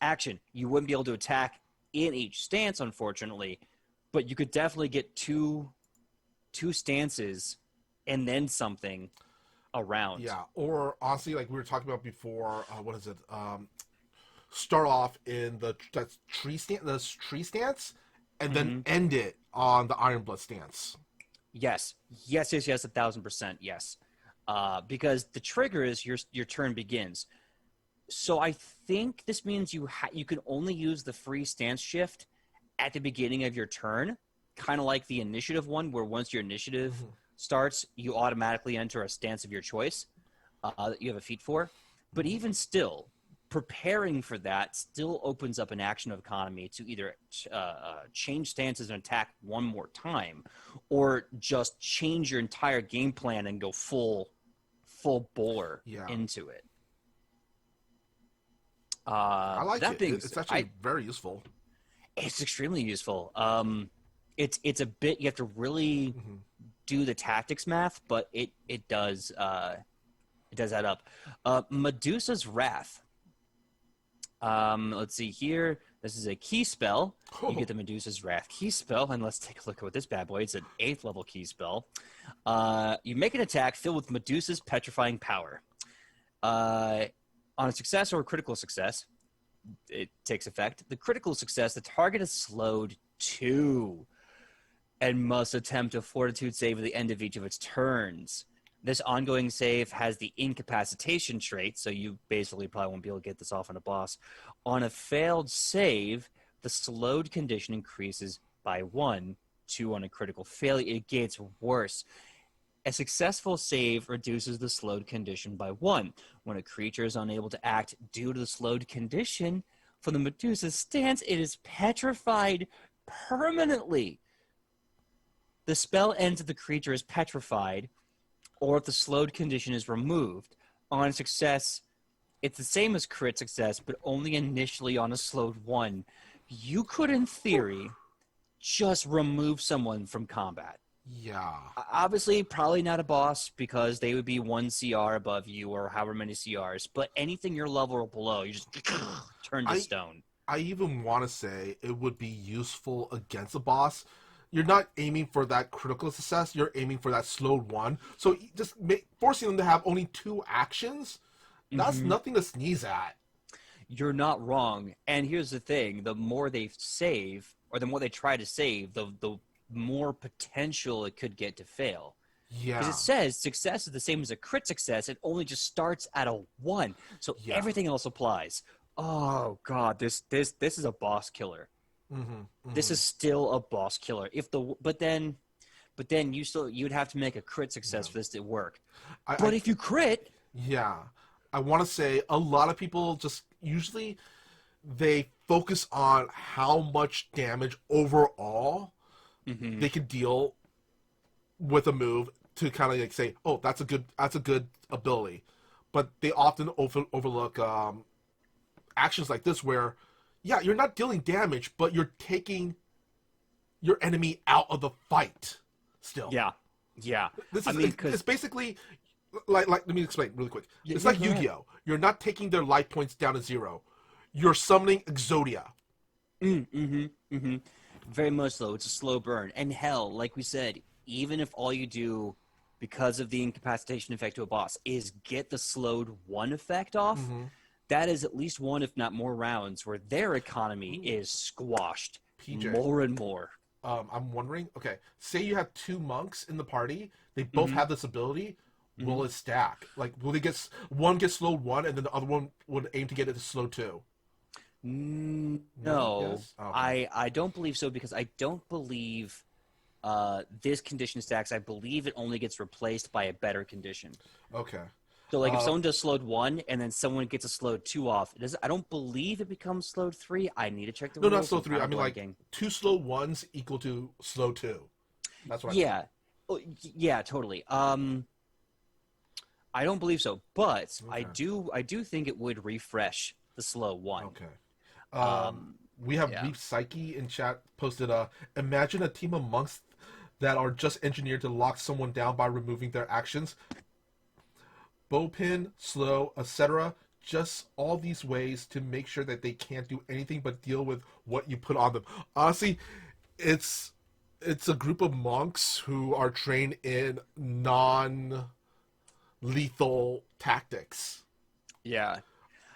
[SPEAKER 1] action. You wouldn't be able to attack in each stance, unfortunately, but you could definitely get two stances and then something around.
[SPEAKER 2] Yeah, or honestly, like we were talking about before, what is it? Start off in the tree stance, and then end it on the Iron Blood stance.
[SPEAKER 1] Yes, 1,000%, yes. Because the trigger is your turn begins. So I think this means you can only use the free stance shift at the beginning of your turn, kind of like the initiative one, where once your initiative starts, you automatically enter a stance of your choice. that you have a feat for. But even still, preparing for that still opens up an action of economy to either change stances and attack one more time, or just change your entire game plan and go full bore
[SPEAKER 2] Yeah.
[SPEAKER 1] into it.
[SPEAKER 2] I like
[SPEAKER 1] That
[SPEAKER 2] it.
[SPEAKER 1] being
[SPEAKER 2] It's
[SPEAKER 1] said,
[SPEAKER 2] actually very useful.
[SPEAKER 1] it's extremely useful. It's a bit, you have to really
[SPEAKER 2] Hmm.
[SPEAKER 1] do the tactics math, but it does add up. Medusa's Wrath. Let's see here. This is a key spell. You get
[SPEAKER 2] Oh,
[SPEAKER 1] the Medusa's Wrath key spell, and let's take a look at this bad boy. It's an 8th level key spell. You make an attack filled with Medusa's petrifying power. On a success or a critical success, it takes effect. The critical success, the target is slowed 2 and must attempt a fortitude save at the end of each of its turns. This ongoing save has the incapacitation trait, so you basically probably won't be able to get this off on a boss. On a failed save, the slowed condition increases by 1. 2 on a critical failure. It gets worse. A successful save reduces the slowed condition by 1. When a creature is unable to act due to the slowed condition, for the Medusa's stance, it is petrified permanently. The spell ends if the creature is petrified, or if the slowed condition is removed. On success, it's the same as crit success, but only initially on a slowed 1. You could, in theory, just remove someone from combat.
[SPEAKER 2] yeah.
[SPEAKER 1] Obviously, probably not a boss because they would be 1 CR above you or however many CRs, but anything your level or below, you just turn to
[SPEAKER 2] I
[SPEAKER 1] stone.
[SPEAKER 2] I even want to say it would be useful against a boss. You're not aiming for that critical success. You're aiming for that slowed one. So forcing them to have only 2 actions, that's
[SPEAKER 1] Mm-hmm.
[SPEAKER 2] nothing to sneeze at.
[SPEAKER 1] You're not wrong. And here's the thing, the more they save, or the more they try to save, the more potential it could get to fail. Because
[SPEAKER 2] Yeah,
[SPEAKER 1] it says success is the same as a crit success. It only just starts at a 1. So
[SPEAKER 2] yeah.
[SPEAKER 1] everything else applies. Oh god, this is a boss killer.
[SPEAKER 2] Mm-hmm,
[SPEAKER 1] This
[SPEAKER 2] mm-hmm.
[SPEAKER 1] is still a boss killer. If the but then you'd have to make a crit
[SPEAKER 2] Yeah.
[SPEAKER 1] success for this to work.
[SPEAKER 2] I
[SPEAKER 1] But if you crit,
[SPEAKER 2] yeah. I want to say a lot of people just usually they focus on how much damage overall
[SPEAKER 1] mm-hmm,
[SPEAKER 2] they can deal with a move to kind of like say, oh, that's a good ability, but they often overlook actions like this where, yeah, you're not dealing damage, but you're taking your enemy out of the fight. Still,
[SPEAKER 1] yeah, yeah.
[SPEAKER 2] this
[SPEAKER 1] I
[SPEAKER 2] is
[SPEAKER 1] mean,
[SPEAKER 2] it's
[SPEAKER 1] because
[SPEAKER 2] basically let me explain really quick.
[SPEAKER 1] yeah,
[SPEAKER 2] It's
[SPEAKER 1] yeah,
[SPEAKER 2] like
[SPEAKER 1] go ahead.
[SPEAKER 2] Yu-Gi-Oh. You're not taking their life points down to 0. You're summoning Exodia.
[SPEAKER 1] Mm-hmm, mm-hmm. Very much so. It's a slow burn. And hell, like we said, even if all you do, because of the incapacitation effect to a boss, is get the slowed 1 effect off,
[SPEAKER 2] Mm-hmm.
[SPEAKER 1] that is at least 1, if not more rounds, where their economy
[SPEAKER 2] Ooh,
[SPEAKER 1] is squashed
[SPEAKER 2] PJ.
[SPEAKER 1] more and more.
[SPEAKER 2] I'm wondering. Okay, say you have 2 monks in the party. They both
[SPEAKER 1] Mm-hmm,
[SPEAKER 2] have this ability.
[SPEAKER 1] mm-hmm.
[SPEAKER 2] Will it stack? Like, will they get one get slowed 1, and then the other one would aim to get it to slow 2? No.
[SPEAKER 1] No,
[SPEAKER 2] Yes. Oh, okay.
[SPEAKER 1] I don't believe so because I don't believe this condition stacks. I believe it only gets replaced by a better condition.
[SPEAKER 2] Okay.
[SPEAKER 1] So, like, if
[SPEAKER 2] Uh,
[SPEAKER 1] someone does slowed 1 and then someone gets a slowed 2 off, I don't believe it becomes slowed 3. I need to check the
[SPEAKER 2] no, not
[SPEAKER 1] rules.
[SPEAKER 2] slow
[SPEAKER 1] I'm
[SPEAKER 2] 3.
[SPEAKER 1] kind
[SPEAKER 2] I
[SPEAKER 1] of
[SPEAKER 2] mean, like
[SPEAKER 1] blanking.
[SPEAKER 2] 2 slow 1s equal to slow 2. That's what I meant.
[SPEAKER 1] Yeah. Oh, yeah, totally. I don't believe so, but I
[SPEAKER 2] Okay.
[SPEAKER 1] do. I do think it would refresh the slow 1.
[SPEAKER 2] Okay. Um,
[SPEAKER 1] Um,
[SPEAKER 2] we have
[SPEAKER 1] yeah.
[SPEAKER 2] Reef Psyche in chat posted. Imagine a team of monks that are just engineered to lock someone down by removing their actions. Bowpin, slow, etc. Just all these ways to make sure that they can't do anything but deal with what you put on them. Honestly, it's it's a group of monks who are trained in non-lethal tactics.
[SPEAKER 1] Yeah.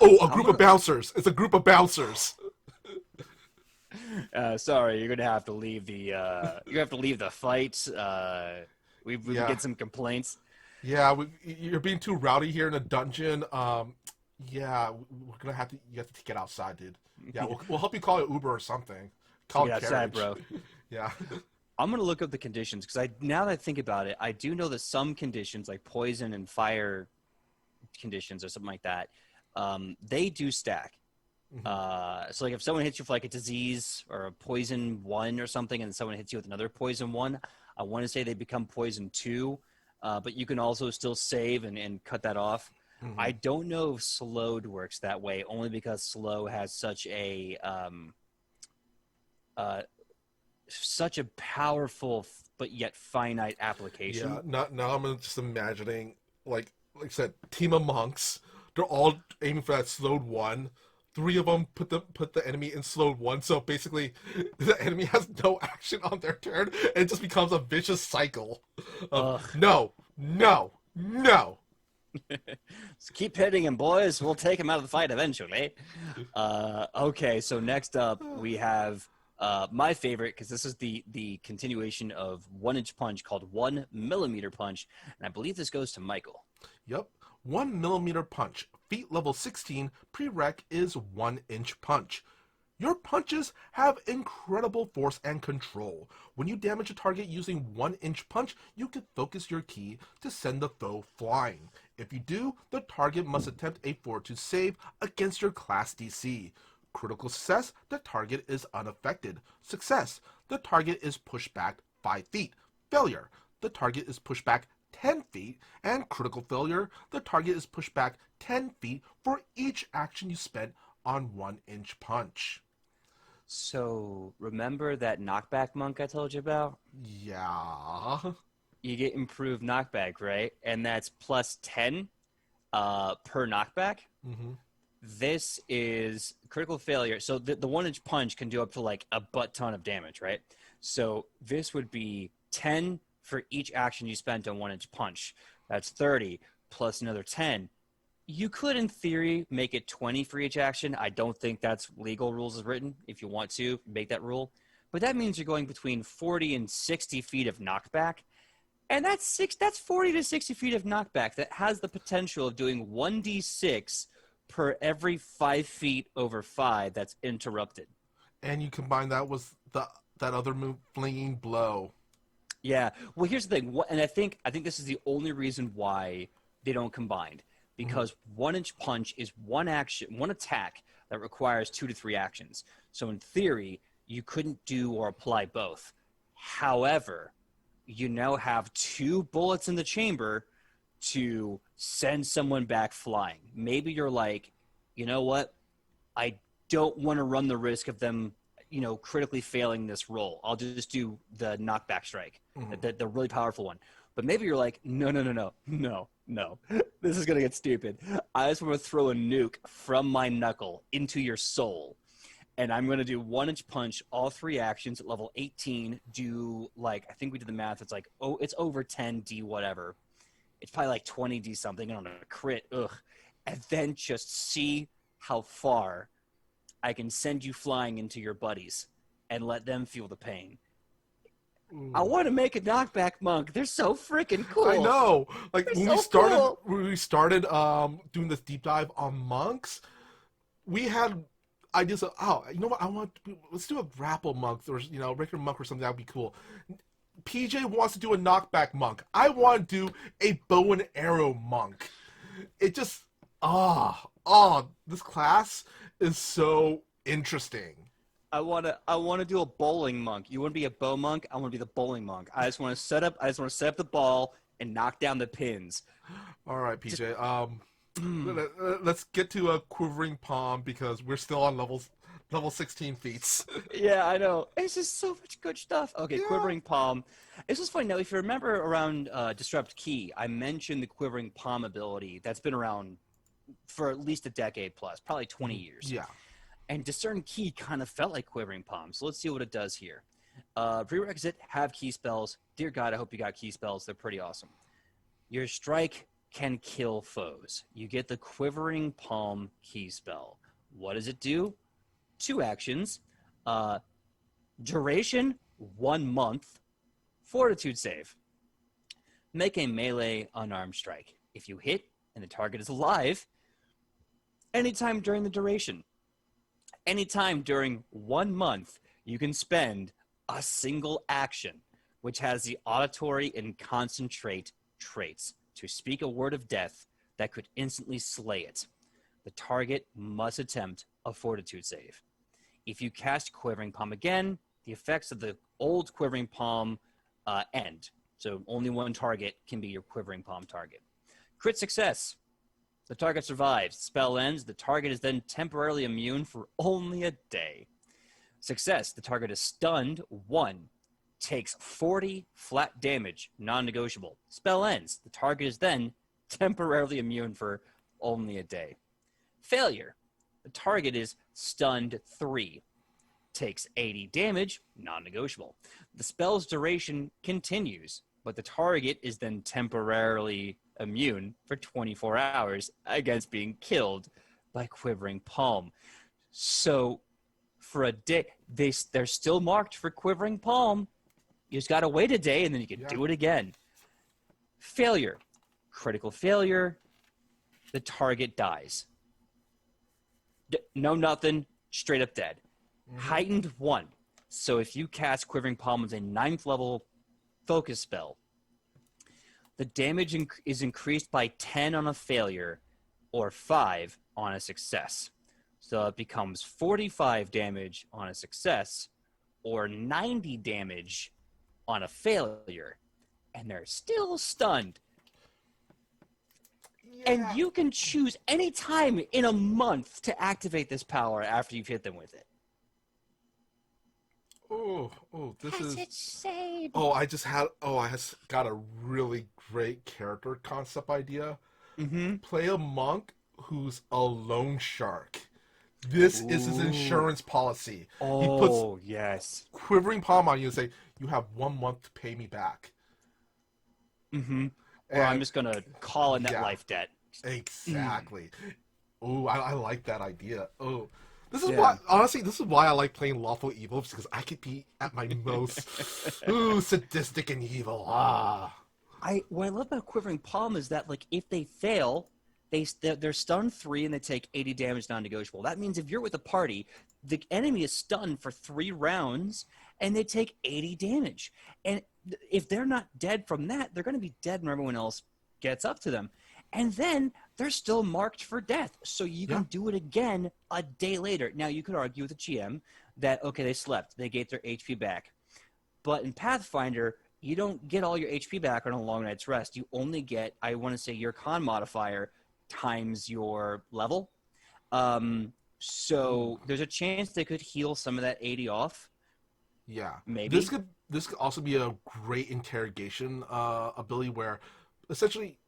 [SPEAKER 2] Oh, a
[SPEAKER 1] I'm
[SPEAKER 2] group of
[SPEAKER 1] gonna.
[SPEAKER 2] bouncers. It's a group of bouncers.
[SPEAKER 1] Sorry, you're gonna have to leave the. You have to leave the fight. We've been
[SPEAKER 2] Yeah.
[SPEAKER 1] getting some complaints.
[SPEAKER 2] Yeah, you're being too rowdy here in a dungeon. Yeah, we're gonna have to. You have to get outside, dude. Yeah, we'll help you call an Uber or something. Call
[SPEAKER 1] Take
[SPEAKER 2] a
[SPEAKER 1] it outside,
[SPEAKER 2] carriage.
[SPEAKER 1] bro.
[SPEAKER 2] Yeah.
[SPEAKER 1] I'm gonna look up the conditions because now that I think about it, I do know that some conditions like poison and fire conditions or something like that, they do stack.
[SPEAKER 2] Hmm.
[SPEAKER 1] So like if someone hits you for like a disease or a poison 1 or something, and someone hits you with another poison 1, I want to say they become poison 2, but you can also still save and cut that off. I
[SPEAKER 2] Hmm.
[SPEAKER 1] don't know if slowed works that way, only because slow has uh, such a powerful but yet finite
[SPEAKER 2] Yeah,
[SPEAKER 1] application.
[SPEAKER 2] now I'm just imagining like I said, team of monks. They're all aiming for that slowed one. Three of them put the enemy in slowed one, so basically the enemy has no action on their turn, and it just becomes a vicious cycle of
[SPEAKER 1] Ugh.
[SPEAKER 2] no, no, no.
[SPEAKER 1] Just keep hitting him, boys. We'll take him out of the fight eventually. Okay, so next up we have my favorite, because this is the continuation of 1 inch punch, called 1 millimeter punch, and I believe this goes to Michael.
[SPEAKER 2] Yep. 1 millimeter punch. Feat level 16. Prereq is 1 inch punch. Your punches have incredible force and control. When you damage a target using 1 inch punch, you can focus your ki to send the foe flying. If you do, the target must attempt a fortitude save against your class DC. Critical success, the target is unaffected. Success, the target is pushed back 5 feet. Failure, the target is pushed back 10 feet. And critical failure, the target is pushed back 10 feet for each action you spent on 1 inch punch.
[SPEAKER 1] So remember that knockback monk I told you about?
[SPEAKER 2] Yeah.
[SPEAKER 1] You get improved knockback, right? And that's plus 10 per knockback.
[SPEAKER 2] Hmm.
[SPEAKER 1] This is critical failure. So the 1 inch punch can do up to like a butt ton of damage, right? So this would be 10 for each action you spent on 1 inch punch. That's 30 plus another 10. You could, in theory, make it 20 for each action. I don't think that's legal rules is written. If you want to make that rule, but that means you're going between 40 and 60 feet of knockback, and that's 40 to 60 feet of knockback that has the potential of doing 1d6 per every 5 feet over 5 that's interrupted.
[SPEAKER 2] And you combine that with that other move, flinging blow.
[SPEAKER 1] Yeah. Well, here's the thing, and I think this is the only reason why they don't combine,
[SPEAKER 2] Hmm.
[SPEAKER 1] because 1 inch punch is one action, one attack that requires 2 to 3 actions. So in theory, you couldn't do or apply both. However, you now have 2 bullets in the chamber to send someone back flying. Maybe you're like, you know what? I don't want to run the risk of them, critically failing this roll. I'll just do the knockback strike,
[SPEAKER 2] Hmm.
[SPEAKER 1] the really powerful one. But maybe you're like, no, no, no, no, no, no. This is going to get stupid. I just want to throw a nuke from my knuckle into your soul. And I'm going to do 1 inch punch, all 3 actions at level 18. Do like, I think we did the math. It's like, oh, it's over 10D whatever. It's probably like 20D something on a crit. Ugh. And then just see how far I can send you flying into your buddies and let them feel the pain. I
[SPEAKER 2] Ooh.
[SPEAKER 1] want to make a knockback monk. They're so freaking
[SPEAKER 2] I
[SPEAKER 1] cool.
[SPEAKER 2] know. Like
[SPEAKER 1] They're so cool.
[SPEAKER 2] when we started doing this deep dive on monks, we had ideas of, oh, you know what, let's do a grapple monk, or regular monk or something. That would be cool. PJ wants to do a knockback monk. I want to do a bow and arrow monk. It just this class is so interesting.
[SPEAKER 1] I wanna do a bowling monk. You wanna be a bow monk? I wanna be the bowling monk. I just wanna set up the ball and knock down the pins.
[SPEAKER 2] All right,
[SPEAKER 1] Just
[SPEAKER 2] PJ.
[SPEAKER 1] mm.
[SPEAKER 2] Let's get to a quivering palm because we're still on level 16 feats.
[SPEAKER 1] Yeah, I know. It's just so much good stuff. Okay,
[SPEAKER 2] Yeah.
[SPEAKER 1] quivering palm. It's just funny now. If you remember around disrupt key, I mentioned the quivering palm ability that's been around for at least a decade plus, probably 20 years.
[SPEAKER 2] Yeah.
[SPEAKER 1] And discern key kind of felt like quivering palm. So let's see what it does here. Prerequisite: have key spells. Dear God, I hope you got key spells. They're pretty awesome. Your strike can kill foes. You get the quivering palm key spell. What does it do? 2 actions. Uh, Duration 1 month. Fortitude save. Make a melee unarmed strike. If you hit and the target is alive, anytime during the duration, anytime during 1 month, you can spend a single action, which has the auditory and concentrate traits, to speak a word of death that could instantly slay it. The target must attempt a fortitude save. If you cast Quivering Palm again, the effects of the old Quivering Palm end. So only one target can be your Quivering Palm target. Crit success. The target survives. The spell ends. The target is then temporarily immune for only a day. Success. The target is stunned. 1. Takes 40 flat damage. Non-negotiable. Spell ends. The target is then temporarily immune for only a day. Failure. The target is stunned 3. Takes 80 damage. Non-negotiable. The spell's duration continues, but the target is then temporarily immune for 24 hours against being killed by Quivering Palm. So for a day, they're still marked for Quivering Palm. You just got to wait a day and then you can do it again. Failure. Critical failure. The target dies. No nothing. Straight up dead. Heightened 1. So if you cast Quivering Palm as a 9th level focus spell, the damage is increased by 10 on a failure or 5 on a success. So it becomes 45 damage on a success or 90 damage on a failure. And they're still stunned.
[SPEAKER 2] Yeah.
[SPEAKER 1] And you can choose any time in a month to activate this power after you've hit them with it.
[SPEAKER 2] This
[SPEAKER 1] That's
[SPEAKER 2] is
[SPEAKER 1] insane.
[SPEAKER 2] I just got a really great character concept idea. Play a monk who's a loan shark. This is his insurance policy. He puts
[SPEAKER 1] yes.
[SPEAKER 2] Quivering Palm on you and say, you have 1 month to pay me back.
[SPEAKER 1] Or I'm just going to call in that life debt.
[SPEAKER 2] Exactly. I like that idea. This is why, honestly, this is why I like playing Lawful Evil, because I could be at my most sadistic and evil.
[SPEAKER 1] What I love about Quivering Palm is that, like, if they fail, they're stunned 3 and they take 80 damage non-negotiable. That means if you're with a party, the enemy is stunned for 3 rounds and they take 80 damage. And if they're not dead from that, they're going to be dead when everyone else gets up to them. And then they're still marked for death. So you can do it again a day later. Now, you could argue with the GM that, okay, they slept. They get their HP back. But in Pathfinder, you don't get all your HP back on a long night's rest. You only get, I want to say, your con modifier times your level. So there's a chance they could heal some of that 80 off.
[SPEAKER 2] Yeah.
[SPEAKER 1] Maybe.
[SPEAKER 2] This could also be a great interrogation ability where essentially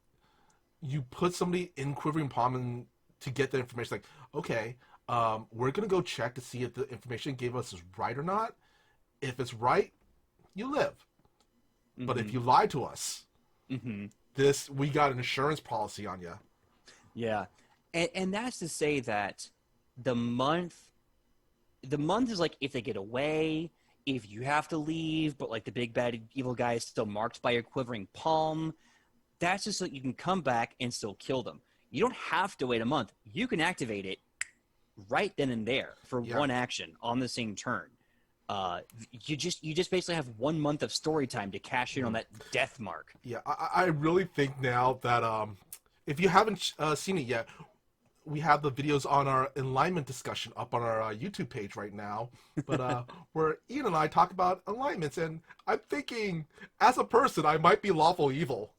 [SPEAKER 2] you put somebody in Quivering Palm to get the information. Like, okay, we're going to go check to see if the information it gave us is right or not. If it's right, you live. But if you lie to us, we got an insurance policy on you.
[SPEAKER 1] Yeah. And that's to say that the month is like if they get away, if you have to leave, but like the big bad evil guy is still marked by your Quivering Palm. That's just so you can come back and still kill them. You don't have to wait a month. You can activate it right then and there for one action on the same turn. You just basically have 1 month of story time to cash in on that death mark.
[SPEAKER 2] Yeah, I really think now that if you haven't seen it yet, we have the videos on our alignment discussion up on our YouTube page right now. But where Ian and I talk about alignments, and I'm thinking, as a person, I might be lawful evil.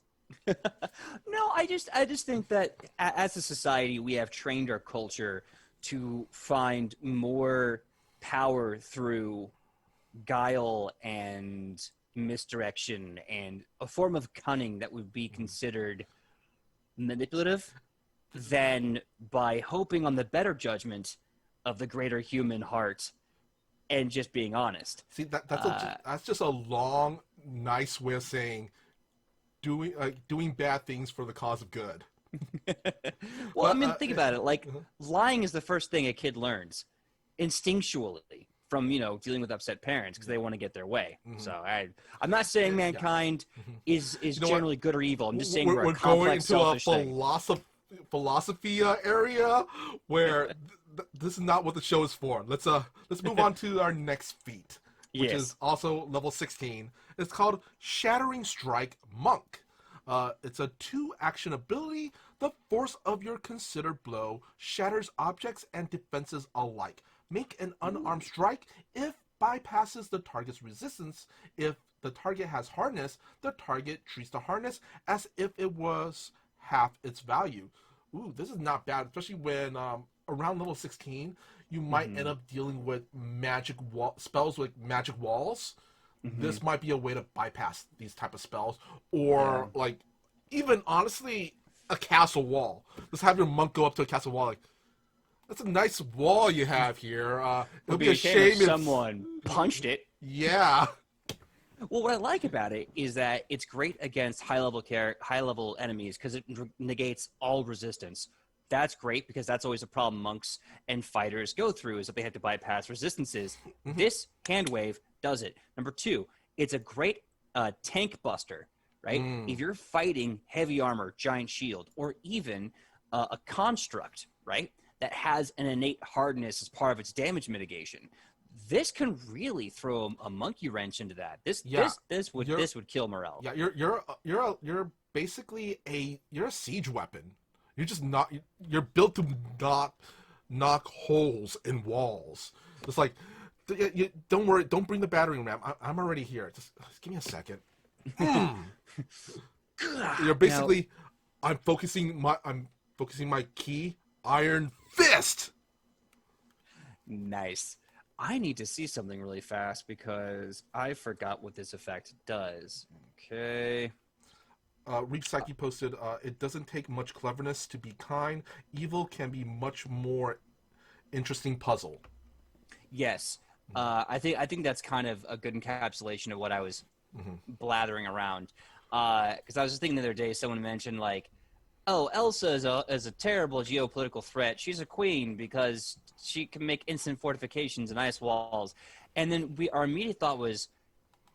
[SPEAKER 1] No, I just think that as a society, we have trained our culture to find more power through guile and misdirection and a form of cunning that would be considered manipulative than by hoping on the better judgment of the greater human heart and just being honest.
[SPEAKER 2] See, that's just a long, nice way of saying doing bad things for the cause of good.
[SPEAKER 1] Well, I mean, think about it. Like, lying is the first thing a kid learns instinctually from, dealing with upset parents because they want to get their way. So I'm not saying mankind is generally good or evil. I'm just saying we're a complex,
[SPEAKER 2] going into
[SPEAKER 1] selfish
[SPEAKER 2] a philosophy area where this is not what the show is for. Let's move on to our next feat, which is also level 16. It's called Shattering Strike Monk. It's a 2-action ability. The force of your considered blow shatters objects and defenses alike. Make an unarmed strike if bypasses the target's resistance. If the target has hardness, the target treats the hardness as if it was half its value. Ooh, this is not bad, especially when around level 16, you might end up dealing with spells with magic walls. This might be a way to bypass these type of spells, or like even honestly a castle wall. Just have your monk go up to a castle wall like, that's a nice wall you have here. It'll be a shame
[SPEAKER 1] if
[SPEAKER 2] if
[SPEAKER 1] someone punched it.
[SPEAKER 2] Yeah.
[SPEAKER 1] Well, what I like about it is that it's great against high level enemies because it negates all resistance. That's great because that's always a problem monks and fighters go through, is that they have to bypass resistances. This hand wave does it. Number 2, it's a great tank buster, right? If you're fighting heavy armor, giant shield, or even a construct, right, that has an innate hardness as part of its damage mitigation, this can really throw a monkey wrench into that. This would kill morale.
[SPEAKER 2] Yeah, you're basically you're a siege weapon. You're built to knock holes in walls. It's like, don't worry, don't bring the battering ram. I'm already here. Just give me a second. You're basically, I'm focusing my key, Iron Fist.
[SPEAKER 1] Nice. I need to see something really fast because I forgot what this effect does. Okay.
[SPEAKER 2] Reach Psyche posted, it doesn't take much cleverness to be kind. Evil can be much more interesting puzzle.
[SPEAKER 1] Yes. I think that's kind of a good encapsulation of what I was blathering around. Because I was just thinking the other day, someone mentioned like, oh, Elsa is a terrible geopolitical threat. She's a queen because she can make instant fortifications and ice walls. And then our immediate thought was,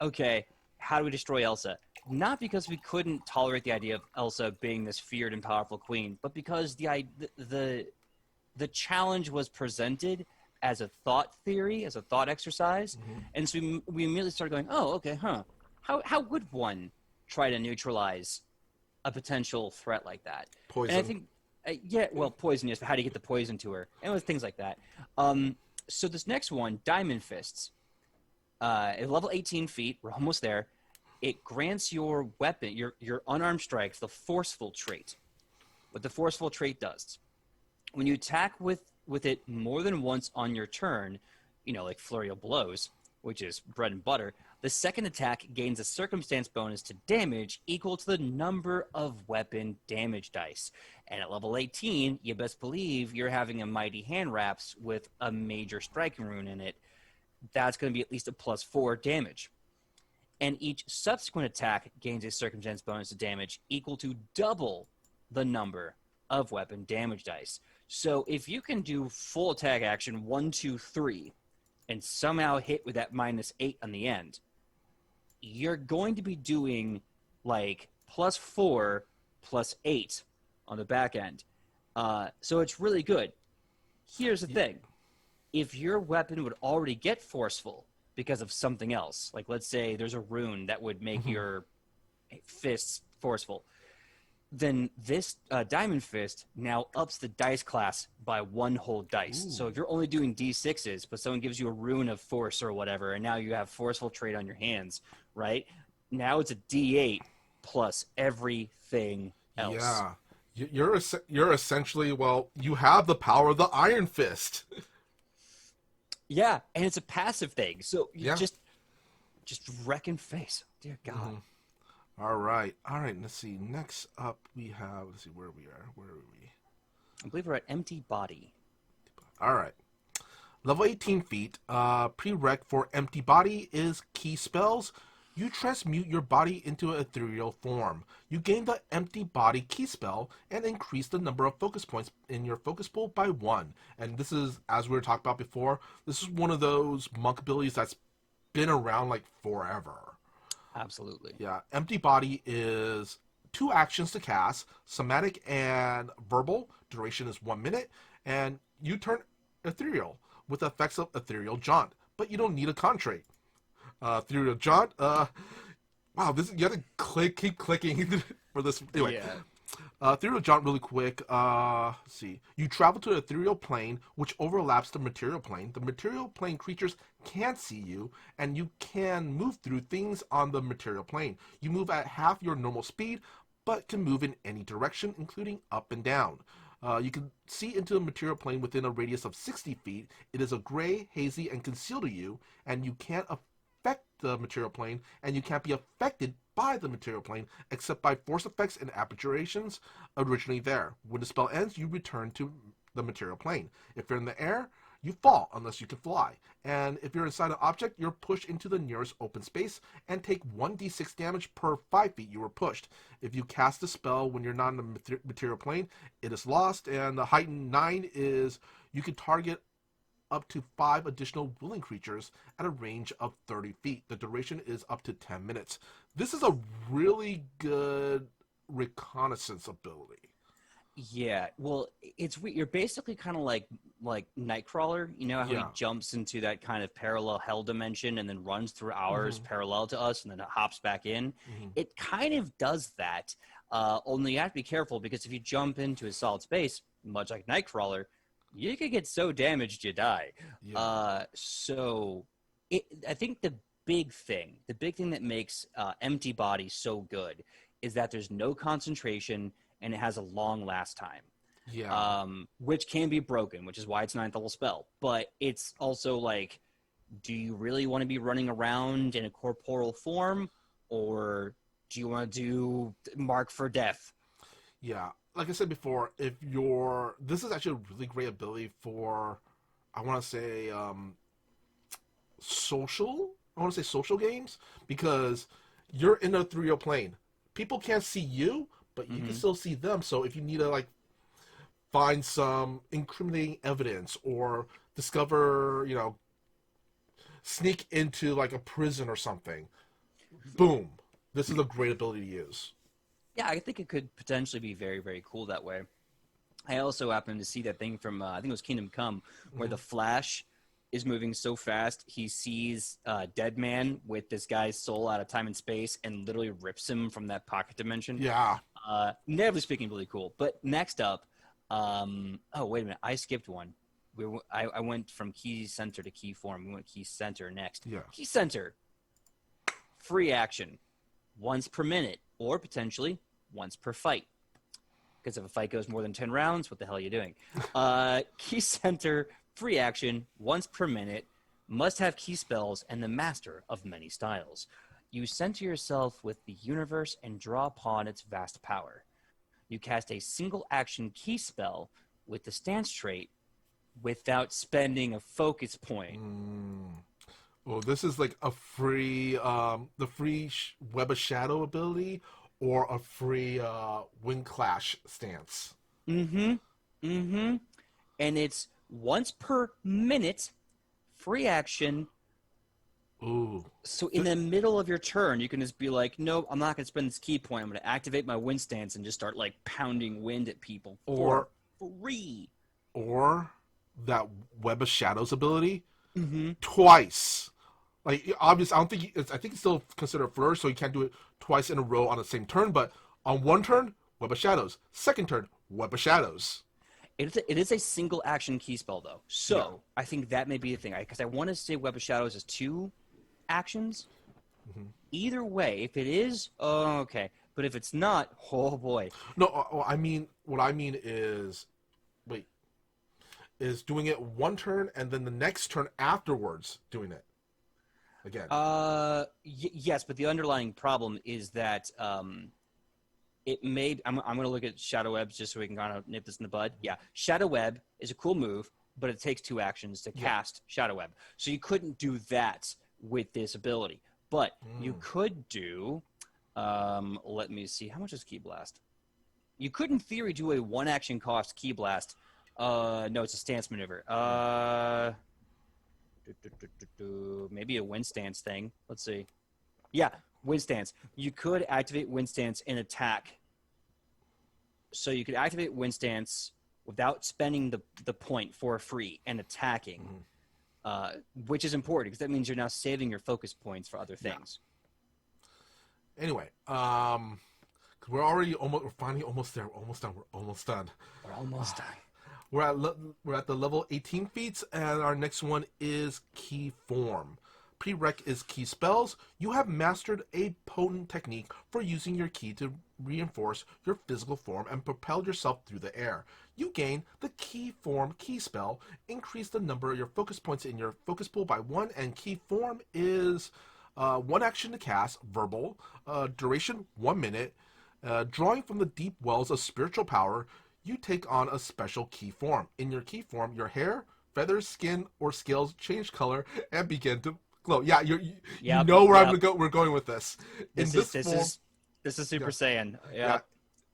[SPEAKER 1] okay, how do we destroy Elsa? Not because we couldn't tolerate the idea of Elsa being this feared and powerful queen, but because the challenge was presented as a thought theory, as a thought exercise. And so we immediately started going, oh, okay, how would one try to neutralize a potential threat like that?
[SPEAKER 2] Poison.
[SPEAKER 1] And I think, poison, yes, but how do you get the poison to her? And it was things like that. So this next one, Diamond Fists, at level 18 feet, we're almost there. It grants your weapon, your unarmed strikes, the forceful trait. What the forceful trait does, when you attack with it more than once on your turn, like flurry of blows, which is bread and butter, the second attack gains a circumstance bonus to damage equal to the number of weapon damage dice. And at level 18, you best believe you're having a mighty hand wraps with a major striking rune in it. That's going to be at least a +4 damage. And each subsequent attack gains a circumstance bonus to damage equal to double the number of weapon damage dice. So if you can do full attack action 1, 2, 3, and somehow hit with that -8 on the end, you're going to be doing like +4, +8 on the back end. So it's really good. Here's the thing. If your weapon would already get forceful because of something else, like let's say there's a rune that would make your fists forceful, then this Diamond Fist now ups the dice class by 1 whole dice. So if you're only doing D6s, but someone gives you a rune of force or whatever, and now you have forceful trait on your hands, right? Now it's a D8 plus everything else.
[SPEAKER 2] Yeah. You're essentially, you have the power of the Iron Fist.
[SPEAKER 1] Yeah, and it's a passive thing. So you just wreck and face. Dear God.
[SPEAKER 2] All right. Let's see. Next up, we have. Let's see where we are. Where are we?
[SPEAKER 1] I believe we're at Empty Body.
[SPEAKER 2] All right. Level 18 feet. Prereq for Empty Body is key spells. You transmute your body into an ethereal form. You gain the Empty Body key spell and increase the number of focus points in your focus pool by 1. And this is, as we were talking about before, this is one of those monk abilities that's been around like forever.
[SPEAKER 1] Absolutely.
[SPEAKER 2] Yeah. Empty Body is 2 actions to cast, somatic and verbal. Duration is 1 minute. And you turn ethereal with effects of Ethereal Jaunt. But you don't need a con trait. Ethereal Jaunt, Wow, this you have to keep clicking for this. Anyway,
[SPEAKER 1] Yeah.
[SPEAKER 2] ethereal jaunt really quick. Let's see. You travel to the ethereal plane, which overlaps the material plane. The material plane creatures can't see you, and you can move through things on the material plane. You move at half your normal speed, but can move in any direction, including up and down. You can see into the material plane within a radius of 60 feet. It is a gray, hazy, and concealed to you, and you can't affect the material plane, and you can't be affected by the material plane except by force effects and abjurations originally there. When the spell ends, you return to the material plane. If you're in the air, you fall unless you can fly. And if you're inside an object, you're pushed into the nearest open space and take 1d6 damage per 5 feet you were pushed. If you cast a spell when you're not in the material plane, it is lost. And the heightened 9 is you can target up to 5 additional willing creatures at a range of 30 feet. The duration is up to 10 minutes. This is a really good reconnaissance ability.
[SPEAKER 1] Yeah, well, it's weird. You're basically kind of like Nightcrawler. You know how he
[SPEAKER 2] Yeah.
[SPEAKER 1] jumps into that kind of parallel hell dimension and then runs through ours
[SPEAKER 2] Mm-hmm.
[SPEAKER 1] parallel to us and then it hops back in.
[SPEAKER 2] Mm-hmm.
[SPEAKER 1] It kind of does that. Only you have to be careful because if you jump into a solid space, much like Nightcrawler, you could get so damaged you die.
[SPEAKER 2] Yeah.
[SPEAKER 1] I think the big thing that makes Empty Body so good is that there's no concentration and it has a long last time,
[SPEAKER 2] Yeah.
[SPEAKER 1] which can be broken, which is why it's ninth level spell. But it's also like, do you really want to be running around in a corporeal form, or do you want to do Mark for Death?
[SPEAKER 2] Yeah. Like I said before, if you're this is actually a really great ability for I want to say social. I want to say social games because you're in a 3D plane. People can't see you, but you can
[SPEAKER 1] Mm-hmm.
[SPEAKER 2] still see them. So if you need to like find some incriminating evidence or discover, sneak into like a prison or something, boom. This is a great ability to use.
[SPEAKER 1] Yeah, I think it could potentially be very, very cool that way. I also happened to see that thing from I think it was Kingdom Come, where
[SPEAKER 2] Mm-hmm.
[SPEAKER 1] the Flash is moving so fast he sees Dead Man with this guy's soul out of time and space and literally rips him from that pocket dimension.
[SPEAKER 2] Yeah.
[SPEAKER 1] Narratively speaking, really cool. But next up, oh wait a minute, I skipped one. I went from key center to key form. We went key center next.
[SPEAKER 2] Yeah.
[SPEAKER 1] Key center, free action, once per minute, or potentially once per fight. Because if a fight goes more than 10 rounds, what the hell are you doing? Key center, free action, once per minute, must have key spells, and the master of many styles. You center yourself with the universe and draw upon its vast power. You cast a single action key spell with the stance trait without spending a focus point.
[SPEAKER 2] Well, this is like a free, the free Web of Shadow ability or a free Wind Clash stance.
[SPEAKER 1] Mm-hmm. Mm-hmm. And it's once per minute, free action.
[SPEAKER 2] Ooh.
[SPEAKER 1] So in the middle of your turn, you can just be like, nope, I'm not going to spend this key point. I'm going to activate my wind stance and just start like pounding wind at people for
[SPEAKER 2] Or
[SPEAKER 1] free.
[SPEAKER 2] or that Web of Shadows ability
[SPEAKER 1] Mm-hmm.
[SPEAKER 2] twice. Like obviously, I don't think I think it's still considered a flourish, so you can't do it twice in a row on the same turn. But on one turn, Web of Shadows. Second turn, Web of Shadows.
[SPEAKER 1] It is a single action key spell, though. So
[SPEAKER 2] Yeah.
[SPEAKER 1] I think that may be the thing. Because I want to say Web of Shadows is 2 actions.
[SPEAKER 2] Mm-hmm.
[SPEAKER 1] Either way, if it is, oh, okay. But if it's not, oh boy.
[SPEAKER 2] No, I mean what I mean is, wait, is doing it one turn and then the next turn afterwards doing it again.
[SPEAKER 1] Yes, but the underlying problem is that it made. I'm going to look at Shadow Webs just so we can kind of nip this in the bud. Yeah, Shadow Web is a cool move, but it takes 2 actions to cast Shadow Web. So you couldn't do that with this ability, but you could do. Let me see. How much is Key Blast? You could, in theory, do a 1 action cost Key Blast. No, it's a stance maneuver. Maybe a wind stance thing. Let's see. Yeah, wind stance. You could activate wind stance and attack. So you could activate wind stance without spending the point for free and attacking, which is important because that means you're now saving your focus points for other things.
[SPEAKER 2] Anyway, 'cause we're finally almost there. We're almost done. We're almost done.
[SPEAKER 1] We're almost done.
[SPEAKER 2] We're at the level 18 feats, and our next one is key form. Prereq is key spells. You have mastered a potent technique for using your key to reinforce your physical form and propel yourself through the air. You gain the key form key spell, increase the number of your focus points in your focus pool by 1, and key form is 1 action to cast, verbal, duration 1 minute, drawing from the deep wells of spiritual power. You take on a special key form. In your key form, your hair, feathers, skin, or scales change color and begin to glow. Yeah, you
[SPEAKER 1] Yep,
[SPEAKER 2] know where
[SPEAKER 1] yep.
[SPEAKER 2] we're going with this. In
[SPEAKER 1] This is
[SPEAKER 2] this
[SPEAKER 1] this
[SPEAKER 2] form,
[SPEAKER 1] is this is Super
[SPEAKER 2] yeah,
[SPEAKER 1] Saiyan.
[SPEAKER 2] yeah.
[SPEAKER 1] Yep.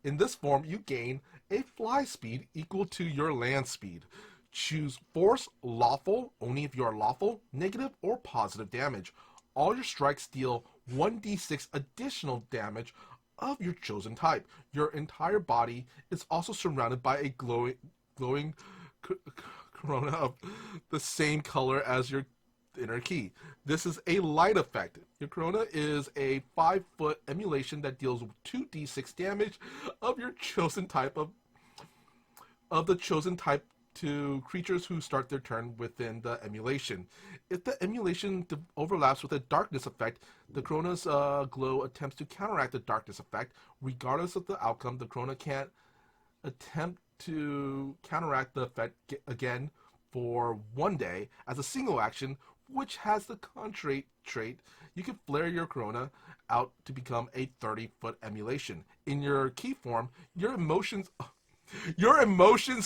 [SPEAKER 2] In this form, you gain a fly speed equal to your land speed. Choose force, lawful, only if you are lawful, negative, or positive damage. All your strikes deal 1d6 additional damage of your chosen type. Your entire body is also surrounded by a glowing corona of the same color as your inner key. This is a light effect. Your corona is a 5-foot emulation that deals 2d6 damage of your chosen type of the chosen type to creatures who start their turn within the emulation. If the emulation overlaps with a darkness effect, the Corona's glow attempts to counteract the darkness effect. Regardless of the outcome, the Corona can't attempt to counteract the effect again for 1 day as a single action, which has the contrary trait. You can flare your Corona out to become a 30-foot emulation. In your key form, your emotions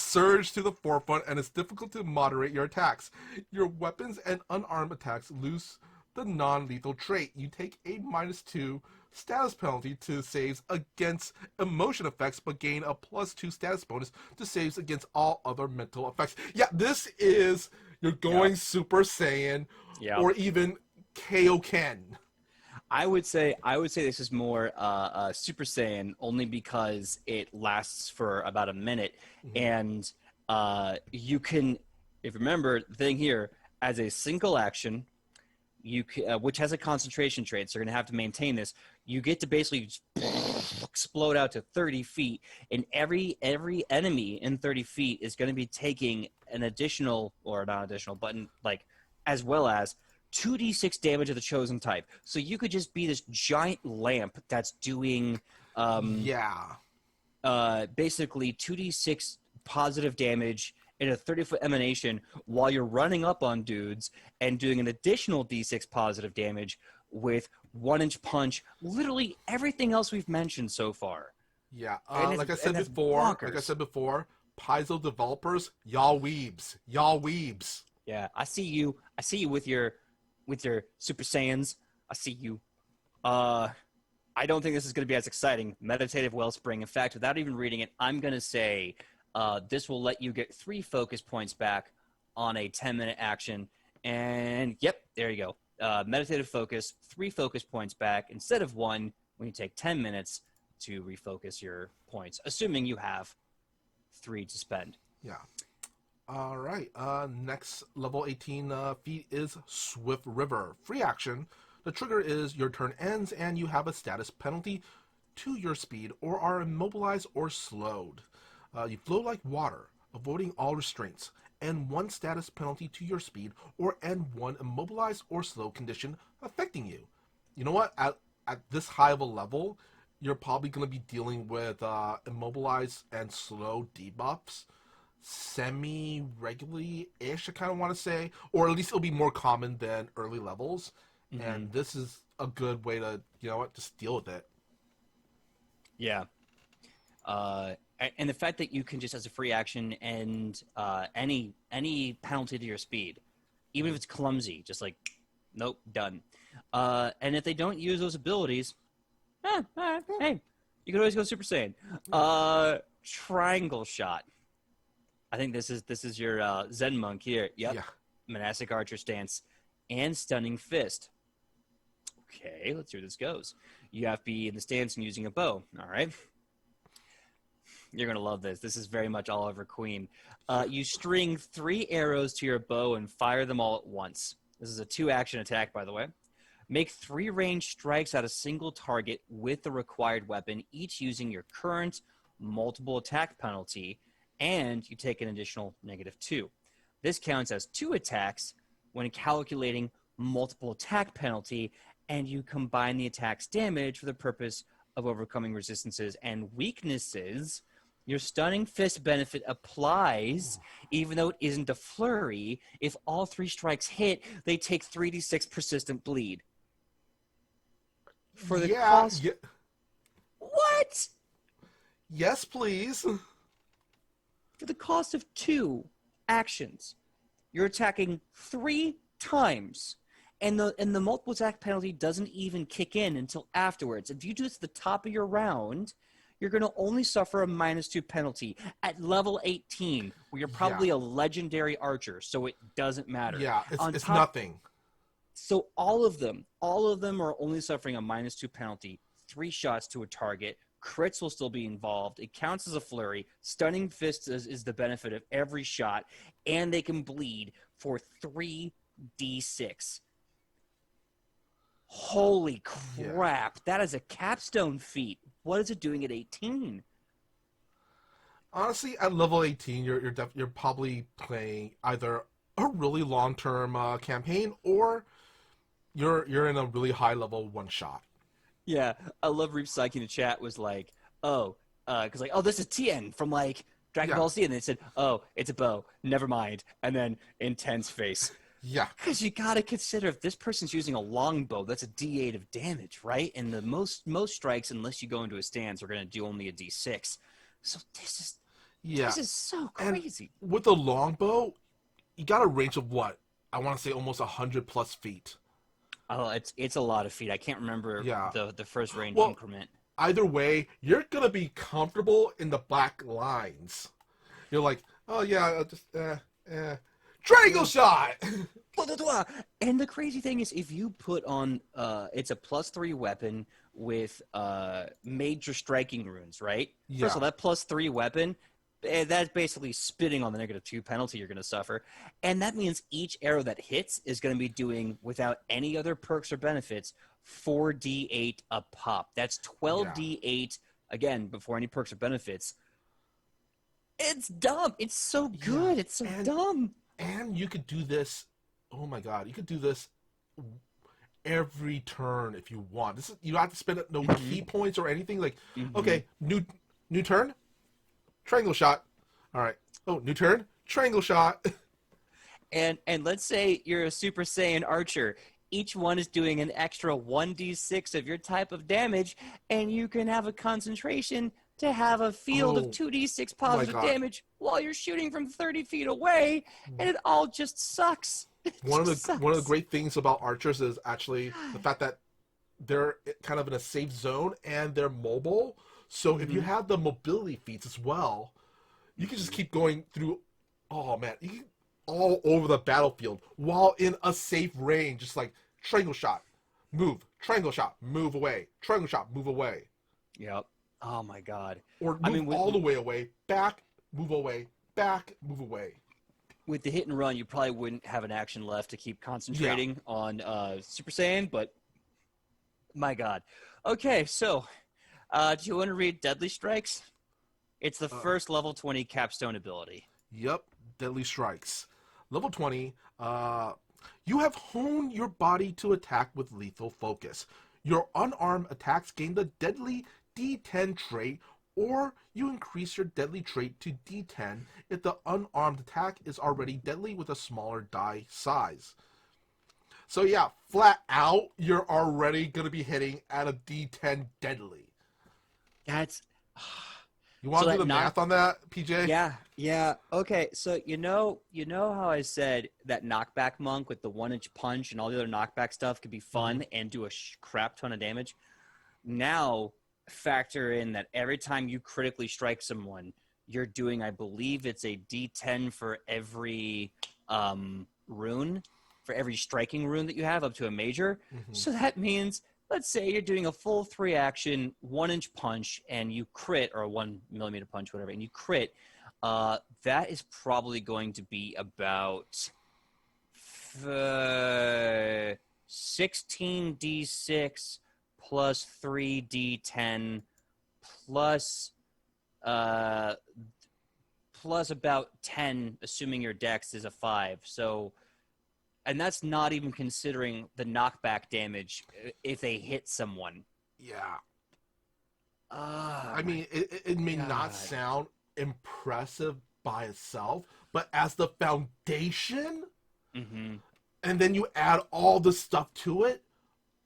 [SPEAKER 2] surge to the forefront, and it's difficult to moderate your attacks. Your weapons and unarmed attacks lose the non-lethal trait. You take a -2 status penalty to saves against emotion effects, but gain a +2 status bonus to saves against all other mental effects. Yeah, this is you're going
[SPEAKER 1] Yep.
[SPEAKER 2] Super Saiyan
[SPEAKER 1] Yep.
[SPEAKER 2] or even Kaioken.
[SPEAKER 1] I would say this is more Super Saiyan only because it lasts for about a minute,
[SPEAKER 2] Mm-hmm.
[SPEAKER 1] and you can, if you remember the thing here, as a single action, which has a concentration trait, so you're gonna have to maintain this. You get to basically just explode out to 30 feet, and every enemy in 30 feet is going to be taking an additional, or not additional, but like as well as 2d6 damage of the chosen type. So you could just be this giant lamp that's doing
[SPEAKER 2] Yeah.
[SPEAKER 1] basically 2d6 positive damage in a 30-foot emanation while you're running up on dudes and doing an additional d6 positive damage with 1-inch punch, literally everything else we've mentioned so far.
[SPEAKER 2] Yeah.
[SPEAKER 1] And it's,
[SPEAKER 2] Like I
[SPEAKER 1] and
[SPEAKER 2] said
[SPEAKER 1] that's
[SPEAKER 2] before,
[SPEAKER 1] bonkers.
[SPEAKER 2] Paizo developers, y'all weebs. Y'all weebs.
[SPEAKER 1] Yeah, I see you. I see you with your Super Saiyans. I see you. I don't think this is going to be as exciting. Meditative Wellspring. In fact, without even reading it, I'm going to say this will let you get 3 focus points back on a 10-minute action. And yep, there you go. Meditative Focus, 3 focus points back instead of 1 when you take 10 minutes to refocus your points, assuming you have 3 to spend.
[SPEAKER 2] Yeah. All right. Next level 18 feat is Swift River. Free action. The trigger is your turn ends and you have a status penalty to your speed or are immobilized or slowed. You flow like water, avoiding all restraints, and 1 status penalty to your speed or and 1 immobilized or slow condition affecting you. You know what? At this high of a level, you're probably going to be dealing with immobilized and slow debuffs semi-regularly-ish, I kind of want to say, or at least it'll be more common than early levels.
[SPEAKER 1] Mm-hmm.
[SPEAKER 2] And this is a good way to, you know what, just deal with it.
[SPEAKER 1] Yeah. And the fact that you can just, as a free action, end any penalty to your speed, even if it's clumsy, just like, nope, done. And if they don't use those abilities, all right, hey, you can always go Super Saiyan. Triangle Shot. I think this is your Zen Monk here. Yep.
[SPEAKER 2] Yeah.
[SPEAKER 1] Monastic Archer Stance and Stunning Fist. Okay, let's see where this goes. You have to be in the stance and using a bow. All right. You're going to love this. This is very much Oliver Queen. You string 3 arrows to your bow and fire them all at once. This is a 2-action attack, by the way. Make 3 ranged strikes at a single target with the required weapon, each using your current multiple attack penalty, and you take an additional -2. This counts as 2 attacks when calculating multiple attack penalty, and you combine the attack's damage for the purpose of overcoming resistances and weaknesses. Your stunning fist benefit applies even though it isn't a flurry. If all 3 strikes hit, they take 3d6 persistent bleed. For the cost...
[SPEAKER 2] Yeah.
[SPEAKER 1] What?
[SPEAKER 2] Yes, please.
[SPEAKER 1] For the cost of 2 actions, you're attacking 3 times. And the multiple attack penalty doesn't even kick in until afterwards. If you do this at the top of your round, you're going to only suffer a -2 penalty at level 18, where you're probably a legendary archer, so it doesn't matter.
[SPEAKER 2] Yeah, it's nothing.
[SPEAKER 1] So all of them are only suffering a -2 penalty, 3 shots to a target. Crits will still be involved. It counts as a flurry. Stunning Fist is the benefit of every shot, and they can bleed for 3d6. Holy crap. Yeah. That is a capstone feat. What is it doing at 18?
[SPEAKER 2] Honestly, at level 18, you're probably playing either a really long-term campaign, or you're in a really high-level one-shot.
[SPEAKER 1] Yeah, I love Reef Psyche in the chat was like, oh, because like, oh, this is Tien from like Dragon Ball Z, and they said, oh, it's a bow, never mind, and then intense face.
[SPEAKER 2] Yeah.
[SPEAKER 1] Because you got to consider, if this person's using a longbow, that's a D8 of damage, right? And the most strikes, unless you go into a stance, are going to do only a D6. So this is so crazy.
[SPEAKER 2] And with a longbow, you got a range of what? I want to say almost 100+ feet.
[SPEAKER 1] Oh, it's a lot of feet. I can't remember the first range increment.
[SPEAKER 2] Either way, you're going to be comfortable in the black lines. You're like, oh yeah, just triangle shot.
[SPEAKER 1] And the crazy thing is, if you put on it's a +3 weapon with major striking runes, right?
[SPEAKER 2] Yeah.
[SPEAKER 1] First of all, that +3 weapon, that's basically spitting on the -2 penalty you're going to suffer. And that means each arrow that hits is going to be doing, without any other perks or benefits, 4d8 a pop. That's 12d8, again, before any perks or benefits. It's dumb. It's so good. It's so dumb.
[SPEAKER 2] And you could do this, oh my god, you could do this every turn if you want. You don't have to spend no key points or anything. Like, okay, new turn, triangle shot. All right. Oh, new turn, triangle shot.
[SPEAKER 1] And let's say you're a Super Saiyan archer. Each one is doing an extra 1d6 of your type of damage, and you can have a concentration to have a field of 2d6 positive damage while you're shooting from 30 feet away, and it all just sucks.
[SPEAKER 2] One of the great things about archers is actually the fact that they're kind of in a safe zone and they're mobile. So if you have the mobility feats as well, you can just keep going through. Oh man, you can, all over the battlefield while in a safe range, just like triangle shot, move, triangle shot, move away, triangle shot, move away.
[SPEAKER 1] Yep. Oh my god.
[SPEAKER 2] Or move all the way away, back, move away, back, move away.
[SPEAKER 1] With the hit and run, you probably wouldn't have an action left to keep concentrating on Super Saiyan, but my god. Okay, so do you want to read Deadly Strikes? It's the first level 20 capstone ability.
[SPEAKER 2] Yep, Deadly Strikes. Level 20, you have honed your body to attack with lethal focus. Your unarmed attacks gain the deadly D10 trait, or you increase your deadly trait to D10 if the unarmed attack is already deadly with a smaller die size. So yeah, flat out, you're already going to be hitting at a D10 deadly.
[SPEAKER 1] That's...
[SPEAKER 2] You want to do the math on that, PJ?
[SPEAKER 1] Yeah. Okay, so you know how I said that knockback monk with the 1-inch punch and all the other knockback stuff could be fun and do a crap ton of damage? Now, factor in that every time you critically strike someone, you're doing, I believe it's a D10 for every rune, for every striking rune that you have up to a major. So that means, let's say you're doing a full 3-action 1-inch punch and you crit, or a 1mm punch, whatever, and you crit. That is probably going to be about 16d6 plus 3d10 plus uh plus about 10, assuming your dex is a 5. So, and that's not even considering the knockback damage if they hit someone.
[SPEAKER 2] Yeah.
[SPEAKER 1] Oh
[SPEAKER 2] I
[SPEAKER 1] my
[SPEAKER 2] mean, it may not
[SPEAKER 1] god.
[SPEAKER 2] sound impressive by itself, but as the foundation,
[SPEAKER 1] Mm-hmm.
[SPEAKER 2] and then you add all the stuff to it.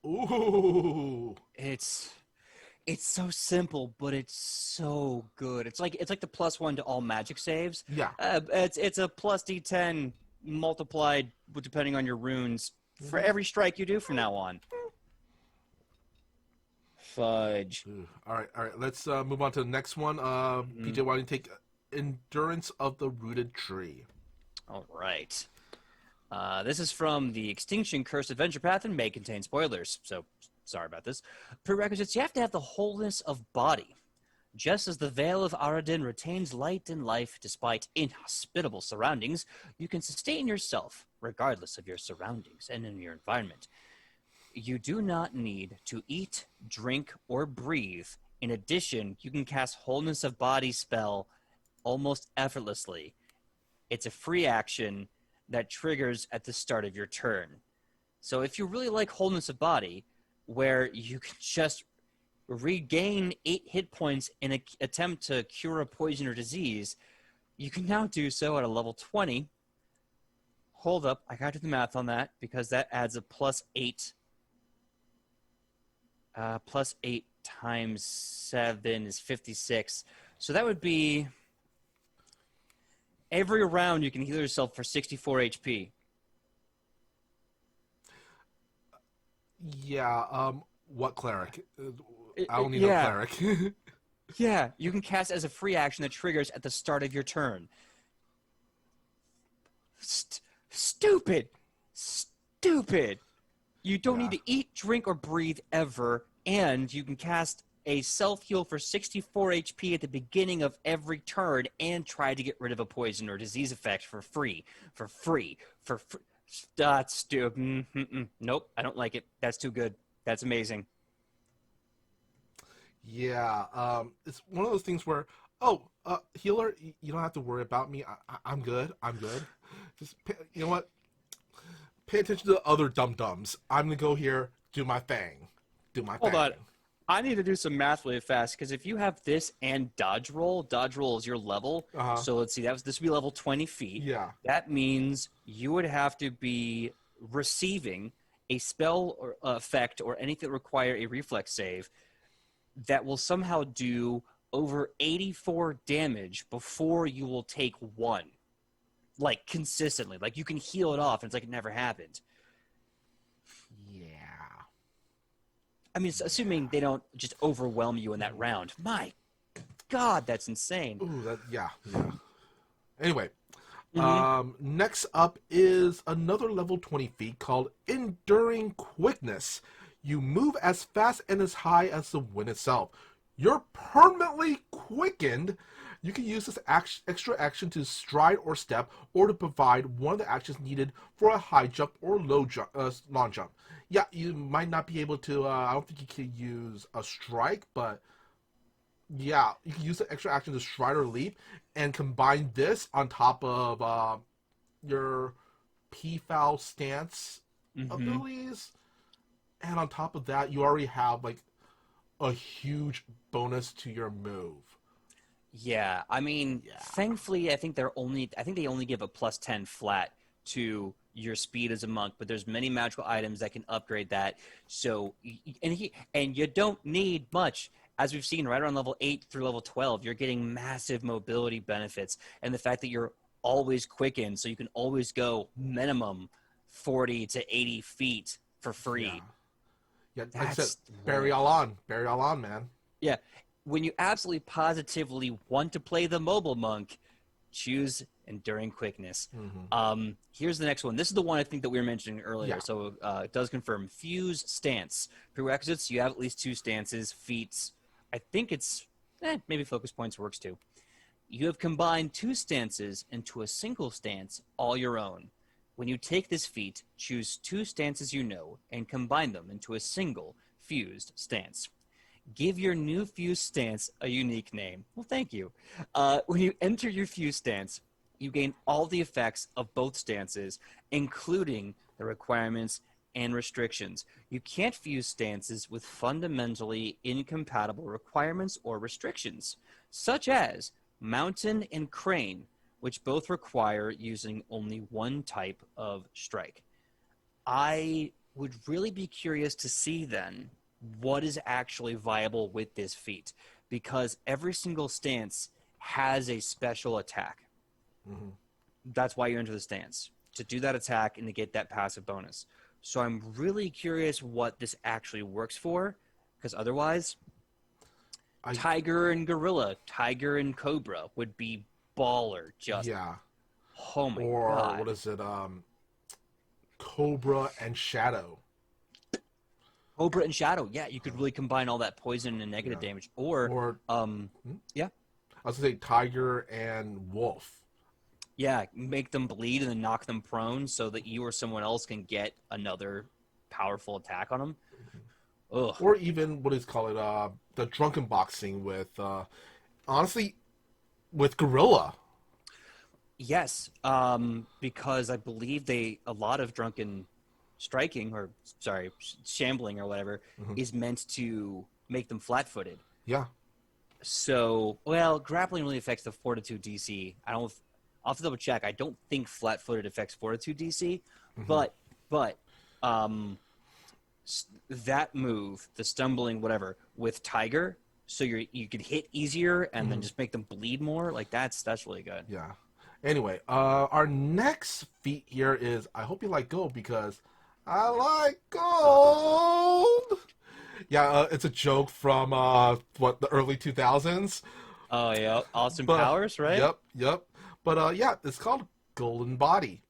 [SPEAKER 2] Ooh.
[SPEAKER 1] It's it's so simple, but it's so good. It's like the +1 to all magic saves.
[SPEAKER 2] Yeah.
[SPEAKER 1] It's a plus d10 multiplied depending on your runes for
[SPEAKER 2] Mm-hmm.
[SPEAKER 1] every strike you do from now on. Fudge.
[SPEAKER 2] All right, all right. Let's move on to the next one.
[SPEAKER 1] Mhm.
[SPEAKER 2] PJ, why don't you take Endurance of the Rooted Tree?
[SPEAKER 1] All right. This is from the Extinction Cursed Adventure Path and may contain spoilers, so sorry about this. Prerequisites: you have to have the wholeness of body. Just as the Vale of Aradin retains light and life despite inhospitable surroundings, you can sustain yourself regardless of your surroundings and in your environment. You do not need to eat, drink, or breathe. In addition, you can cast Wholeness of Body spell almost effortlessly. It's a free action that triggers at the start of your turn. So if you really like Wholeness of Body, where you can just regain 8 hit points in an attempt to cure a poison or disease, you can now do so at a level 20. Hold up, I got to do the math on that because that adds a +8. +8 times 7 is 56. So that would be every round you can heal yourself for 64 HP.
[SPEAKER 2] Yeah. What cleric? I don't need no
[SPEAKER 1] Yeah,
[SPEAKER 2] cleric.
[SPEAKER 1] yeah. You can cast as a free action that triggers at the start of your turn. Stupid. Stupid. You don't need
[SPEAKER 2] Yeah.
[SPEAKER 1] to eat, drink, or breathe ever, and you can cast a self heal for 64 HP at the beginning of every turn and try to get rid of a poison or disease effect for free. For free. For free. That's stupid. Nope, I don't like it. That's too good. That's amazing.
[SPEAKER 2] Yeah. It's one of those things where, oh, healer, you don't have to worry about me. I'm good. I'm good. Just you know what? Pay attention to the other dum dums. I'm gonna go here, do my thing, do my
[SPEAKER 1] Hold on.
[SPEAKER 2] thing.
[SPEAKER 1] I need to do some math really fast because if you have this and dodge roll is your level.
[SPEAKER 2] Uh huh.
[SPEAKER 1] So let's see, this would be level 20 feet.
[SPEAKER 2] Yeah.
[SPEAKER 1] That means you would have to be receiving a spell or effect or anything that require a reflex save that will somehow do over 84 damage before you will take one, like consistently. Like you can heal it off, and it's like it never happened.
[SPEAKER 2] Yeah.
[SPEAKER 1] I mean, assuming they don't just overwhelm you in that round. My God, that's insane.
[SPEAKER 2] Ooh, that yeah, yeah. Anyway,
[SPEAKER 1] Mm-hmm.
[SPEAKER 2] next up is another level 20 feat called Enduring Quickness. You move as fast and as high as the wind itself. You're permanently quickened. You can use this extra action to stride or step, or to provide one of the actions needed for a high jump or long jump. Yeah, you might not be able to. I don't think you can use a strike, but yeah, you can use the extra action to stride or leap, and combine this on top of your P-foul stance
[SPEAKER 1] Mm-hmm.
[SPEAKER 2] abilities, and on top of that, you already have like a huge bonus to your move.
[SPEAKER 1] Yeah, I mean,
[SPEAKER 2] Yeah.
[SPEAKER 1] thankfully, I think they only give a +10 flat to your speed as a monk, but there's many magical items that can upgrade that. So, and you don't need much. As we've seen, right around level 8 through level 12, you're getting massive mobility benefits, and the fact that you're always quickened, so you can always go minimum 40 to 80 feet for
[SPEAKER 2] Yeah.
[SPEAKER 1] free.
[SPEAKER 2] Yeah, like I said,
[SPEAKER 1] That's
[SPEAKER 2] bury all on. Bury all on, man.
[SPEAKER 1] Yeah, when you absolutely positively want to play the mobile monk, choose Enduring Quickness.
[SPEAKER 2] Mm-hmm.
[SPEAKER 1] Here's the next one. This is the one I think that we were mentioning
[SPEAKER 2] Yeah.
[SPEAKER 1] earlier. So it does confirm Fuse Stance. Prerequisites: you have at least 2 stances. Feats: I think it's maybe focus points works too. You have combined 2 stances into a single stance, all your own. When you take this feat, choose 2 stances you know and combine them into a single fused stance. Give your new fused stance a unique name. Well, thank you. When you enter your fused stance, you gain all the effects of both stances, including the requirements and restrictions. You can't fuse stances with fundamentally incompatible requirements or restrictions, such as Mountain and Crane, which both require using only one type of strike. I would really be curious to see then what is actually viable with this feat, because every single stance has a special attack.
[SPEAKER 2] Mm-hmm.
[SPEAKER 1] That's why you enter the stance, to do that attack and to get that passive bonus. So I'm really curious what this actually works for, because otherwise,
[SPEAKER 2] I
[SPEAKER 1] Tiger and Gorilla, Tiger and Cobra would be baller. Just,
[SPEAKER 2] yeah.
[SPEAKER 1] oh my
[SPEAKER 2] Or what
[SPEAKER 1] god.
[SPEAKER 2] is it? Cobra and Shadow.
[SPEAKER 1] Cobra and Shadow, yeah, you could really combine all that poison and negative
[SPEAKER 2] Yeah.
[SPEAKER 1] damage. Or,
[SPEAKER 2] Or
[SPEAKER 1] yeah,
[SPEAKER 2] I was gonna say Tiger and Wolf.
[SPEAKER 1] yeah, make them bleed and then knock them prone so that you or someone else can get another powerful attack on them. Ugh.
[SPEAKER 2] Or even what is called the drunken boxing with honestly with Gorilla.
[SPEAKER 1] Yes, because I believe a lot of drunken striking, or sorry, shambling or whatever,
[SPEAKER 2] Mm-hmm.
[SPEAKER 1] is meant to make them flat-footed.
[SPEAKER 2] Yeah.
[SPEAKER 1] So, well, grappling really affects the Fortitude DC. I'll have to double check. I don't think flat-footed affects Fortitude DC,
[SPEAKER 2] Mm-hmm.
[SPEAKER 1] but um, that move, the stumbling, whatever, with Tiger, so you can hit easier and then
[SPEAKER 2] Mm-hmm.
[SPEAKER 1] just make them bleed more. Like that's really good.
[SPEAKER 2] Yeah. Anyway, our next feat here is I hope you like gold because I like gold. Yeah, it's a joke from what the early 2000s.
[SPEAKER 1] Oh yeah, Austin
[SPEAKER 2] But
[SPEAKER 1] Powers, right?
[SPEAKER 2] yep. But yeah, it's called Golden Body.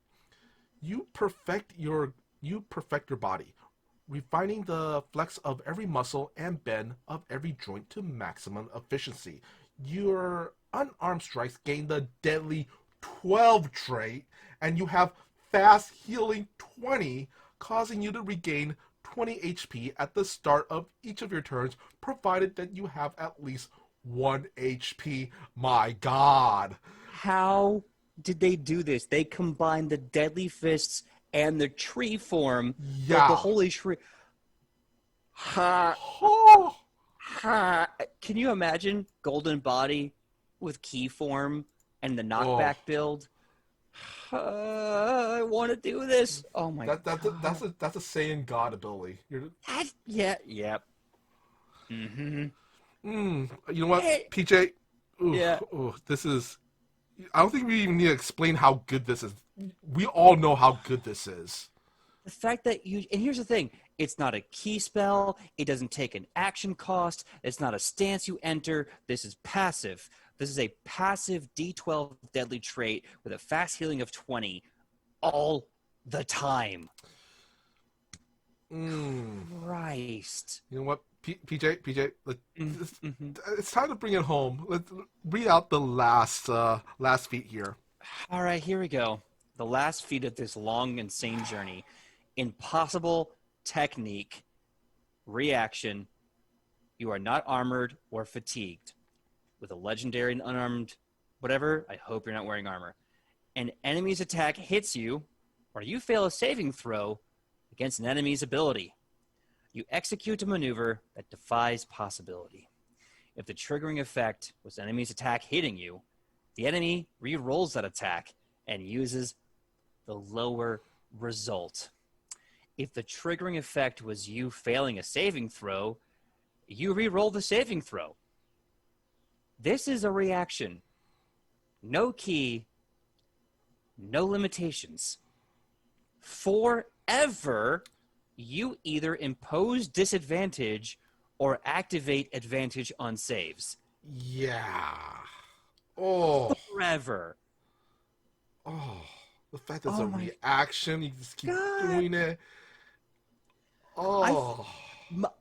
[SPEAKER 2] You perfect your body, refining the flex of every muscle and bend of every joint to maximum efficiency. Your unarmed strikes gain the deadly 12 trait, and you have fast healing 20, causing you to regain 20 HP at the start of each of your turns, provided that you have at least 1 HP. My god.
[SPEAKER 1] How did they do this? They combined the deadly fists and the tree form, the
[SPEAKER 2] Yeah.
[SPEAKER 1] holy tree. Ha
[SPEAKER 2] Oh.
[SPEAKER 1] ha! Can you imagine Golden Body with key form and the
[SPEAKER 2] Oh.
[SPEAKER 1] knockback build? I want to do this. Oh my
[SPEAKER 2] That's
[SPEAKER 1] god!
[SPEAKER 2] a Saiyan God ability.
[SPEAKER 1] Yeah, yep. Mm-hmm.
[SPEAKER 2] You know what,
[SPEAKER 1] Hey,
[SPEAKER 2] PJ?
[SPEAKER 1] yeah.
[SPEAKER 2] This is. I don't think we even need to explain how good this is. We all know how good this is.
[SPEAKER 1] The fact that and here's the thing, it's not a key spell, it doesn't take an action cost, it's not a stance you enter, this is passive. This is a passive D12 deadly trait with a fast healing of 20 all the time.
[SPEAKER 2] Mm.
[SPEAKER 1] Christ.
[SPEAKER 2] You know what, PJ?
[SPEAKER 1] Mm-hmm.
[SPEAKER 2] It's time to bring it home. Let's read out the last feat here.
[SPEAKER 1] All right, here we go. The last feat of this long, insane journey. Impossible technique. Reaction. You are not armored or fatigued. With a legendary and unarmed whatever, I hope you're not wearing armor. An enemy's attack hits you, or you fail a saving throw against an enemy's ability. You execute a maneuver that defies possibility. If the triggering effect was an enemy's attack hitting you, the enemy re-rolls that attack and uses the lower result. If the triggering effect was you failing a saving throw, you re-roll the saving throw. This is a reaction. No key, no limitations. Forever, you either impose disadvantage or activate advantage on saves.
[SPEAKER 2] Yeah. Oh.
[SPEAKER 1] Forever.
[SPEAKER 2] Oh. The fact that it's
[SPEAKER 1] Oh
[SPEAKER 2] a
[SPEAKER 1] my
[SPEAKER 2] reaction, you just keep
[SPEAKER 1] god.
[SPEAKER 2] doing it.
[SPEAKER 1] I
[SPEAKER 2] Oh.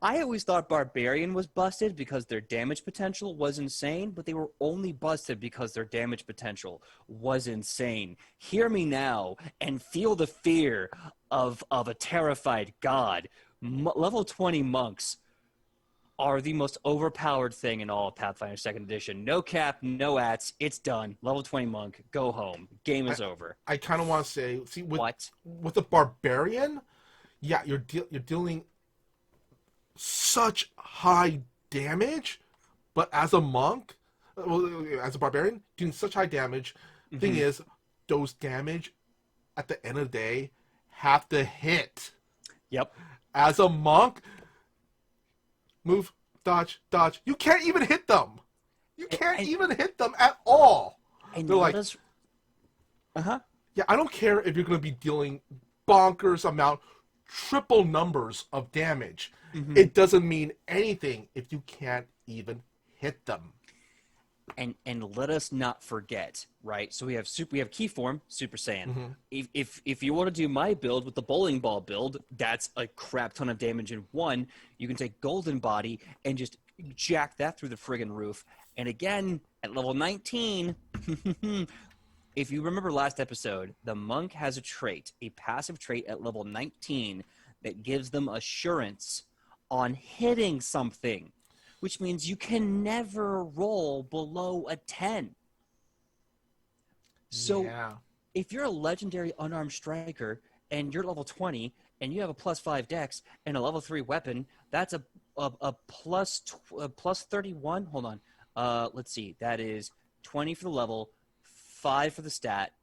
[SPEAKER 1] I always thought Barbarian was busted because their damage potential was insane, but they were only busted because their damage potential was insane. Hear me now and feel the fear of a terrified god. Level 20 monks are the most overpowered thing in all of Pathfinder Second Edition. No cap, no ats. It's done. Level 20 monk. Go home. Game
[SPEAKER 2] I
[SPEAKER 1] is over.
[SPEAKER 2] I kind of want to say, see,
[SPEAKER 1] What?
[SPEAKER 2] with the barbarian, yeah, you're dealing such high damage, but as a monk, well, as a barbarian, doing such high damage. Thing
[SPEAKER 1] Mm-hmm.
[SPEAKER 2] is, those damage at the end of the day have to hit.
[SPEAKER 1] Yep.
[SPEAKER 2] As a monk, move, dodge, dodge. You can't even hit them. You can't
[SPEAKER 1] And,
[SPEAKER 2] even hit them at all.
[SPEAKER 1] and
[SPEAKER 2] They're
[SPEAKER 1] let
[SPEAKER 2] like,
[SPEAKER 1] us. Uh huh.
[SPEAKER 2] yeah, I don't care if you're going to be dealing bonkers amount, triple numbers of damage.
[SPEAKER 1] Mm-hmm.
[SPEAKER 2] It doesn't mean anything if you can't even hit them.
[SPEAKER 1] And let us not forget, right? So we have key form, Super Saiyan.
[SPEAKER 2] Mm-hmm.
[SPEAKER 1] If you want to do my build with the bowling ball build, that's a crap ton of damage in one. You can take Golden Body and just jack that through the friggin' roof. And again, at level 19, if you remember last episode, the monk has a trait, a passive trait at level 19 that gives them assurance on hitting something, which means you can never roll below a 10. So
[SPEAKER 2] Yeah.
[SPEAKER 1] if you're a legendary unarmed striker and you're level 20 and you have a +5 dex and a level 3 weapon, that's a plus 31. Hold on. Let's see. That is 20 for the level, 5 for the stat,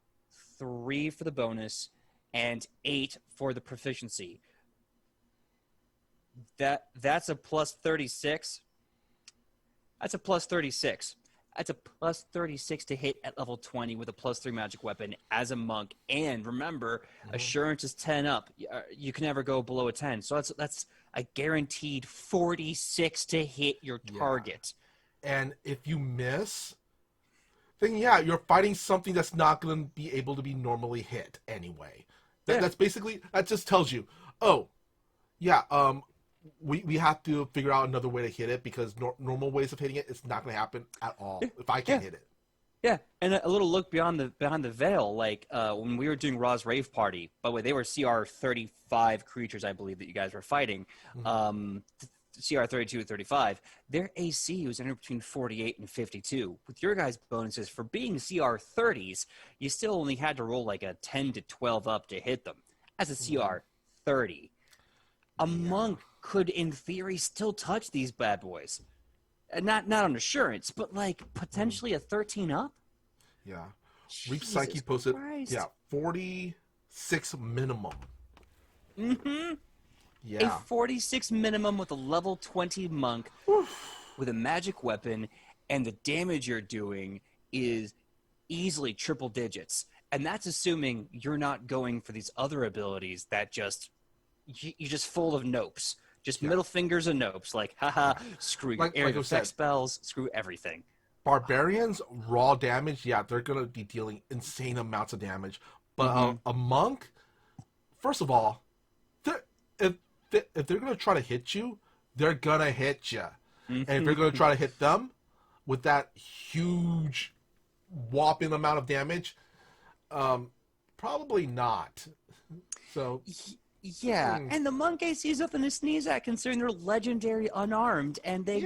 [SPEAKER 1] 3 for the bonus, and 8 for the proficiency. That's a plus 36. That's a plus 36. That's a plus 36 to hit at level 20 with a +3 magic weapon as a monk. And remember, assurance is 10 up. You can never go below a 10. So that's a guaranteed 46 to hit your
[SPEAKER 2] Yeah.
[SPEAKER 1] target.
[SPEAKER 2] And if you miss, then yeah, you're fighting something that's not going to be able to be normally hit anyway.
[SPEAKER 1] Yeah.
[SPEAKER 2] That's basically, that just tells you, oh, yeah, we have to figure out another way to hit it because normal ways of hitting it, it's not going to happen at all if I can't hit it.
[SPEAKER 1] Yeah, and a little look behind the veil, like when we were doing Raw's Rave Party. By the way, they were CR 35 creatures, I believe, that you guys were fighting. CR 32 and 35. Their AC was anywhere between 48 and 52. With your guys' bonuses for being CR 30s, you still only had to roll like a 10 to 12 up to hit them. As a CR 30, a monk could, in theory, still touch these bad boys. Not on assurance, but like potentially a 13 up.
[SPEAKER 2] Yeah. Reap
[SPEAKER 1] Jesus
[SPEAKER 2] Psyche posted,
[SPEAKER 1] Christ.
[SPEAKER 2] yeah, 46 minimum.
[SPEAKER 1] Mm-hmm.
[SPEAKER 2] Yeah.
[SPEAKER 1] A 46 minimum with a level 20 monk with a magic weapon, and the damage you're doing is easily triple digits. And that's assuming you're not going for these other abilities that just you're just full of nopes. Just middle fingers and nopes. Like, haha, screw your area effect spells, screw everything.
[SPEAKER 2] Barbarians, raw damage, yeah, they're going to be dealing insane amounts of damage. But a monk, first of all, if they're going to try to hit you, they're going to hit you. And if you're going to try to hit them with that huge, whopping amount of damage, probably not. So...
[SPEAKER 1] Yeah, and the monk AC is nothing to sneeze at considering they're legendary unarmed, and they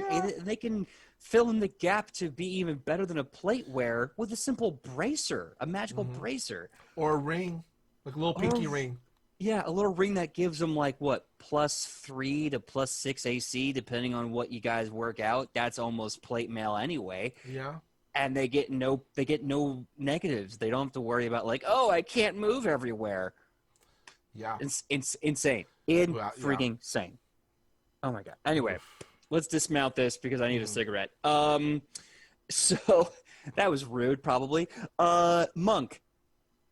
[SPEAKER 1] can fill in the gap to be even better than a plate wearer with a simple bracer, a magical bracer.
[SPEAKER 2] Or a ring, like a little pinky ring.
[SPEAKER 1] Yeah, a little ring that gives them like what, +3 to +6 AC, depending on what you guys work out. That's almost plate mail anyway.
[SPEAKER 2] Yeah.
[SPEAKER 1] And they get no negatives. They don't have to worry about like, oh, I can't move everywhere.
[SPEAKER 2] Yeah.
[SPEAKER 1] It's insane. Freaking insane. Oh my god. Anyway, let's dismount this because I need a cigarette. So that was rude, probably. Monk,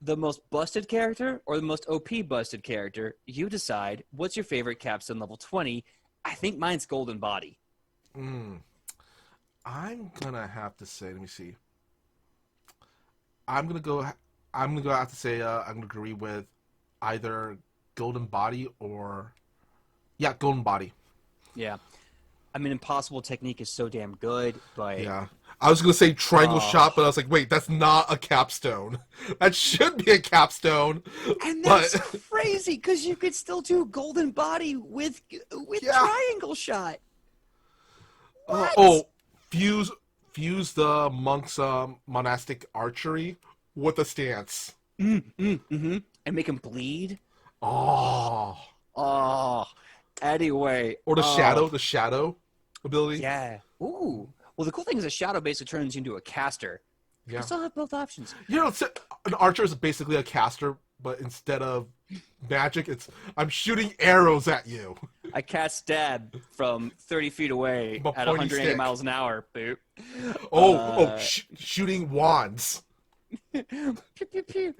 [SPEAKER 1] the most busted character or the most OP busted character? You decide. What's your favorite capstone level 20? I think mine's Golden Body.
[SPEAKER 2] I'm gonna have to say, let me see. I'm gonna have to say I'm gonna agree with either Golden Body or Golden Body.
[SPEAKER 1] Yeah. I mean, impossible technique is so damn good, but
[SPEAKER 2] Yeah. I was gonna say triangle
[SPEAKER 1] oh,
[SPEAKER 2] shot, but I was like, wait, that's not a capstone. That should be a capstone,
[SPEAKER 1] and
[SPEAKER 2] but
[SPEAKER 1] that's crazy because you could still do golden body with
[SPEAKER 2] yeah.
[SPEAKER 1] triangle shot. What?
[SPEAKER 2] Oh, fuse fuse the monk's monastic archery with a stance.
[SPEAKER 1] And make him bleed.
[SPEAKER 2] Oh,
[SPEAKER 1] Oh, anyway.
[SPEAKER 2] or
[SPEAKER 1] Oh,
[SPEAKER 2] the shadow ability.
[SPEAKER 1] yeah. Ooh. Well, the cool thing is a shadow basically turns you into a caster. You
[SPEAKER 2] Yeah,
[SPEAKER 1] still have both options.
[SPEAKER 2] you know, an archer is basically a caster, but instead of magic, it's I'm shooting arrows at you.
[SPEAKER 1] I cast stab from 30 feet away
[SPEAKER 2] A
[SPEAKER 1] at
[SPEAKER 2] pointy
[SPEAKER 1] 180
[SPEAKER 2] stick.
[SPEAKER 1] miles an hour. Boop.
[SPEAKER 2] Oh, shooting wands.
[SPEAKER 1] Pew, pew, pew.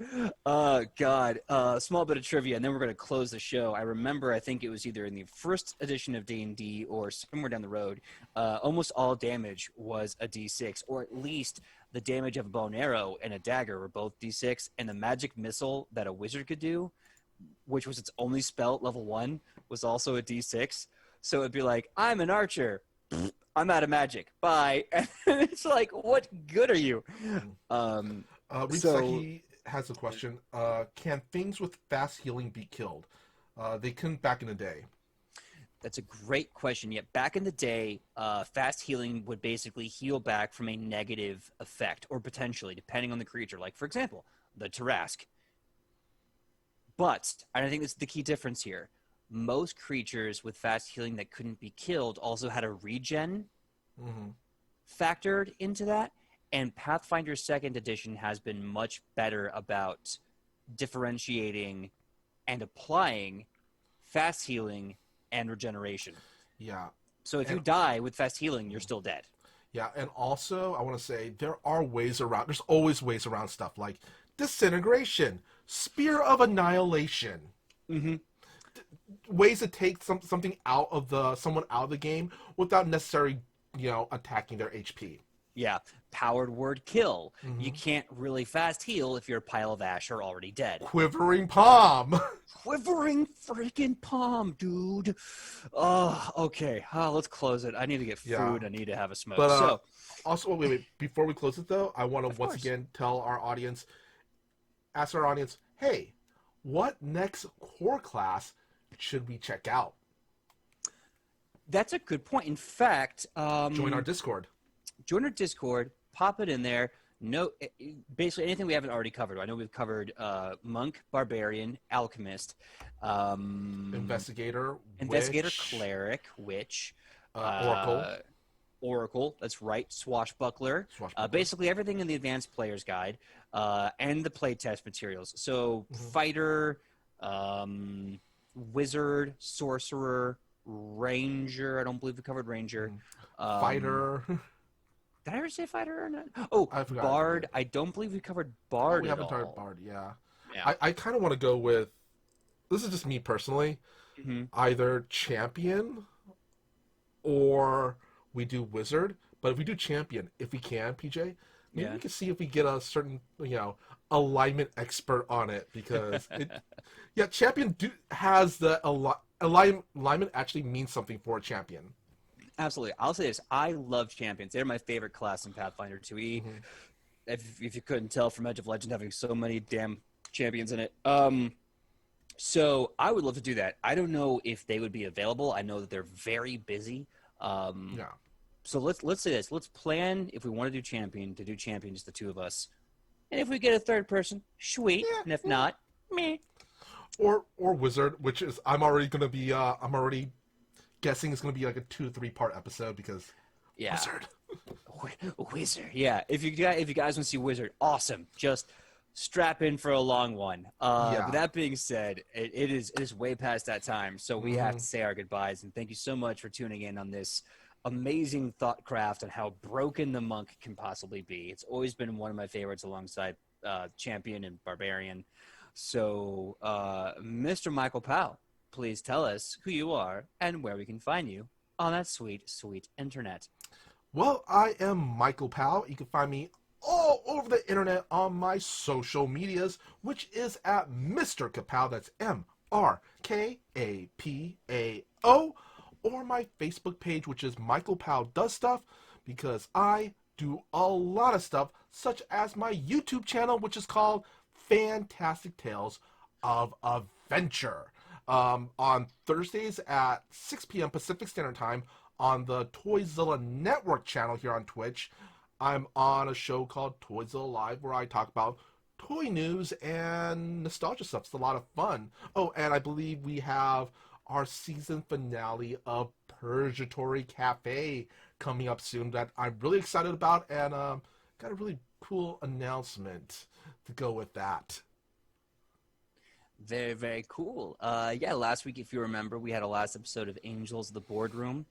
[SPEAKER 1] God. Small bit of trivia, and then we're going to close the show. I remember, I think it was either in the first edition of D&D or somewhere down the road, almost all damage was a D6, or at least the damage of a bow and arrow and a dagger were both D6, and the magic missile that a wizard could do, which was its only spell at level 1, was also a D6. So it'd be like, I'm an archer. I'm out of magic. Bye. And it's like, what good are you? So
[SPEAKER 2] Ritseki has a question. Can things with fast healing be killed? They couldn't back in the day.
[SPEAKER 1] that's a great question. Yet back in the day, fast healing would basically heal back from a negative effect, or potentially, depending on the creature. Like, for example, the Tarask. But I don't think this is the key difference here. Most creatures with fast healing that couldn't be killed also had a regen
[SPEAKER 2] Hmm.
[SPEAKER 1] factored into that. And Pathfinder Second Edition has been much better about differentiating and applying fast healing and regeneration.
[SPEAKER 2] Yeah,
[SPEAKER 1] So if you
[SPEAKER 2] and
[SPEAKER 1] die with fast healing, you're still dead.
[SPEAKER 2] yeah, and also I want to say there are ways around. There's always ways around stuff like disintegration, spear of annihilation,
[SPEAKER 1] Mm-hmm.
[SPEAKER 2] ways to take something out of someone out of the game without necessarily attacking their HP.
[SPEAKER 1] Yeah. Powered word kill. You
[SPEAKER 2] Hmm.
[SPEAKER 1] can't really fast heal if your pile of ash are already dead.
[SPEAKER 2] Quivering palm.
[SPEAKER 1] Quivering freaking palm, dude. Oh, okay. Let's close it. I need to get
[SPEAKER 2] Yeah,
[SPEAKER 1] food. I need to have a smoke.
[SPEAKER 2] but
[SPEAKER 1] So,
[SPEAKER 2] also wait. Before we close it though, I want to
[SPEAKER 1] of
[SPEAKER 2] once
[SPEAKER 1] course.
[SPEAKER 2] again ask our audience, hey, what next core class should we check out?
[SPEAKER 1] That's a good point. In fact,
[SPEAKER 2] Join our Discord.
[SPEAKER 1] join our Discord, pop it in there. No, basically anything we haven't already covered. I know we've covered monk, barbarian, alchemist,
[SPEAKER 2] Investigator,
[SPEAKER 1] investigator,
[SPEAKER 2] witch,
[SPEAKER 1] cleric, witch,
[SPEAKER 2] oracle,
[SPEAKER 1] oracle. That's right, swashbuckler.
[SPEAKER 2] swashbuckler.
[SPEAKER 1] Basically everything in the advanced player's guide, and the playtest materials. So
[SPEAKER 2] Mhm.
[SPEAKER 1] fighter, wizard, sorcerer, ranger. I don't believe we covered ranger.
[SPEAKER 2] Fighter.
[SPEAKER 1] Did I ever say fighter or not? Oh,
[SPEAKER 2] I forgot.
[SPEAKER 1] bard. I don't believe we covered bard
[SPEAKER 2] We
[SPEAKER 1] at
[SPEAKER 2] haven't
[SPEAKER 1] all.
[SPEAKER 2] tried Bard, yeah.
[SPEAKER 1] Yeah.
[SPEAKER 2] I kind of want to go with, this is just me personally,
[SPEAKER 1] Hmm.
[SPEAKER 2] either champion or we do wizard. But if we do champion, if we can, PJ, maybe
[SPEAKER 1] Yeah.
[SPEAKER 2] we can see if we get a certain, alignment expert on it. Because, champion has the alignment actually means something for a champion.
[SPEAKER 1] Absolutely. I'll say this. I love champions. They're my favorite class in Pathfinder 2E.
[SPEAKER 2] Mhm.
[SPEAKER 1] If you couldn't tell from Edge of Legend having so many damn champions in it. So I would love to do that. I don't know if they would be available. I know that they're very busy.
[SPEAKER 2] Yeah.
[SPEAKER 1] So let's say this. Let's plan if we want to do champion, just the two of us. And if we get a third person, sweet.
[SPEAKER 2] Yeah,
[SPEAKER 1] And if
[SPEAKER 2] yeah.
[SPEAKER 1] not, meh.
[SPEAKER 2] Or wizard, which is I'm already guessing it's gonna be like a 2 to 3 part episode because
[SPEAKER 1] Yeah.
[SPEAKER 2] wizard.
[SPEAKER 1] Wizard. Yeah. If you guys want to see Wizard, awesome. Just strap in for a long one.
[SPEAKER 2] Yeah.
[SPEAKER 1] But that being said, it is way past that time, so we have to say our goodbyes. And thank you so much for tuning in on this amazing thought craft on how broken the monk can possibly be. It's always been one of my favorites alongside Champion and Barbarian. So, Mr. Michael Powell, please tell us who you are and where we can find you on that sweet, sweet internet.
[SPEAKER 2] Well, I am Michael Powell. You can find me all over the internet on my social medias, which is at Mr. Kapow. That's MrKapao. or my Facebook page, which is Michael Powell Does Stuff, because I do a lot of stuff, such as my YouTube channel, which is called Fantastic Tales of Adventure. On Thursdays at 6 p.m. Pacific Standard Time on the Toyzilla Network channel here on Twitch, I'm on a show called Toyzilla Live where I talk about toy news and nostalgia stuff. It's a lot of fun. Oh, and I believe we have our season finale of Purgatory Cafe coming up soon that I'm really excited about, and got a really cool announcement to go with that.
[SPEAKER 1] Very, very cool. Yeah, last week, if you remember, we had a last episode of Angels of the Boardroom.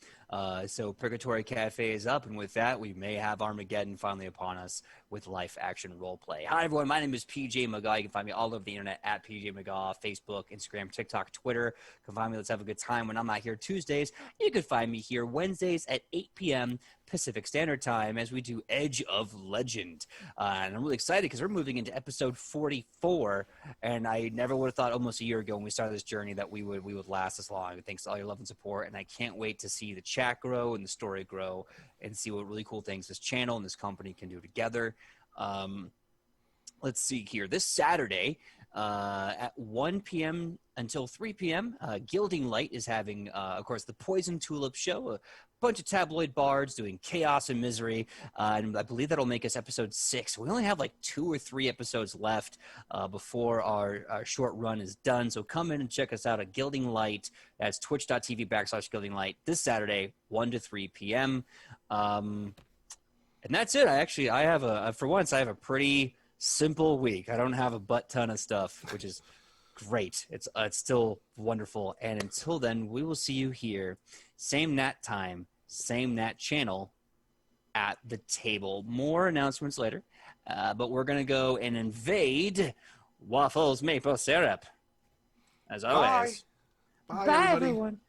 [SPEAKER 1] So Purgatory Cafe is up, and with that, we may have Armageddon finally upon us with live action roleplay. Hi, everyone. My name is PJ McGaw. You can find me all over the internet at PJ McGaw, Facebook, Instagram, TikTok, Twitter. You can find me. Let's have a good time. When I'm not here Tuesdays, you can find me here Wednesdays at 8 p.m. Pacific Standard Time as we do Edge of Legend. And I'm really excited because we're moving into episode 44, and I never would have thought almost a year ago when we started this journey that we would last this long. Thanks to all your love and support, and I can't wait to see the chat grow and the story grow and see what really cool things this channel and this company can do together. Let's see here. This Saturday at 1 p.m. until 3 p.m., Gilding Light is having, of course, the Poison Tulip Show, a bunch of tabloid bards doing chaos and misery, and I believe that'll make us episode 6. We only have like 2 or 3 episodes left before our short run is done, so come in and check us out at Gilding Light. That's twitch.tv/Gilding Light this Saturday, 1 to 3 p.m. And that's it. I have for once, I have a pretty simple week. I don't have a butt ton of stuff, which is great. It's still wonderful. And until then, we will see you here. Same Nat time, same Nat channel at the table. More announcements later. But we're going to go and invade Waffles Maple Syrup. As always.
[SPEAKER 2] Bye. Bye,
[SPEAKER 1] Bye
[SPEAKER 2] everybody.
[SPEAKER 1] everyone.